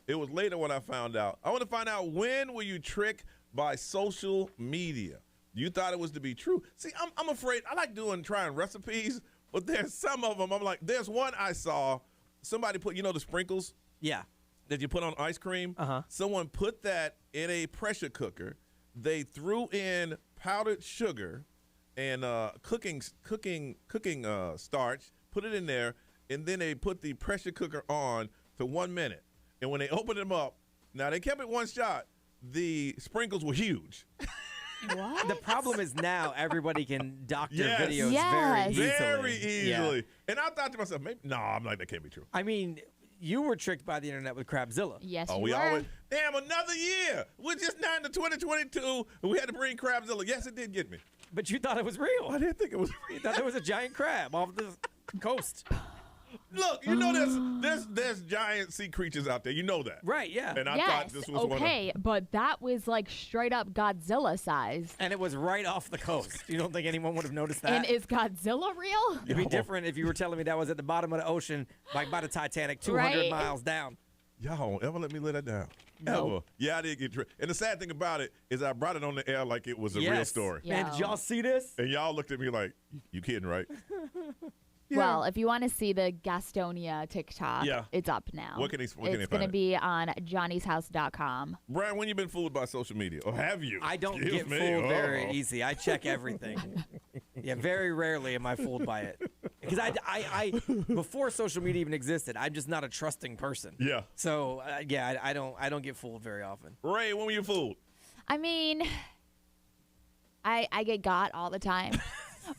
It was later when I found out. I want to find out, when were you tricked by social media? You thought it was to be true. See, I'm afraid. I like trying recipes, but there's some of them. I'm like, there's one I saw. Somebody put, the sprinkles? Yeah. That you put on ice cream? Uh-huh. Someone put that in a pressure cooker. They threw in powdered sugar and cooking starch, put it in there, and then they put the pressure cooker on for 1 minute. And when they opened them up, now they kept it one shot, the sprinkles were huge. What? The problem is now everybody can doctor Yes. videos Yes. very easily. Yeah. And I thought to myself, I'm like, that can't be true. I mean, you were tricked by the internet with Crabzilla. Yes, Oh, you we were. always, damn, another year. We're just now into 2022, and we had to bring Crabzilla. Yes, it did get me. But you thought it was real. I didn't think it was You thought there was a giant crab off the coast. Look, there's giant sea creatures out there. You know that. Right, yeah. And I thought this was one of them. But that was like straight up Godzilla size. And it was right off the coast. You don't think anyone would have noticed that? And is Godzilla real? It'd be different if you were telling me that was at the bottom of the ocean, like by the Titanic, 200 miles down. Y'all don't ever let me let that down. No. Ever. Yeah, I did get tricked. And the sad thing about it is I brought it on the air like it was a real story. Man, did y'all see this? And y'all looked at me like, you kidding, right? Well, if you want to see the Gastonia TikTok, it's up now. What can they It's find going to it? be on johnnyshouse.com. Brian, when you been fooled by social media? Or have you? I don't Excuse get me. fooled very easy. I check everything. Yeah, very rarely am I fooled by it. Because I before social media even existed, I'm just not a trusting person. Yeah. So I don't get fooled very often. Ray, when were you fooled? I mean, I get got all the time,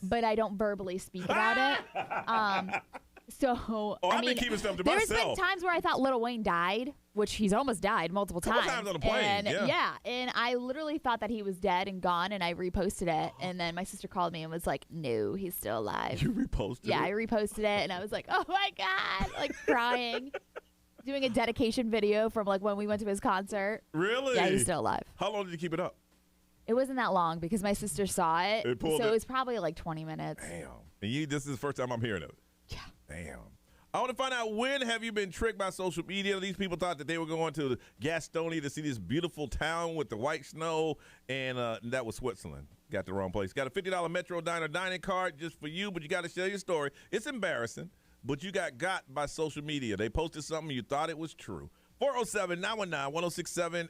but I don't verbally speak about it. So I've I mean, been keeping stuff to there's myself. been times where I thought Lil Wayne died, which he's almost died multiple times. Times on a plane, and yeah. and I literally thought that he was dead and gone, and I reposted it. And then my sister called me and was like, "No, he's still alive." You reposted Yeah, it? I reposted it, and I was like, "Oh my god!" Like crying, doing a dedication video from like when we went to his concert. Really? Yeah, he's still alive. How long did you keep it up? It wasn't that long because my sister saw it, It pulled so it. it was probably like 20 minutes. Damn. And this is the first time I'm hearing of it. Yeah. Damn. I want to find out, when have you been tricked by social media? These people thought that they were going to Gastonia to see this beautiful town with the white snow, and that was Switzerland. Got the wrong place. Got a $50 Metro Diner dining card just for you, but you got to share your story. It's embarrassing, but you got by social media. They posted something, you thought it was true. 407-919-1067,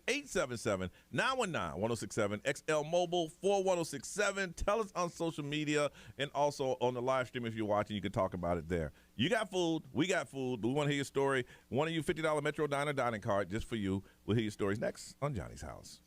877-919-1067, XL Mobile 41067. Tell us on social media and also on the live stream if you're watching. You can talk about it there. You got food, we got food, but we want to hear your story. One of you $50 Metro Diner dining card just for you. We'll hear your stories next on Johnny's House.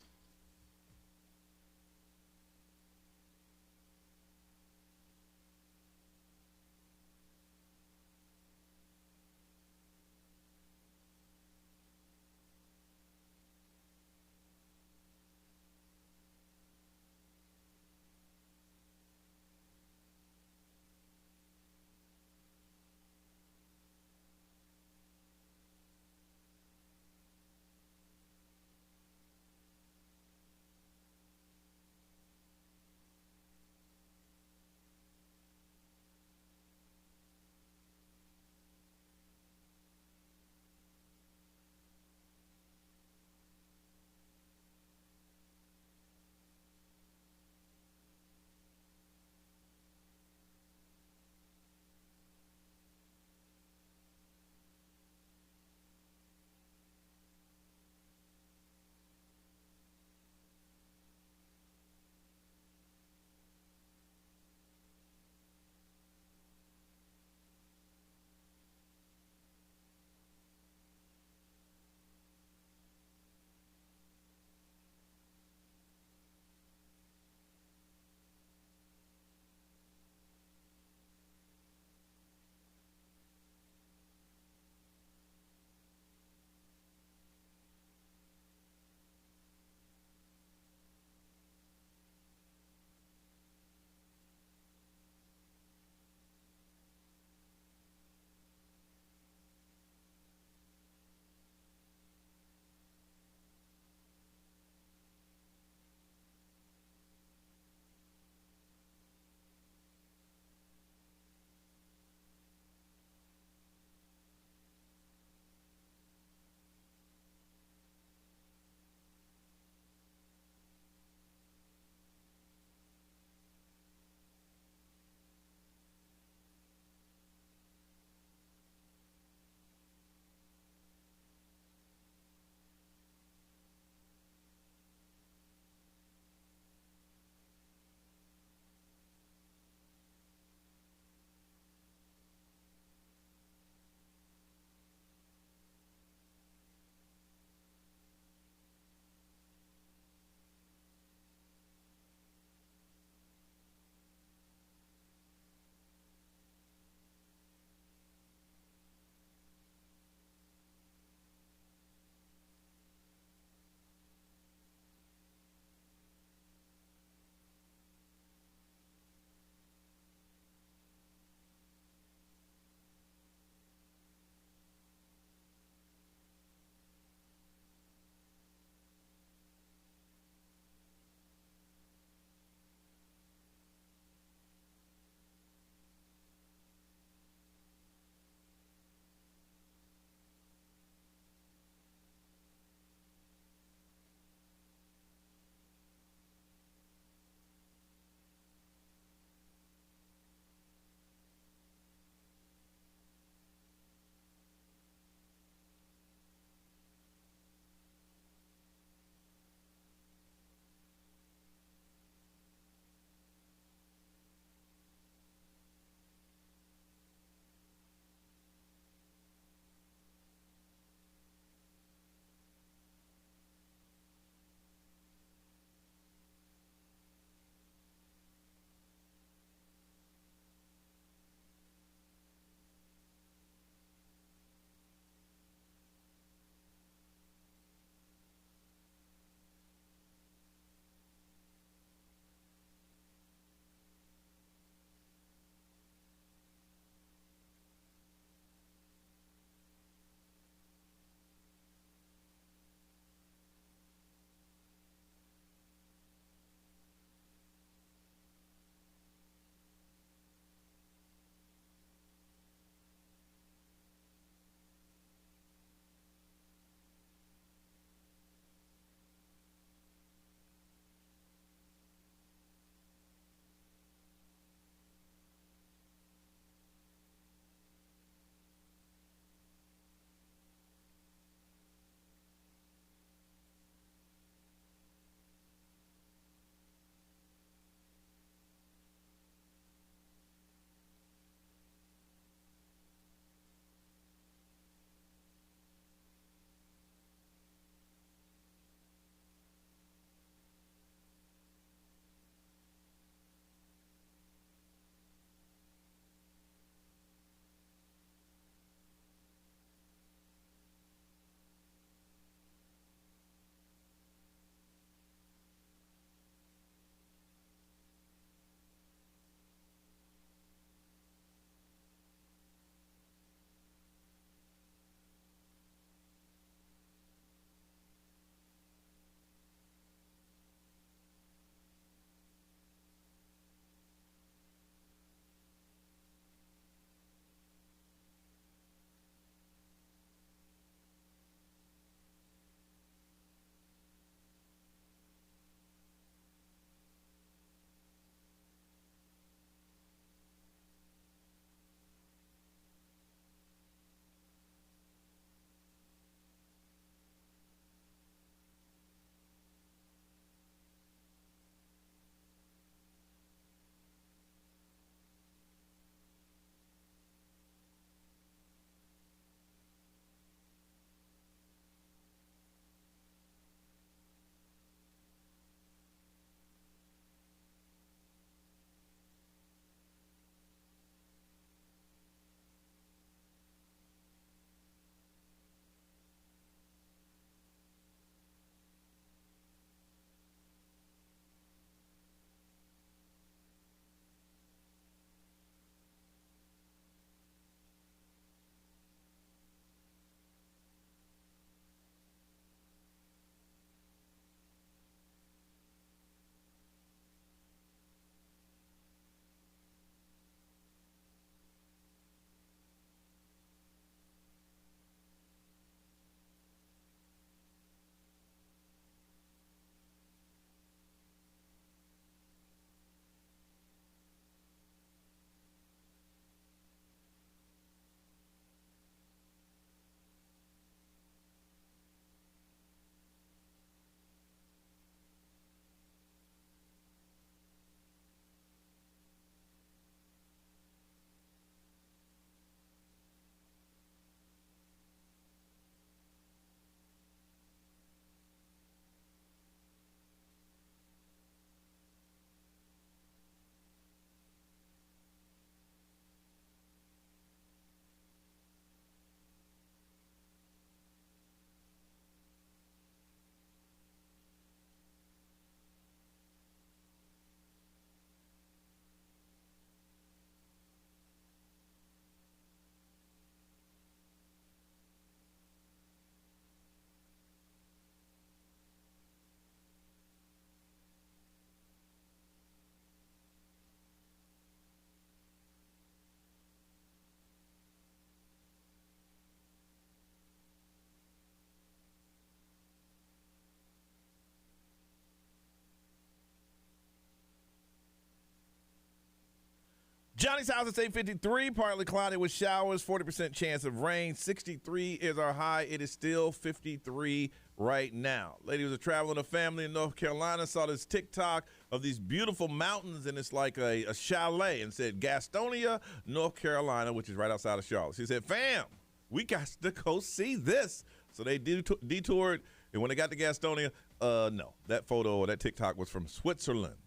Johnny's house is 853, partly cloudy with showers, 40% chance of rain. 63 is our high. It is still 53 right now. Lady was traveling a family in North Carolina, saw this TikTok of these beautiful mountains, and it's like a chalet, and said Gastonia, North Carolina, which is right outside of Charlotte. She said, fam, we got to go see this. So they detoured, and when they got to Gastonia, no, that photo or that TikTok was from Switzerland.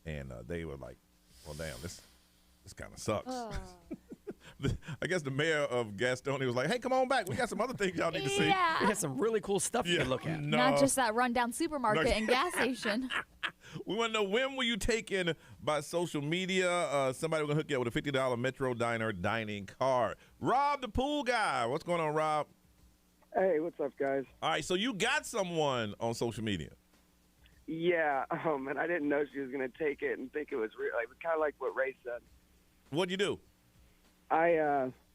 And they were like, well, damn, this kind of sucks. I guess the mayor of Gastonia was like, hey, come on back. We got some other things y'all need to see. Yeah. We got some really cool stuff you can look at. Not just that rundown supermarket and gas station. We want to know, when were you taken by social media? Somebody will hook you up with a $50 Metro Diner dining card. Rob, the pool guy. What's going on, Rob? Hey, what's up, guys? All right, so you got someone on social media. Yeah, and I didn't know she was going to take it and think it was real. Like, kind of like what Ray said. What'd you do?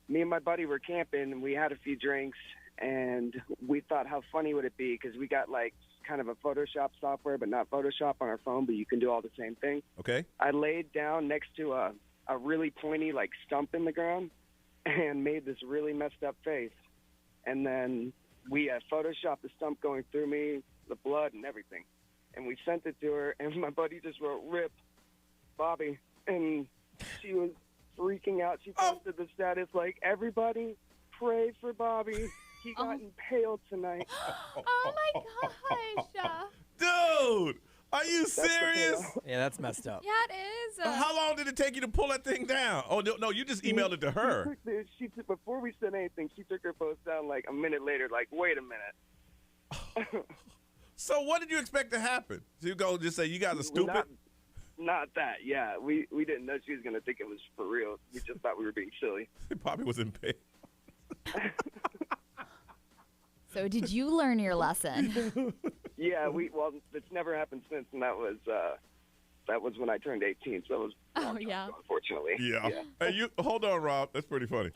Me and my buddy were camping, and we had a few drinks, and we thought, how funny would it be? Because we got, like, kind of a Photoshop software, but not Photoshop on our phone, but you can do all the same thing. Okay. I laid down next to a really pointy, like, stump in the ground and made this really messed up face. And then we Photoshopped the stump going through me, the blood and everything. And we sent it to her, and my buddy just wrote, "Rip, Bobby." And she was freaking out. She posted the status like, "Everybody pray for Bobby. He got impaled tonight." Oh, my gosh. Dude, are you serious? Yeah, that's messed up. Yeah, it is. How long did it take you to pull that thing down? Oh, no, you just emailed it to her. She took, before we said anything, she took her post down like a minute later, like, wait a minute. So what did you expect to happen? So you go just say, you guys are stupid? Not that, yeah. We didn't know she was going to think it was for real. We just thought we were being silly. Bobby was in pain. So did you learn your lesson? Yeah, well, it's never happened since, and that was when I turned 18, so it was unfortunately. Yeah. Hey, hold on, Rob. That's pretty funny.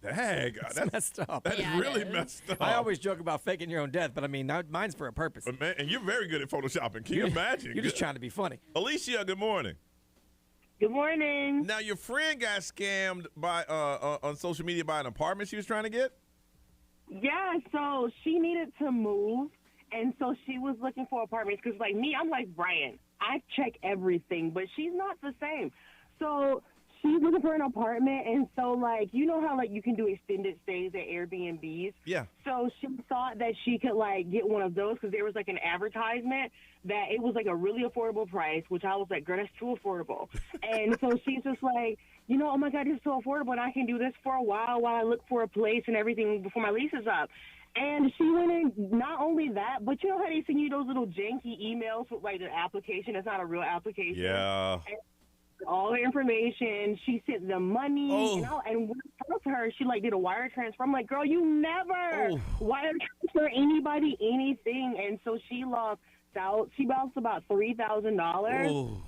Dang, that's messed up. That is really messed up. I always joke about faking your own death, but I mean, mine's for a purpose. But man, and you're very good at Photoshopping. Can you imagine? You're just trying to be funny. Alicia, good morning. Good morning. Now, your friend got scammed by on social media by an apartment she was trying to get? Yeah, so she needed to move, and so she was looking for apartments because, like me, I'm like Brian. I check everything, but she's not the same. So she's looking for an apartment, and so, like, you know how, like, you can do extended stays at Airbnbs? Yeah. So she thought that she could, like, get one of those because there was, like, an advertisement that it was, like, a really affordable price, which I was like, girl, that's too affordable. And so she's just like, you know, oh, my God, it's so affordable, and I can do this for a while I look for a place and everything before my lease is up. And she went in, not only that, but you know how they send you those little janky emails with, like, the application? It's not a real application. Yeah. And all the information. She sent the money, you know, and when I told her, she like did a wire transfer. I'm like, girl, you never wire transfer anybody anything, and so she lost out. She lost about $3,000,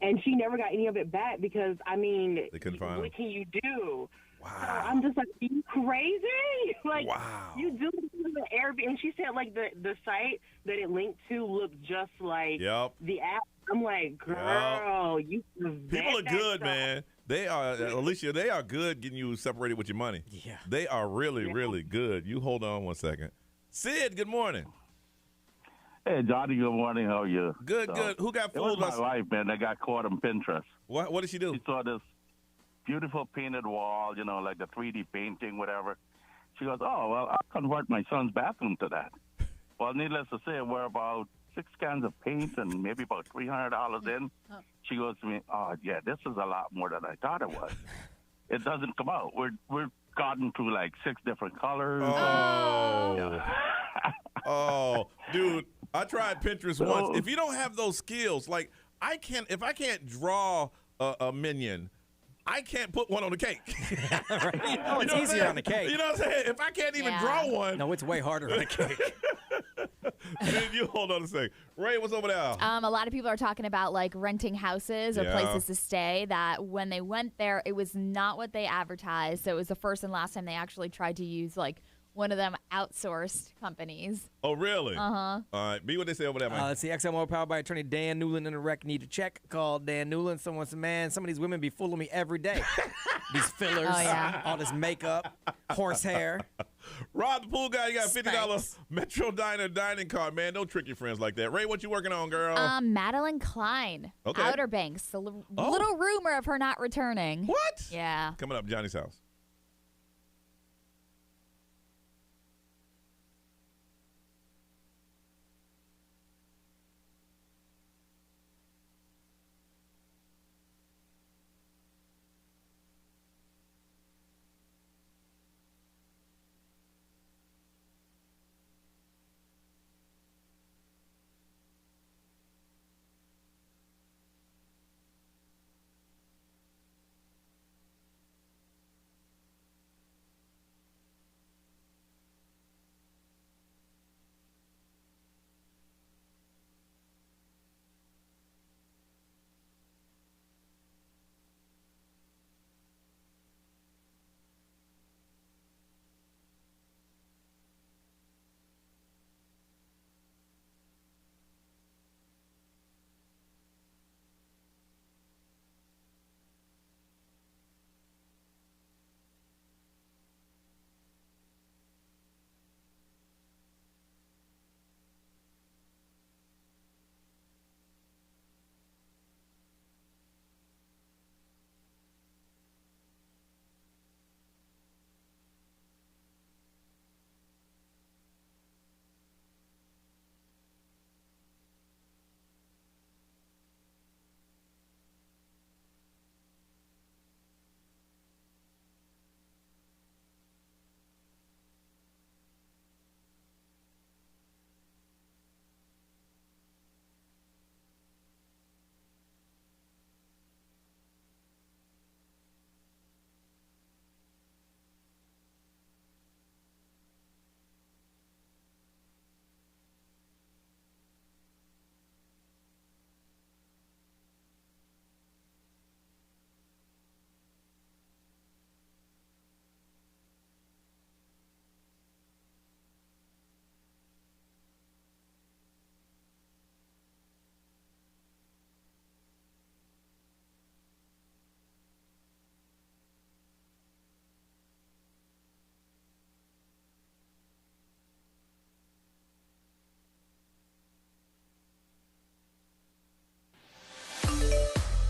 and she never got any of it back because I mean, they couldn't find what can you do? Wow. So I'm just like, are you crazy? Like, wow. You do the Airbnb, and she said like the site that it linked to looked just like the app. I'm like, girl, you people are good, man. They are, Alicia, they are good getting you separated with your money. Yeah. They are really, really good. You hold on one second. Sid, good morning. Hey, Johnny, good morning. How are you? Good, good. Who got fooled? It was my wife, man, that got caught on Pinterest. What did she do? She saw this beautiful painted wall, you know, like the 3D painting, whatever. She goes, oh, well, I'll convert my son's bathroom to that. Well, needless to say, we're about 6 cans of paint and maybe about $300 in. She goes to me, oh, yeah, this is a lot more than I thought it was. It doesn't come out. We're gotten through like 6 different colors. Oh. Oh, dude, I tried Pinterest once. If you don't have those skills, like if I can't draw a minion, I can't put one on the cake. Right? Oh, it's easier on the cake. You know what I'm saying? If I can't even draw one. No, it's way harder on a cake. Then you hold on a second. Ray, what's over there? A lot of people are talking about like renting houses or places to stay that when they went there, it was not what they advertised. So it was the first and last time they actually tried to use like one of them outsourced companies. Oh, really? Uh-huh. All right. Be what they say over there, man. Let's see. XL More powered by attorney Dan Newland in the rec. Need a check. Call Dan Newland. Someone said, man, some of these women be fooling me every day. These fillers, all this makeup, horsehair. Rob the pool guy, you got a $50 Spanx. Metro Diner dining card, man. Don't trick your friends like that. Ray, what you working on, girl? Madeline Klein, Okay. Outer Banks. A little rumor of her not returning. What? Yeah. Coming up, Johnny's house.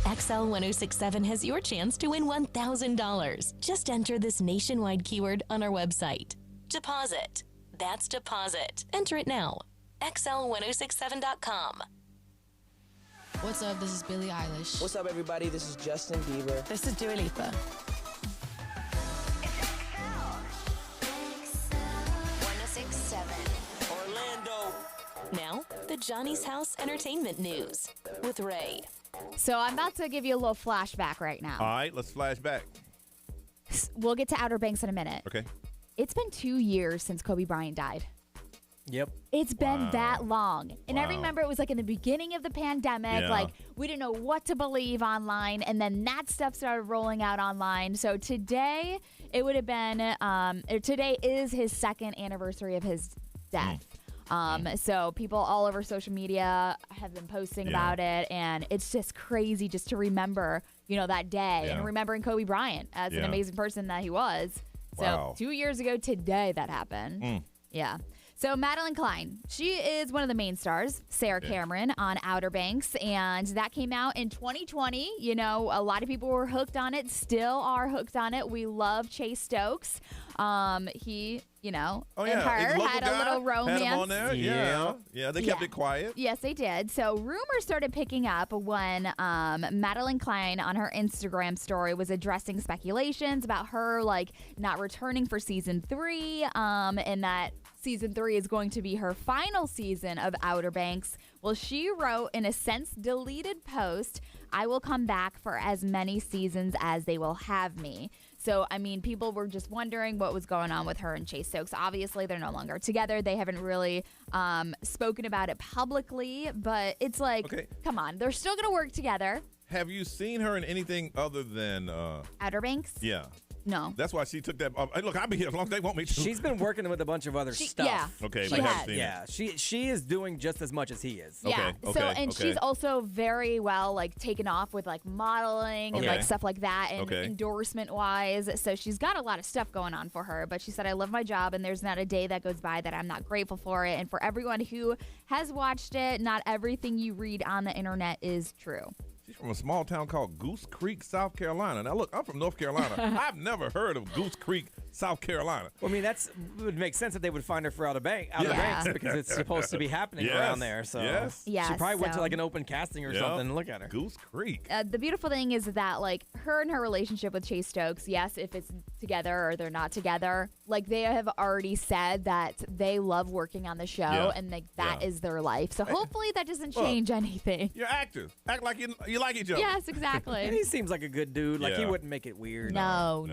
XL 1067 has your chance to win $1,000. Just enter this nationwide keyword on our website. Deposit. That's deposit. Enter it now. XL1067.com. What's up? This is Billie Eilish. What's up, everybody? This is Justin Bieber. This is Dua Lipa. 1067. Orlando. Now, the Johnny's House Entertainment News with Ray. So I'm about to give you a little flashback right now. All right, let's flash back. We'll get to Outer Banks in a minute. Okay. It's been 2 years since Kobe Bryant died. Yep. It's been that long. And I Wow. remember it was like in the beginning of the pandemic, Yeah. like we didn't know what to believe online. And then that stuff started rolling out online. So today it would have been, today is his second anniversary of his death. So people all over social media have been posting about it. And it's just crazy just to remember, that day and remembering Kobe Bryant as an amazing person that he was. So 2 years ago today that happened. Yeah. So Madeline Klein, she is one of the main stars, Sarah Cameron on Outer Banks, and that came out in 2020. A lot of people were hooked on it, still are hooked on it. We love Chase Stokes. He, and her had a little romance. Had him on there. Yeah. They kept it quiet. Yes, they did. So rumors started picking up when Madeline Klein on her Instagram story was addressing speculations about her not returning for season 3, and that season 3 is going to be her final season of Outer Banks. Well, she wrote in a since deleted post, "I will come back for as many seasons as they will have me." So, people were just wondering what was going on with her and Chase Stokes. Obviously, they're no longer together. They haven't really spoken about it publicly, but it's come on, they're still going to work together. Have you seen her in anything other than Outer Banks? Yeah. No. That's why she took that. Hey, look, I'll be here as long as they want me to. She's been working with a bunch of other stuff. Yeah. Okay, she but has. yeah. She is doing just as much as he is. Yeah. Okay, She's also very well like taken off with like modeling and like stuff like that and endorsement wise. So she's got a lot of stuff going on for her. But she said, I love my job and there's not a day that goes by that I'm not grateful for it. And for everyone who has watched it, not everything you read on the internet is true. She's from a small town called Goose Creek, South Carolina. Now, look, I'm from North Carolina. I've never heard of Goose Creek, South Carolina. Well, I mean, that would make sense that they would find her for Outer Banks because it's supposed to be happening around there. So she probably went to like an open casting or something. Look at her. Goose Creek. The beautiful thing is that like her and her relationship with Chase Stokes, yes, if it's together or they're not together, like they have already said that they love working on the show and like that is their life. So hopefully that doesn't change anything. You're actors. Act like you like each other. Yes, exactly. And he seems like a good dude. Like he wouldn't make it weird. No.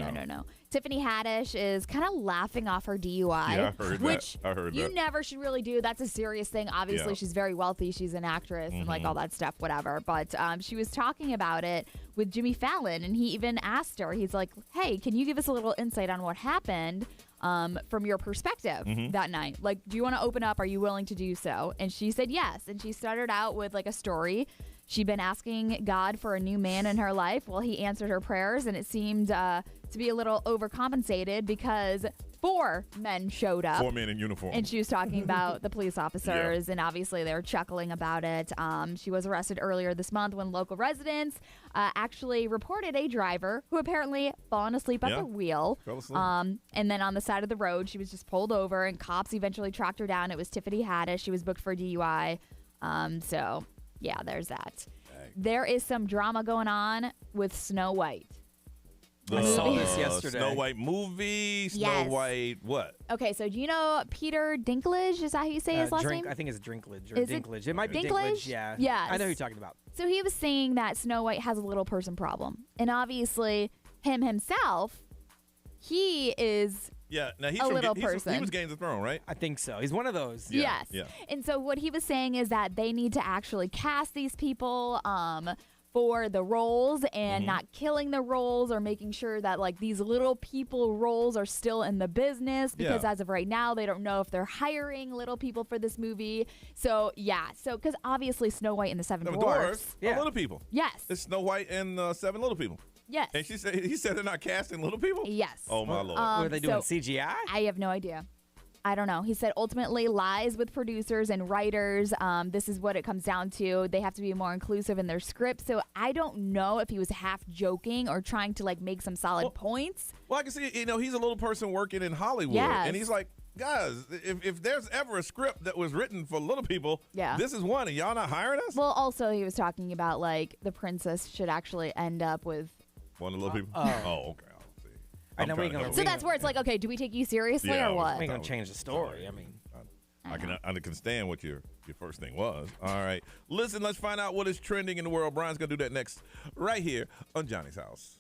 Tiffany Haddish is kind of laughing off her DUI, Yeah, I heard which that. I heard you that. never should really do. That's a serious thing. Obviously, she's very wealthy. She's an actress and like all that stuff, whatever. But she was talking about it with Jimmy Fallon, and he even asked her, he's like, hey, can you give us a little insight on what happened from your perspective that night? Like, do you want to open up? Are you willing to do so? And she said yes. And she started out with like a story. She'd been asking God for a new man in her life. Well, he answered her prayers, and it seemed to be a little overcompensated because 4 men showed up. 4 men in uniform. And she was talking about the police officers, and obviously they were chuckling about it. She was arrested earlier this month when local residents actually reported a driver who apparently fallen asleep at the wheel. Fell asleep. And then on the side of the road, she was just pulled over, and cops eventually tracked her down. It was Tiffany Haddish. She was booked for DUI. So, yeah, there's that. There is some drama going on with Snow White. I saw this yesterday. Snow White movie. Snow White what? Okay, so do you know Peter Dinklage? Is that how you say his last name? I think it's Dinklage or Is it Dinklage. It might be Dinklage. Yeah. Yes. I know who you're talking about. So he was saying that Snow White has a little person problem. And obviously, himself, he is now he's a from little he person. was Games of Thrones, right? I think so. He's one of those. Yes. And so what he was saying is that they need to actually cast these people for the roles and not killing the roles or making sure that like these little people roles are still in the business because as of right now they don't know if they're hiring little people for this movie. So because obviously Snow White and the Seven Dwarfs are little people. Yes. It's Snow White and 7 little people. Yes. And he said they're not casting little people? Yes. Oh my Lord. What are they doing, CGI? I have no idea. I don't know. He said ultimately lies with producers and writers. This is what it comes down to. They have to be more inclusive in their script. So I don't know if he was half joking or trying to like make some solid points. Well, I can see, he's a little person working in Hollywood. Yes. And he's like, guys, if there's ever a script that was written for little people, this is one, and y'all not hiring us? Well, also he was talking about like the princess should actually end up with one of the little people. Okay. So that's where it's like, okay, do we take you seriously or what? We ain't gonna change the story. I mean, I can understand what your first thing was. All right, listen, let's find out what is trending in the world. Brian's gonna do that next, right here on Johnny's House.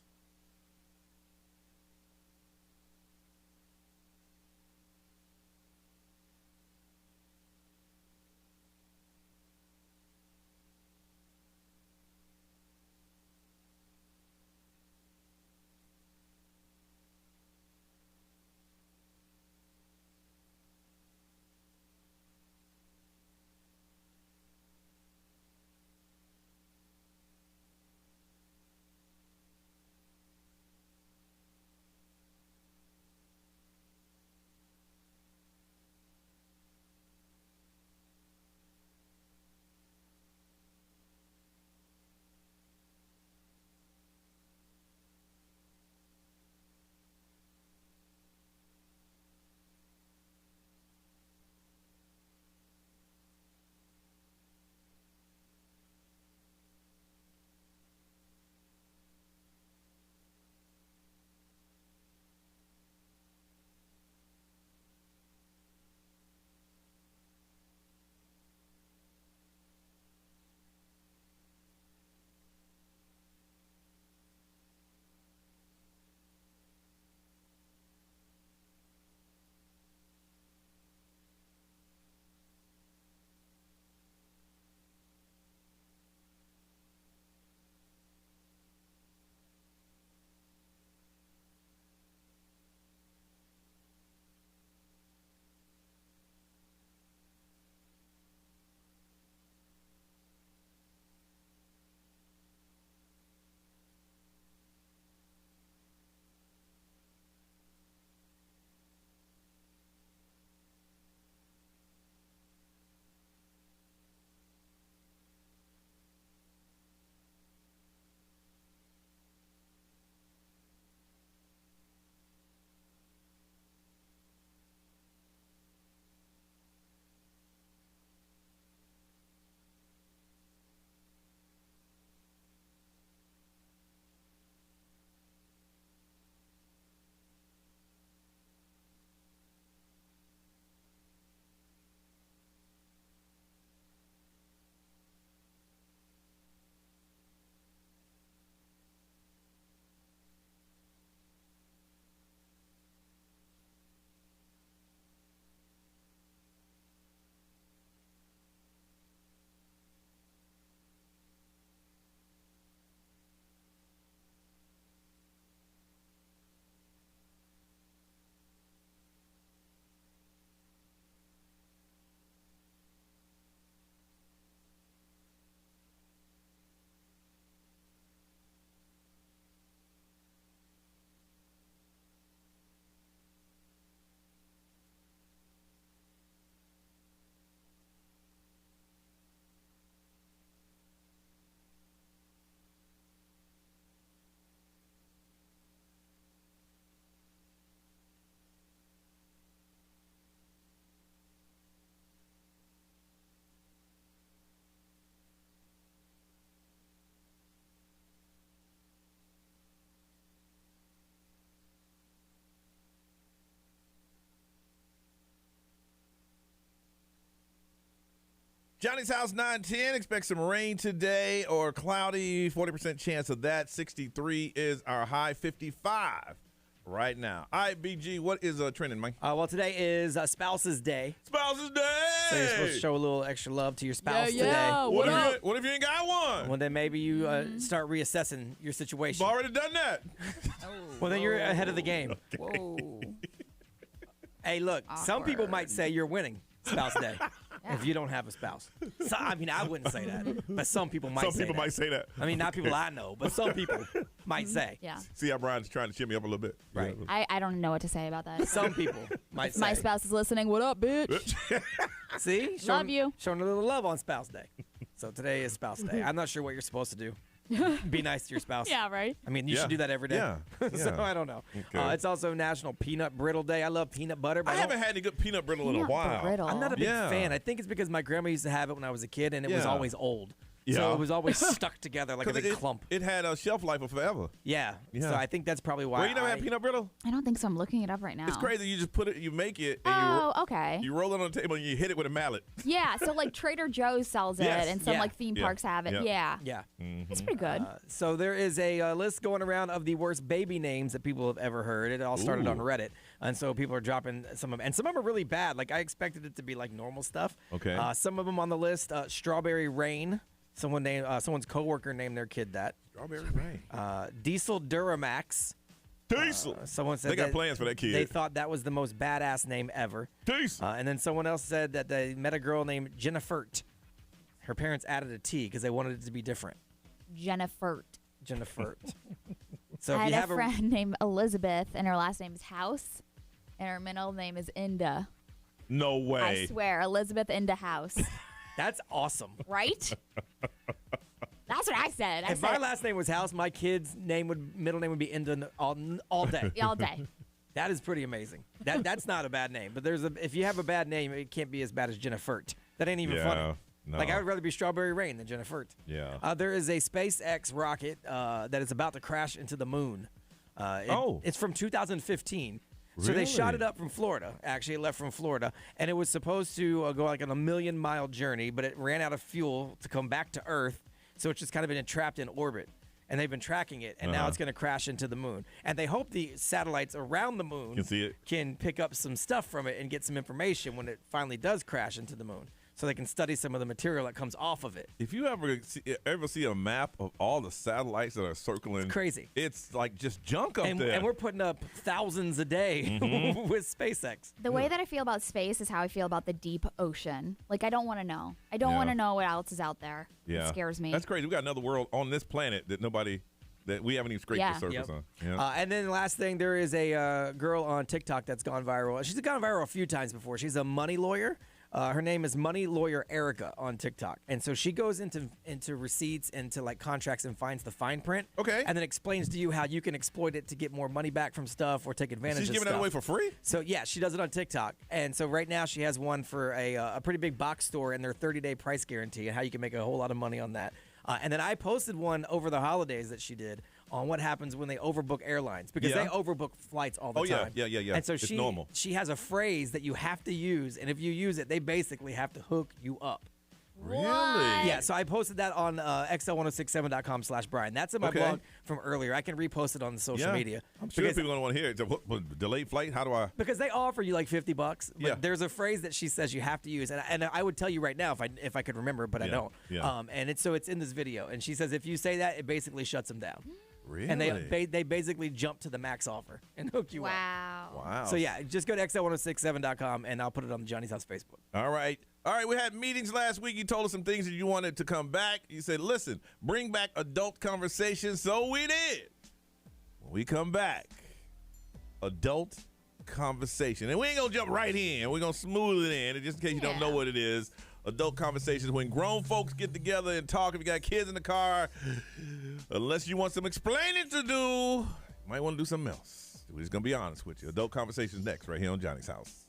Johnny's house 910. Expect some rain today or cloudy. 40% chance of that. 63 is our high. 55 right now. All right, BG, what is trending, Mike? Well, today is Spouse's Day. Spouse's Day! So you're supposed to show a little extra love to your spouse today. What if you ain't got one? Well, then maybe you start reassessing your situation. I've already done that. Well, then you're ahead of the game. Okay. Whoa. Hey, look, some people might say you're winning Spouse Day if you don't have a spouse. So, I mean, I wouldn't say that, but some people might say that. I mean, not people I know, but some people might say. Yeah. See how Brian's trying to shimmy up a little bit. Right. I don't know what to say about that. Some people might say. My spouse is listening. What up, bitch? See? Love you. Showing a little love on Spouse Day. So today is Spouse Day. I'm not sure what you're supposed to do. Be nice to your spouse. Yeah, right. I mean, you should do that every day. Yeah. So I don't know. Okay. It's also National Peanut Brittle Day. I love peanut butter. But I haven't had any good peanut brittle in a while. I'm not a big fan. I think it's because my grandma used to have it when I was a kid, and it was always old. So it was always stuck together like a big clump. It had a shelf life of forever. Yeah. Yeah. So I think that's probably why. Well, you never had peanut brittle? I don't think so. I'm looking it up right now. It's crazy. You just put it, you make it, and Oh, okay. you roll it on the table, and you hit it with a mallet. Yeah, so like Trader Joe's sells it, Yes. and some Yeah. like theme Yeah. parks have it. Yeah. Yeah. Yeah. It's pretty good. So there is a list going around of the worst baby names that people have ever heard. It all started on Reddit, and so people are dropping some of them, and some of them are really bad. Like I expected it to be like normal stuff. Okay. Some of them on the list: Strawberry Rain. Someone's coworker named their kid that. Strawberry Rain. Diesel Duramax. Diesel. Someone said They got plans for that kid. They thought that was the most badass name ever. Diesel. And then someone else said that they met a girl named Jennifert. Her parents added a T because they wanted it to be different. Jennifert. Jennifert. So I if you had have a friend named Elizabeth, and her last name is House, and her middle name is Inda. No way. I swear, Elizabeth Inda House. That's awesome. Right? That's what I said. If my last name was House, my kid's middle name would be Inda all day. All day. That is pretty amazing. That's not a bad name. But if you have a bad name, it can't be as bad as Jennifert. That ain't even funny. No. Like I would rather be Strawberry Rain than Jennifert. Yeah. There is a SpaceX rocket that is about to crash into the moon. It's from 2015. So they shot it up from Florida. Actually, it left from Florida, and it was supposed to go like on a 1,000,000-mile journey, but it ran out of fuel to come back to Earth. So it's just kind of been trapped in orbit, and they've been tracking it, and now it's going to crash into the moon. And they hope the satellites around the moon can pick up some stuff from it and get some information when it finally does crash into the moon, so they can study some of the material that comes off of it. If you ever see a map of all the satellites that are circling, It's crazy. It's like just junk up there. And we're putting up thousands a day with SpaceX. The way that I feel about space is how I feel about the deep ocean. Like, I don't want to know. I don't Yeah. want to know what else is out there. Yeah. It scares me. That's crazy. We got another world on this planet that we haven't even scraped Yeah. the surface Yep. on. Yeah. And then the last thing, there is a girl on TikTok that's gone viral. She's gone viral a few times before. She's a money lawyer. Her name is Money Lawyer Erica on TikTok. And so she goes into receipts, into like contracts, and finds the fine print. Okay. And then explains to you how you can exploit it to get more money back from stuff or take advantage She's of giving stuff. that away for free? So yeah, she does it on TikTok. And so right now she has one for a pretty big box store and their 30-day price guarantee and how you can make a whole lot of money on that. And then I posted one over the holidays that she did on what happens when they overbook airlines, because they overbook flights all the time. Yeah. And so it's normal. she has a phrase that you have to use, and if you use it, they basically have to hook you up. Really? Yeah, so I posted that on xl1067.com/Brian. That's in my blog from earlier. I can repost it on the social media. I'm sure people don't want to hear it. What, delayed flight? How do I? Because they offer you like $50, but there's a phrase that she says you have to use, and I would tell you right now if I could remember, but I don't. Yeah. And it's in this video, and she says if you say that, it basically shuts them down. Really? And they basically jump to the max offer and hook you up. Wow. So yeah, just go to xl1067.com, and I'll put it on the Johnny's House Facebook. All right. We had meetings last week. You told us some things that you wanted to come back. You said, listen, bring back adult conversations. So we did. When we come back, adult conversation. And we ain't going to jump right in. We're going to smooth it in. And just in case you don't know what it is, adult conversations when grown folks get together and talk. If you got kids in the car, unless you want some explaining to do, you might want to do something else. We're just going to be honest with you. Adult conversations next right here on Johnny's House.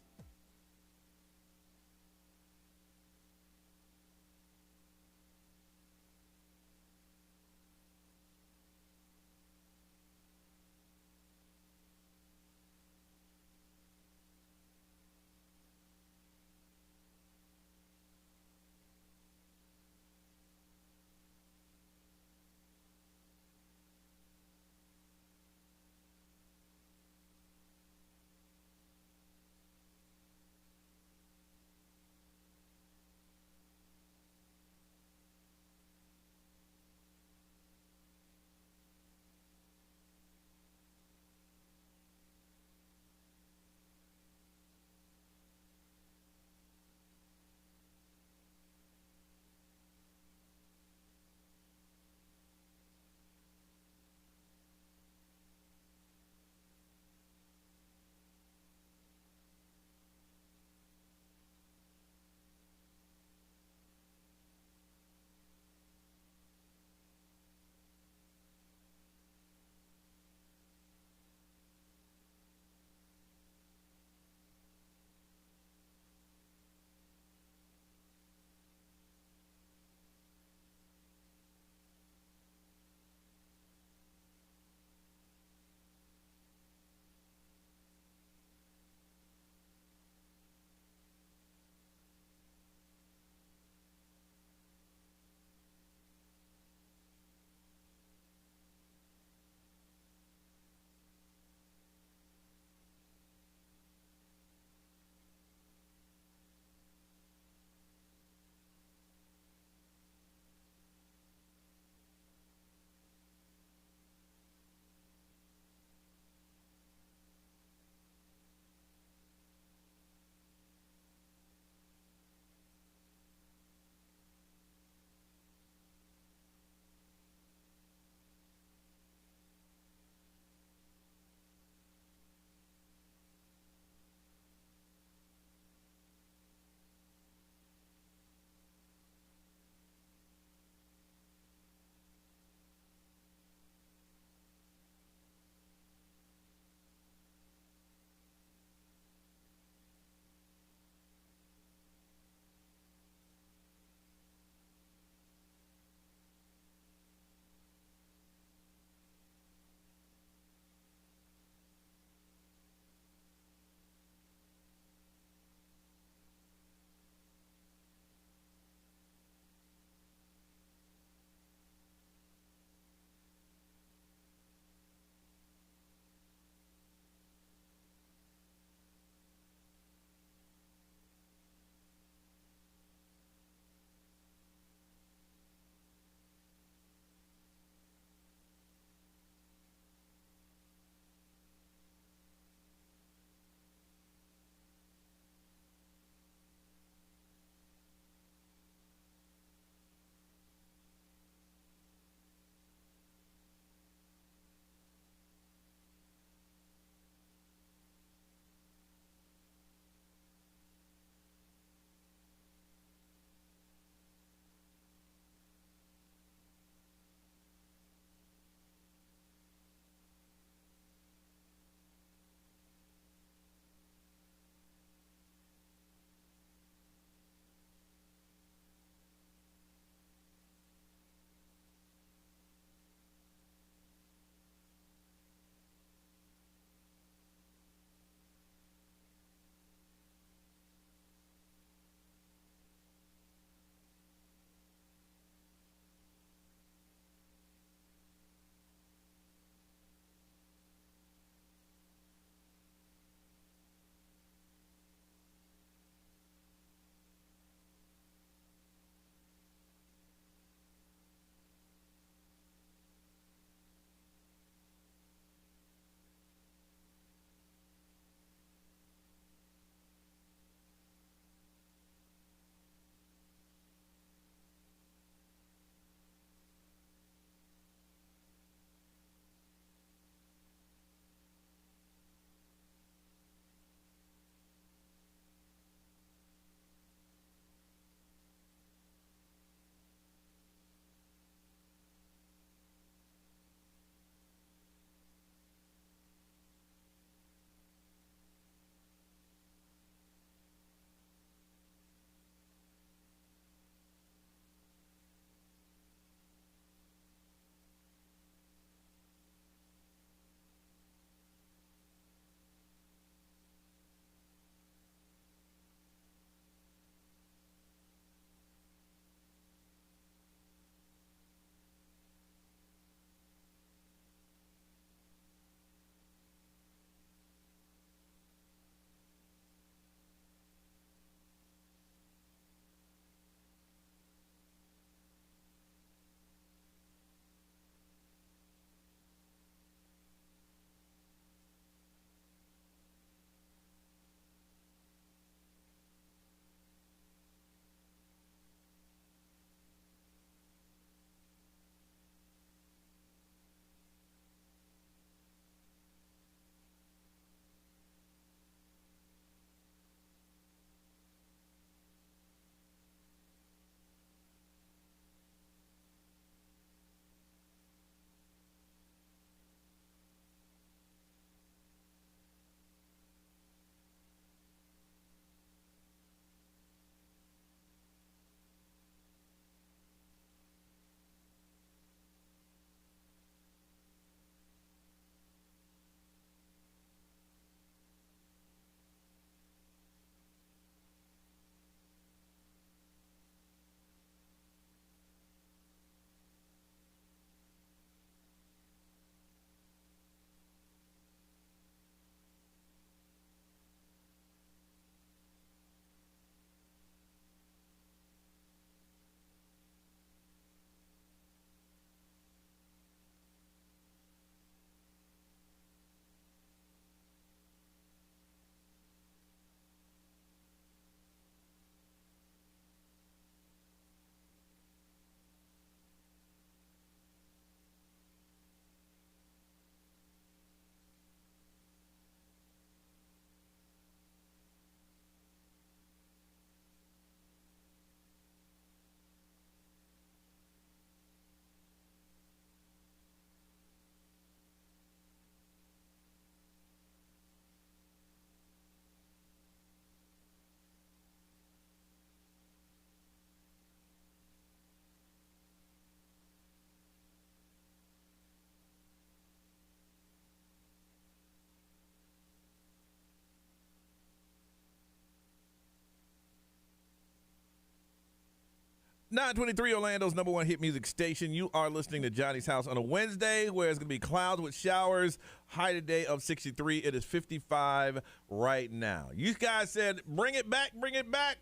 923 Orlando's number one hit music station. You are listening to Johnny's House on a Wednesday, where it's going to be clouds with showers. High today of 63. It is 55 right now. You guys said, bring it back, bring it back.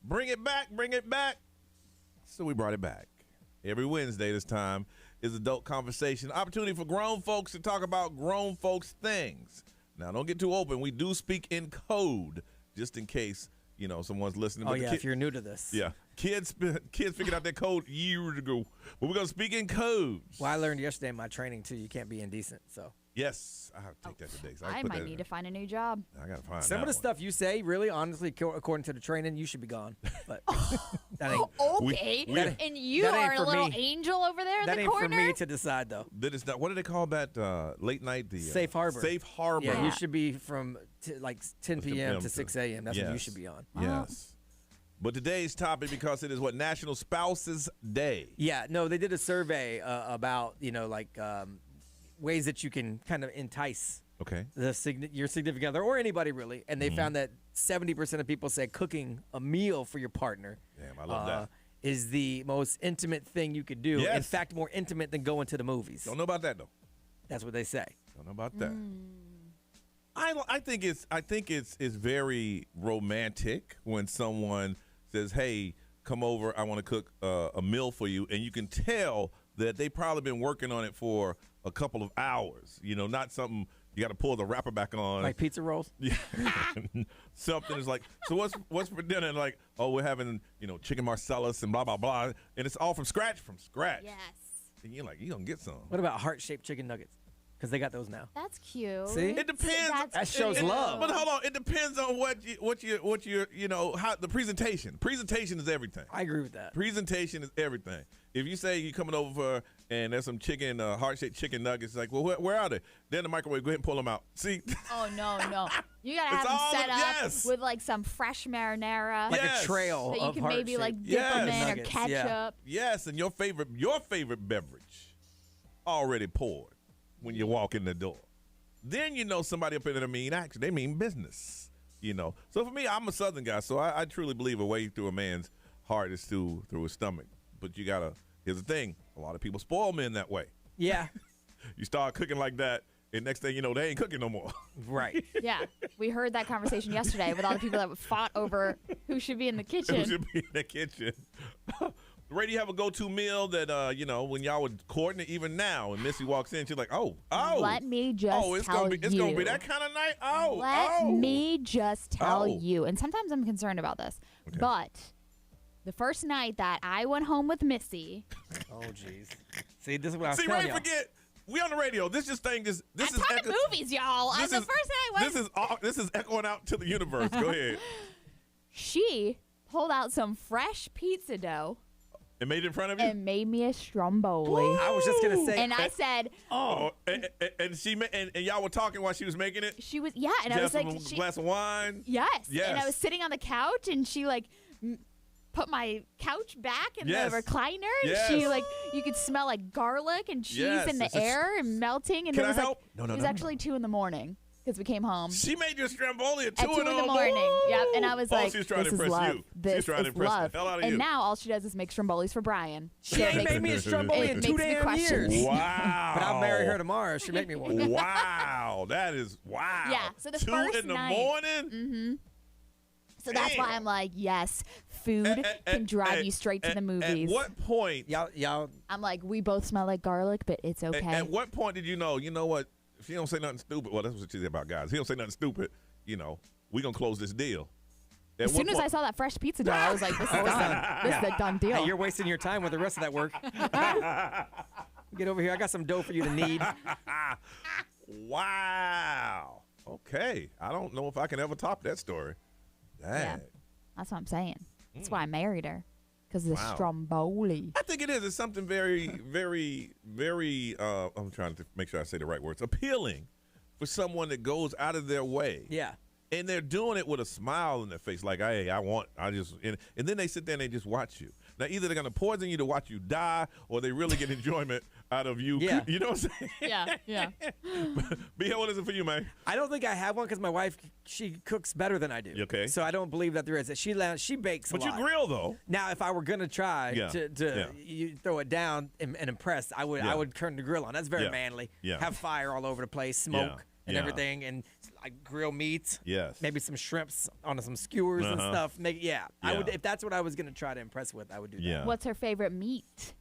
Bring it back, bring it back. So we brought it back. Every Wednesday this time is adult conversation. Opportunity for grown folks to talk about grown folks things. Now, don't get too open. We do speak in code, just in case, you know, someone's listening. Oh, yeah, if you're new to this. Yeah. Kids figured out that code years ago. But we're going to speak in codes. Well, I learned yesterday in my training, too, you can't be indecent, so. Yes. I have to take that today. So I might need to find a new job. I got to find Some of the stuff you say, really, honestly, according to the training, you should be gone. But that ain't. Okay. And you that ain't are a for little me. angel over there in That the ain't corner? for me to decide, though. That is not, what do they call that late night? The Safe harbor. Safe harbor. Yeah, you should be from like 10 p.m. to 6 a.m. That's when you should be on. Yes. But today's topic, because it is what, National Spouses Day. Yeah, no, they did a survey about, you know, like ways that you can kind of entice your significant other or anybody really. And they found that 70% of people say cooking a meal for your partner Damn, I love that. is the most intimate thing you could do. Yes. In fact, more intimate than going to the movies. Don't know about that, though. That's what they say. Don't know about that. I think it's very romantic when someone says, "Hey, come over. I want to cook a meal for you," and you can tell that they probably been working on it for a couple of hours. You know, not something you got to pull the wrapper back on. Like pizza rolls. Yeah, something is like, so what's for dinner? And like, oh, we're having chicken Marcellus and blah blah blah, and it's all from scratch. Yes. And you're like, you gonna get some. What about heart-shaped chicken nuggets? Because they got those now. That's cute. See? It depends. That shows love. But hold on, it depends on what how the presentation. Presentation is everything. I agree with that. Presentation is everything. If you say you're coming over and there's some chicken, heart-shaped chicken nuggets, like, well, where are they? They're in the microwave. Go ahead and pull them out. See? Oh, no. You got to It's have them all- set up yes. with, like, some fresh marinara. Like a trail that you of can maybe, heart-shaped like, dip them in nuggets, or ketchup. Yes, and your favorite beverage already poured when you walk in the door. Then you know somebody up in there mean action. They mean business, So for me, I'm a Southern guy, so I truly believe a way through a man's heart is through his stomach. But here's the thing, a lot of people spoil men that way. Yeah. You start cooking like that, and next thing you know, they ain't cooking no more. Right. Yeah. We heard that conversation yesterday with all the people that fought over who should be in the kitchen. Who should be in the kitchen. Ray, do you have a go-to meal that, when y'all were courting, even now, and Missy walks in, she's like, oh. Let me just it's tell gonna be, you. It's going to be that kind of night? Let me just tell you. And sometimes I'm concerned about this. Okay. But the first night that I went home with Missy. Oh, jeez. See, this is what I was See, telling Ray, y'all. forget. We on the radio. This is I'm talking movies, y'all. This The is- first night I went. This is echoing out to the universe. Go ahead. She pulled out some fresh pizza dough It made it in front of you? and made me a stromboli. I was just going to say. And I said, and y'all were talking while she was making it? she was, yeah. And I Did was you like, have some glass of wine? yes. Yes. And I was sitting on the couch and she put my couch back in Yes. the recliner and Yes. she you could smell like garlic and cheese Yes. in the air and melting. And Can it I was help? it was actually 2 a.m. because we came home. She made you a stromboli at 2 At 2 in the morning. Yep. And I was like, she's trying this to is impress love. you. This She's trying to is impress love. the hell out of and you. now all she does is make strombolis for Brian. She ain't made me a stromboli in 2 makes me damn question. years. Wow. But I'll marry her tomorrow. She'll make me one. Wow. That is, wow. Yeah. So the 2 first in the night. morning? Mm-hmm. So that's why I'm like, yes, food can drive you straight to the movies. At what point? Y'all. I'm like, we both smell like garlic, but it's okay. At what point did you know what? If he don't say nothing stupid, well, that's what she said about guys. If he don't say nothing stupid, we going to close this deal. As soon as I saw that fresh pizza dough, I was like, this is done. This is a done deal. Hey, you're wasting your time with the rest of that work. Get over here. I got some dough for you to knead. Wow. Okay. I don't know if I can ever top that story. Dang. Yeah. That's what I'm saying. That's why I married her. Because of the Wow. stromboli. I think it is. It's something very, very, very, I'm trying to make sure I say the right words, appealing for someone that goes out of their way. Yeah. And they're doing it with a smile on their face, like, hey, and then they sit there and they just watch you. Now, either they're going to poison you to watch you die, or they really get enjoyment out of you. Yeah. You know what I'm saying? Yeah. B.O., what is it for you, man? I don't think I have one because my wife, she cooks better than I do. Okay. So I don't believe that there is. She bakes But a lot. you grill, though. Now, if I were going to try you throw it down and impress, I would turn the grill on. That's very manly. Yeah. Have fire all over the place, smoke and everything, and like grill meat. Yes. Maybe some shrimps on some skewers and stuff. I would, if that's what I was going to try to impress with, I would do that. What's her favorite meat?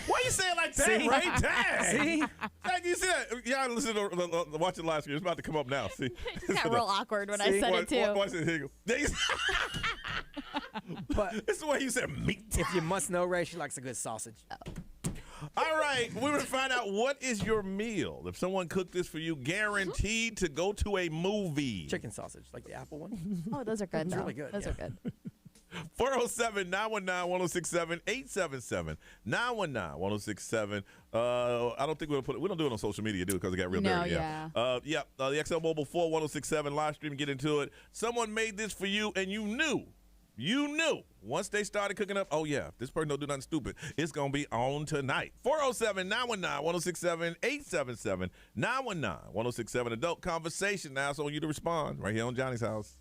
Why you saying like that, See? Ray? Dang. See? Like you said, y'all listen to watch it live stream. It's about to come up now. See? It got real awkward when I said it too. Watch it. Here you go. But it's the way you said meat. If you must know, Ray, she likes a good sausage. All right, we're going to find out what is your meal. If someone cooked this for you, guaranteed to go to a movie. Chicken sausage, like the apple one. Oh, those are good. It's though. really good. Those are good. 407-919-1067, 877-919-1067. I don't think we don't do it on social media, do it? Because it got real dirty. The XL Mobile 41067 live stream. Get into it. Someone made this for you, and you knew once they started cooking up, oh yeah, this person don't do nothing stupid, it's gonna be on tonight. 407-919-1067, 877-919-1067. Adult conversation now, so I want you to respond right here on Johnny's House.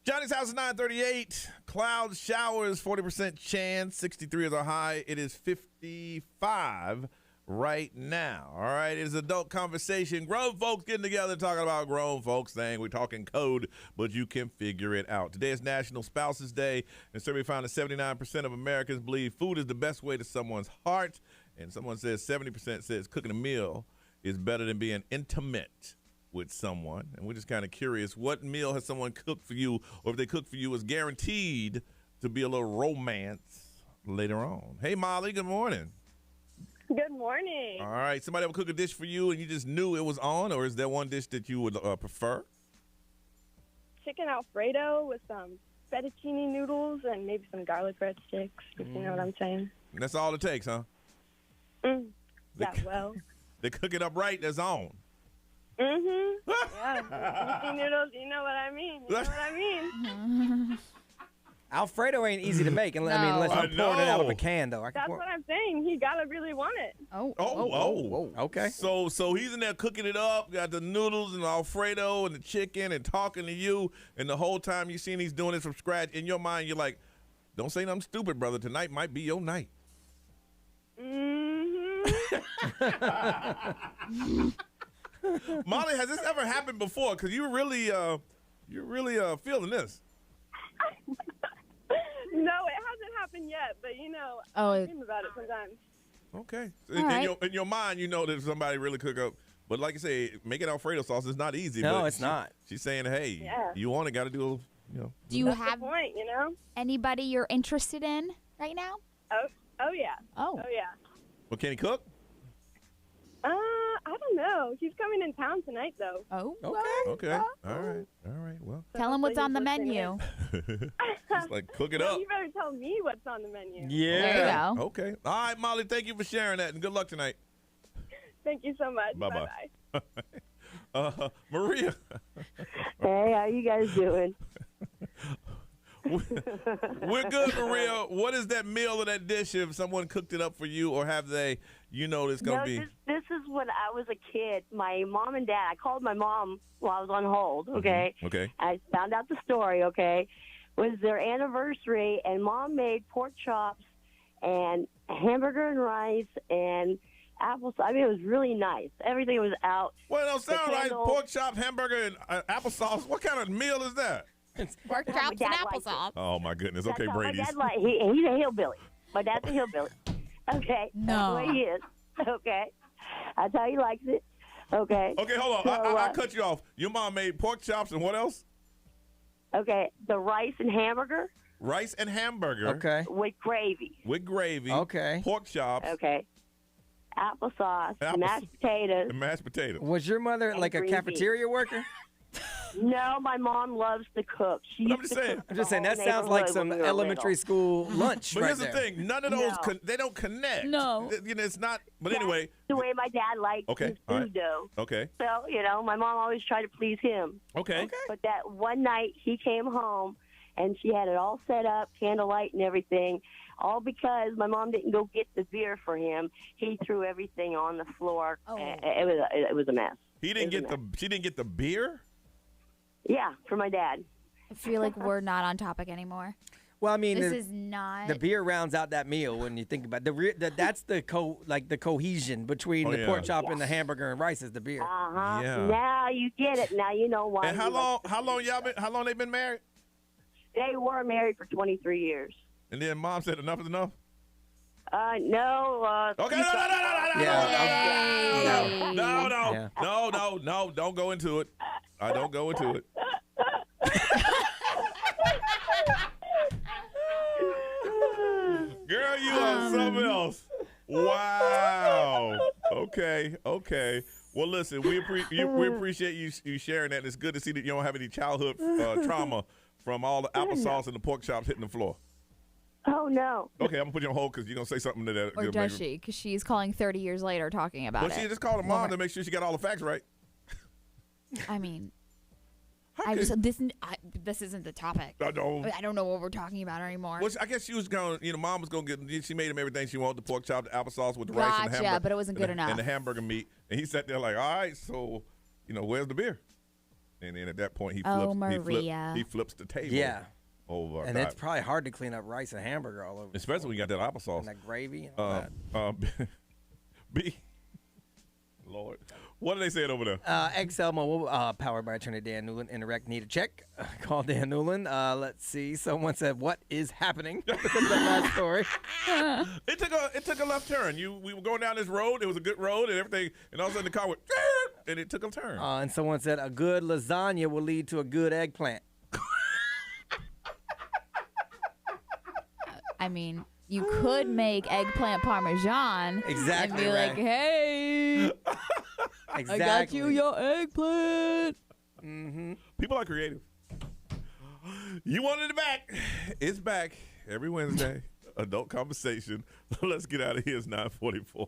Johnny's house is 938. Clouds, showers, 40% chance. 63 is our high. It is 55 right now. All right, it is adult conversation. Grown folks getting together talking about grown folks thing. We're talking code, but you can figure it out. Today is National Spouses Day, and survey found that 79% of Americans believe food is the best way to someone's heart, and someone says 70% says cooking a meal is better than being intimate with someone. And we're just kind of curious, what meal has someone cooked for you, or if they cook for you, is guaranteed to be a little romance later on. Hey, Molly, good morning. Good morning. All right, somebody ever cook a dish for you and you just knew it was on, or is there one dish that you would prefer? Chicken Alfredo with some fettuccine noodles and maybe some garlic breadsticks, if you know what I'm saying. That's all it takes, huh? Yeah, well. They cook it up right, that's on. Mm-hmm. Yeah, fettuccine noodles, you know what I mean. You know what I mean. Alfredo ain't easy to make unless I'm pouring it out of a can, though. That's what I'm saying. He gotta really want it. Okay. So he's in there cooking it up, got the noodles and the Alfredo and the chicken and talking to you, and the whole time you seen he's doing it from scratch. In your mind, you're like, don't say nothing stupid, brother. Tonight might be your night. Mm-hmm. Molly, has this ever happened before? Because you're really feeling this. No, it hasn't happened yet, but I dream about it sometimes. Okay. Right. In your mind, you know that if somebody really cook up. But like I say, making Alfredo sauce is not easy. No, but it's not. She's saying, hey, Yeah. you want it, got to do, Do you That's have the point, anybody you're interested in right now? Oh yeah. Oh. Oh yeah. Well, can he cook? I don't know. He's coming in town tonight, though. Oh. Okay. All right. Well. Tell him what's on the menu. Just like cook it Well, up. you better tell me what's on the menu. Yeah. There you go. Okay. All right, Molly, thank you for sharing that, and good luck tonight. Thank you so much. Bye-bye. Bye-bye. Maria. Hey, how you guys doing? We're good, Maria. What is that meal or that dish if someone cooked it up for you, or have they, it's going to be? This is when I was a kid. My mom and dad, I called my mom while I was on hold, okay? Okay. I found out the story, okay? It was their anniversary, and Mom made pork chops and hamburger and rice and applesauce. I mean, it was really nice. Everything was out. Well, it don't sound like candles. pork chops, hamburger, and applesauce. What kind of meal is that? Pork That's how my chops and dad likes it. applesauce. Oh, my goodness. That's Okay, how Brady's. My dad he's a hillbilly. My dad's a hillbilly. Okay. No. That's the way he is. Okay. That's how he likes it. Okay. Okay, hold on. So, I cut you off. Your mom made pork chops and what else? Okay. The rice and hamburger Rice and hamburger. Okay. with gravy. With gravy. Okay. Pork chops. Okay. Applesauce, Apple- mashed potatoes. And mashed potato. Was your mother like a green beans. cafeteria worker? No, my mom loves to cook. She But I'm used just to saying- cook I'm for just saying the that whole sounds like neighborhood some when we were elementary little. school lunch But right here's there. the thing. None of those, No. they don't connect. No. It's not. But That's anyway. the way my dad liked Okay, his all right. food dough. Okay. So, my mom always tried to please him. Okay. But that one night he came home and she had it all set up, candlelight and everything, all because my mom didn't go get the beer for him. He threw everything on the floor. Oh. It was a mess. She didn't get the beer? Yeah, for my dad. I feel like we're not on topic anymore. Well, I mean, This is not. the beer rounds out that meal when you think about it. That's the cohesion between Oh, the yeah. pork chop and the hamburger and rice is the beer. Uh-huh. Yeah. Now you get it. Now you know why. And how long they been married? They were married for 23 years. And then mom said enough is enough? No. Okay, no, don't go into it. I don't go into it. Girl, you are something else. Wow. Okay. Well, listen, we appreciate you sharing that. It's good to see that you don't have any childhood trauma from all the applesauce and the pork chops hitting the floor. Oh, no. Okay, I'm going to put you on hold because you're going to say something to that. Or does she? Because she's calling 30 years later talking about Well, it. she just called her mom to make sure she got all the facts right. I mean, this isn't the topic. I don't know what we're talking about anymore. Well, I guess she was going, mom was going to get, she made him everything she wanted, the pork chop, the applesauce with the rice and the hamburger. but it wasn't good enough. And the hamburger meat. And he sat there like, all right, so, where's the beer? And then at that point, he Oh, flips. Maria. He flips the table. Yeah. Over. And it's probably hard to clean up rice and hamburger all over. Especially when you got that applesauce. And that gravy and all that. B. Lord. What are they saying over there? XL Mobile, powered by attorney Dan Newland. Interact, need a check. Call Dan Newland. Let's see. Someone said, "What is happening?" Because of that last story. It took a left turn. We were going down this road. It was a good road and everything. And all of a sudden the car went, and it took a turn. And someone said, "A good lasagna will lead to a good eggplant." I mean, you could make eggplant parmesan. Exactly. And be like, hey, Exactly. I got you your eggplant. Mm-hmm. People are creative. You wanted it back. It's back every Wednesday. Adult conversation. Let's get out of here. It's 9:44.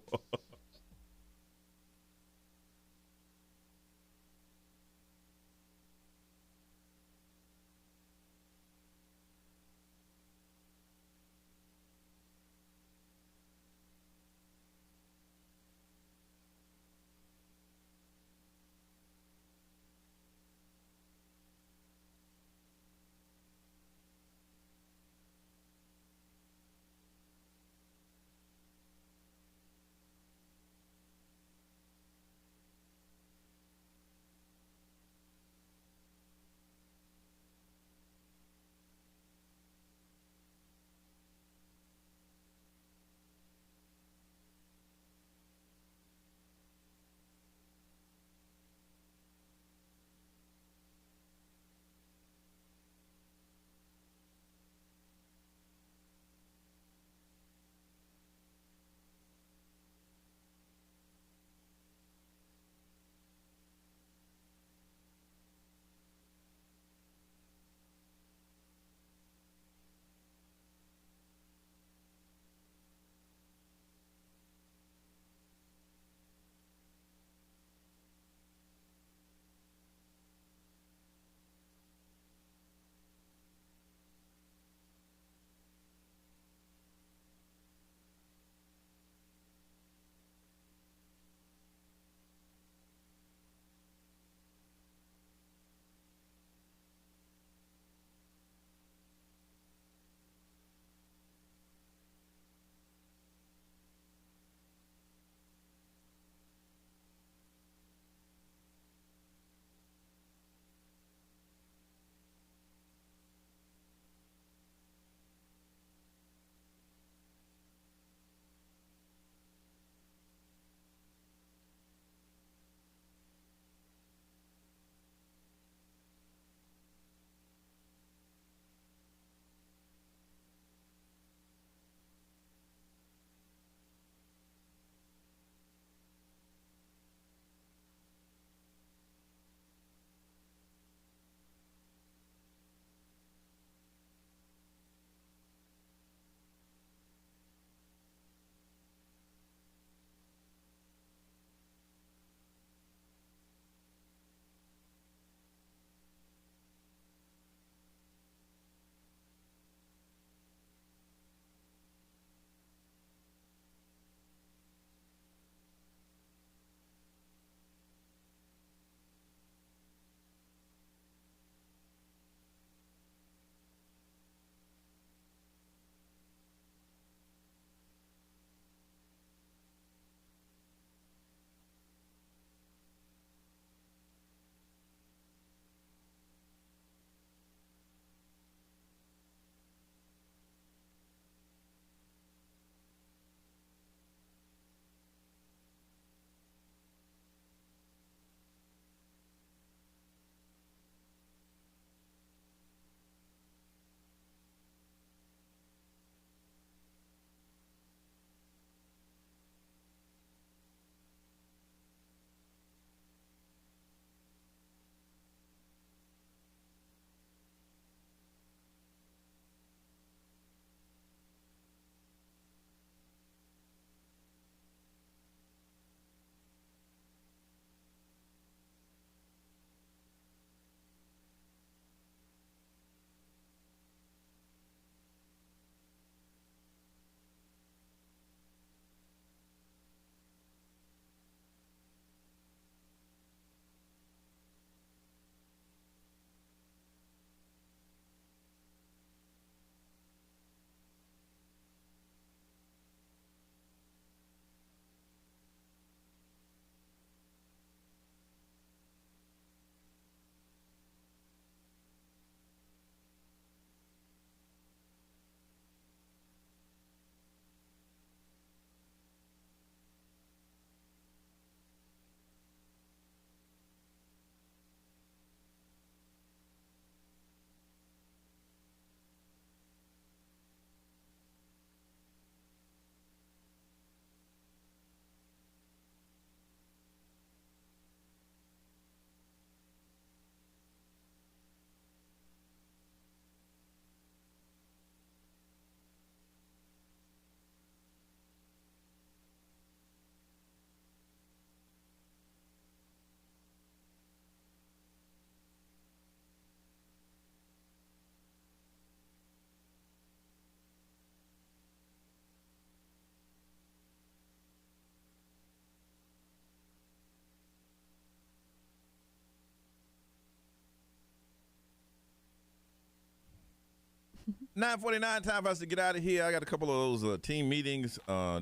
9:49, time for us to get out of here. I got a couple of those team meetings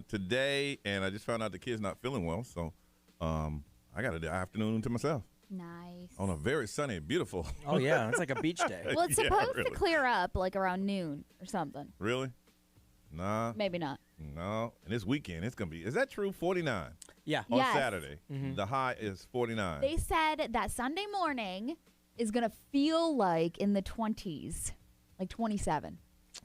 today, and I just found out the kid's not feeling well, so I got an afternoon to myself. Nice. On a very sunny, beautiful. Oh, yeah. It's like a beach day. Well, it's supposed to clear up like around noon or something. Really? Nah. Maybe not. No. And this weekend, it's going to be, is that true? 49? Yeah. On Yes. Saturday. The high is 49. They said that Sunday morning is going to feel like in the 20s, like 27.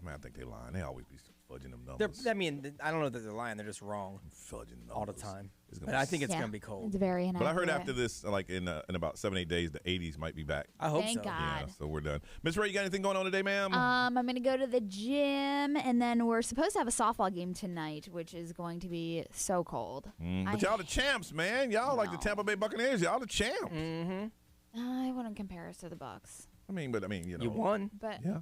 Man, I think they're lying. They always be fudging them They're, numbers. I mean, I don't know that they're lying. They're just wrong. Fudging numbers. All the time. It's But gonna I be think it's Yeah. going to be cold. It's very inaccurate. But I heard after this, like in about 7, 8 days, the 80s might be back. I hope Thank so. God. Yeah, so we're done. Miss Ray, you got anything going on today, ma'am? I'm going to go to the gym, and then we're supposed to have a softball game tonight, which is going to be so cold. But y'all the champs, man. Y'all like the Tampa Bay Buccaneers. Y'all the champs. I wouldn't compare us to the Bucks. I mean, you know. You won. But Yeah.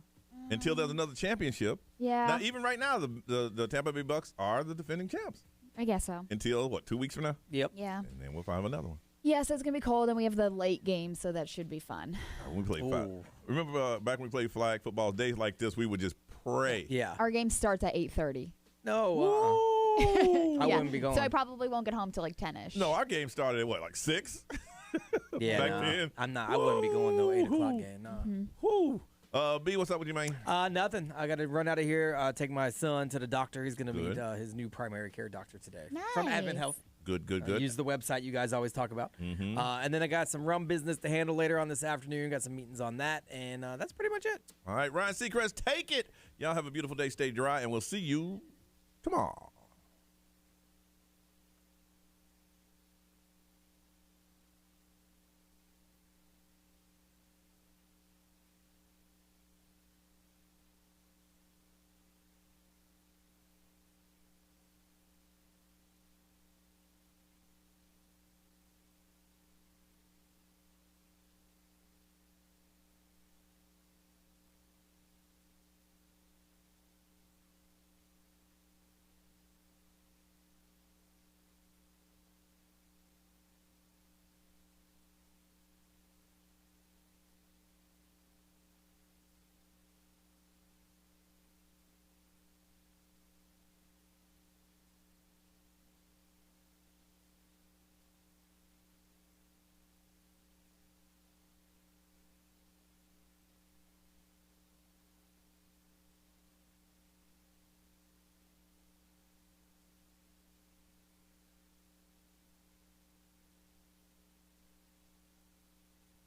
Until there's another championship. Yeah. Now, even right now, the Tampa Bay Bucks are the defending champs. I guess so. Until, what, 2 weeks from now? Yep. Yeah. And then we'll find another one. Yeah, so it's going to be cold, and we have the late game, so that should be fun. We played five. Remember back when we played flag football, days like this, we would just pray. Yeah. Our game starts at 8:30. No. I Yeah. wouldn't be going. So I probably won't get home till like 10-ish. No, our game started at what, like 6? Yeah. Back no. then. I'm not. I wouldn't be going to 8 o'clock game. No. Whoo. B, what's up with you, man? Nothing. I got to run out of here. Take my son to the doctor. He's going to meet Good. his new primary care doctor today Nice. from Advent Health. Good. Use the website you guys always talk about. And then I got some rum business to handle later on this afternoon. Got some meetings on that, and that's pretty much it. All right, Ryan Seacrest, take it. Y'all have a beautiful day. Stay dry, and we'll see you tomorrow.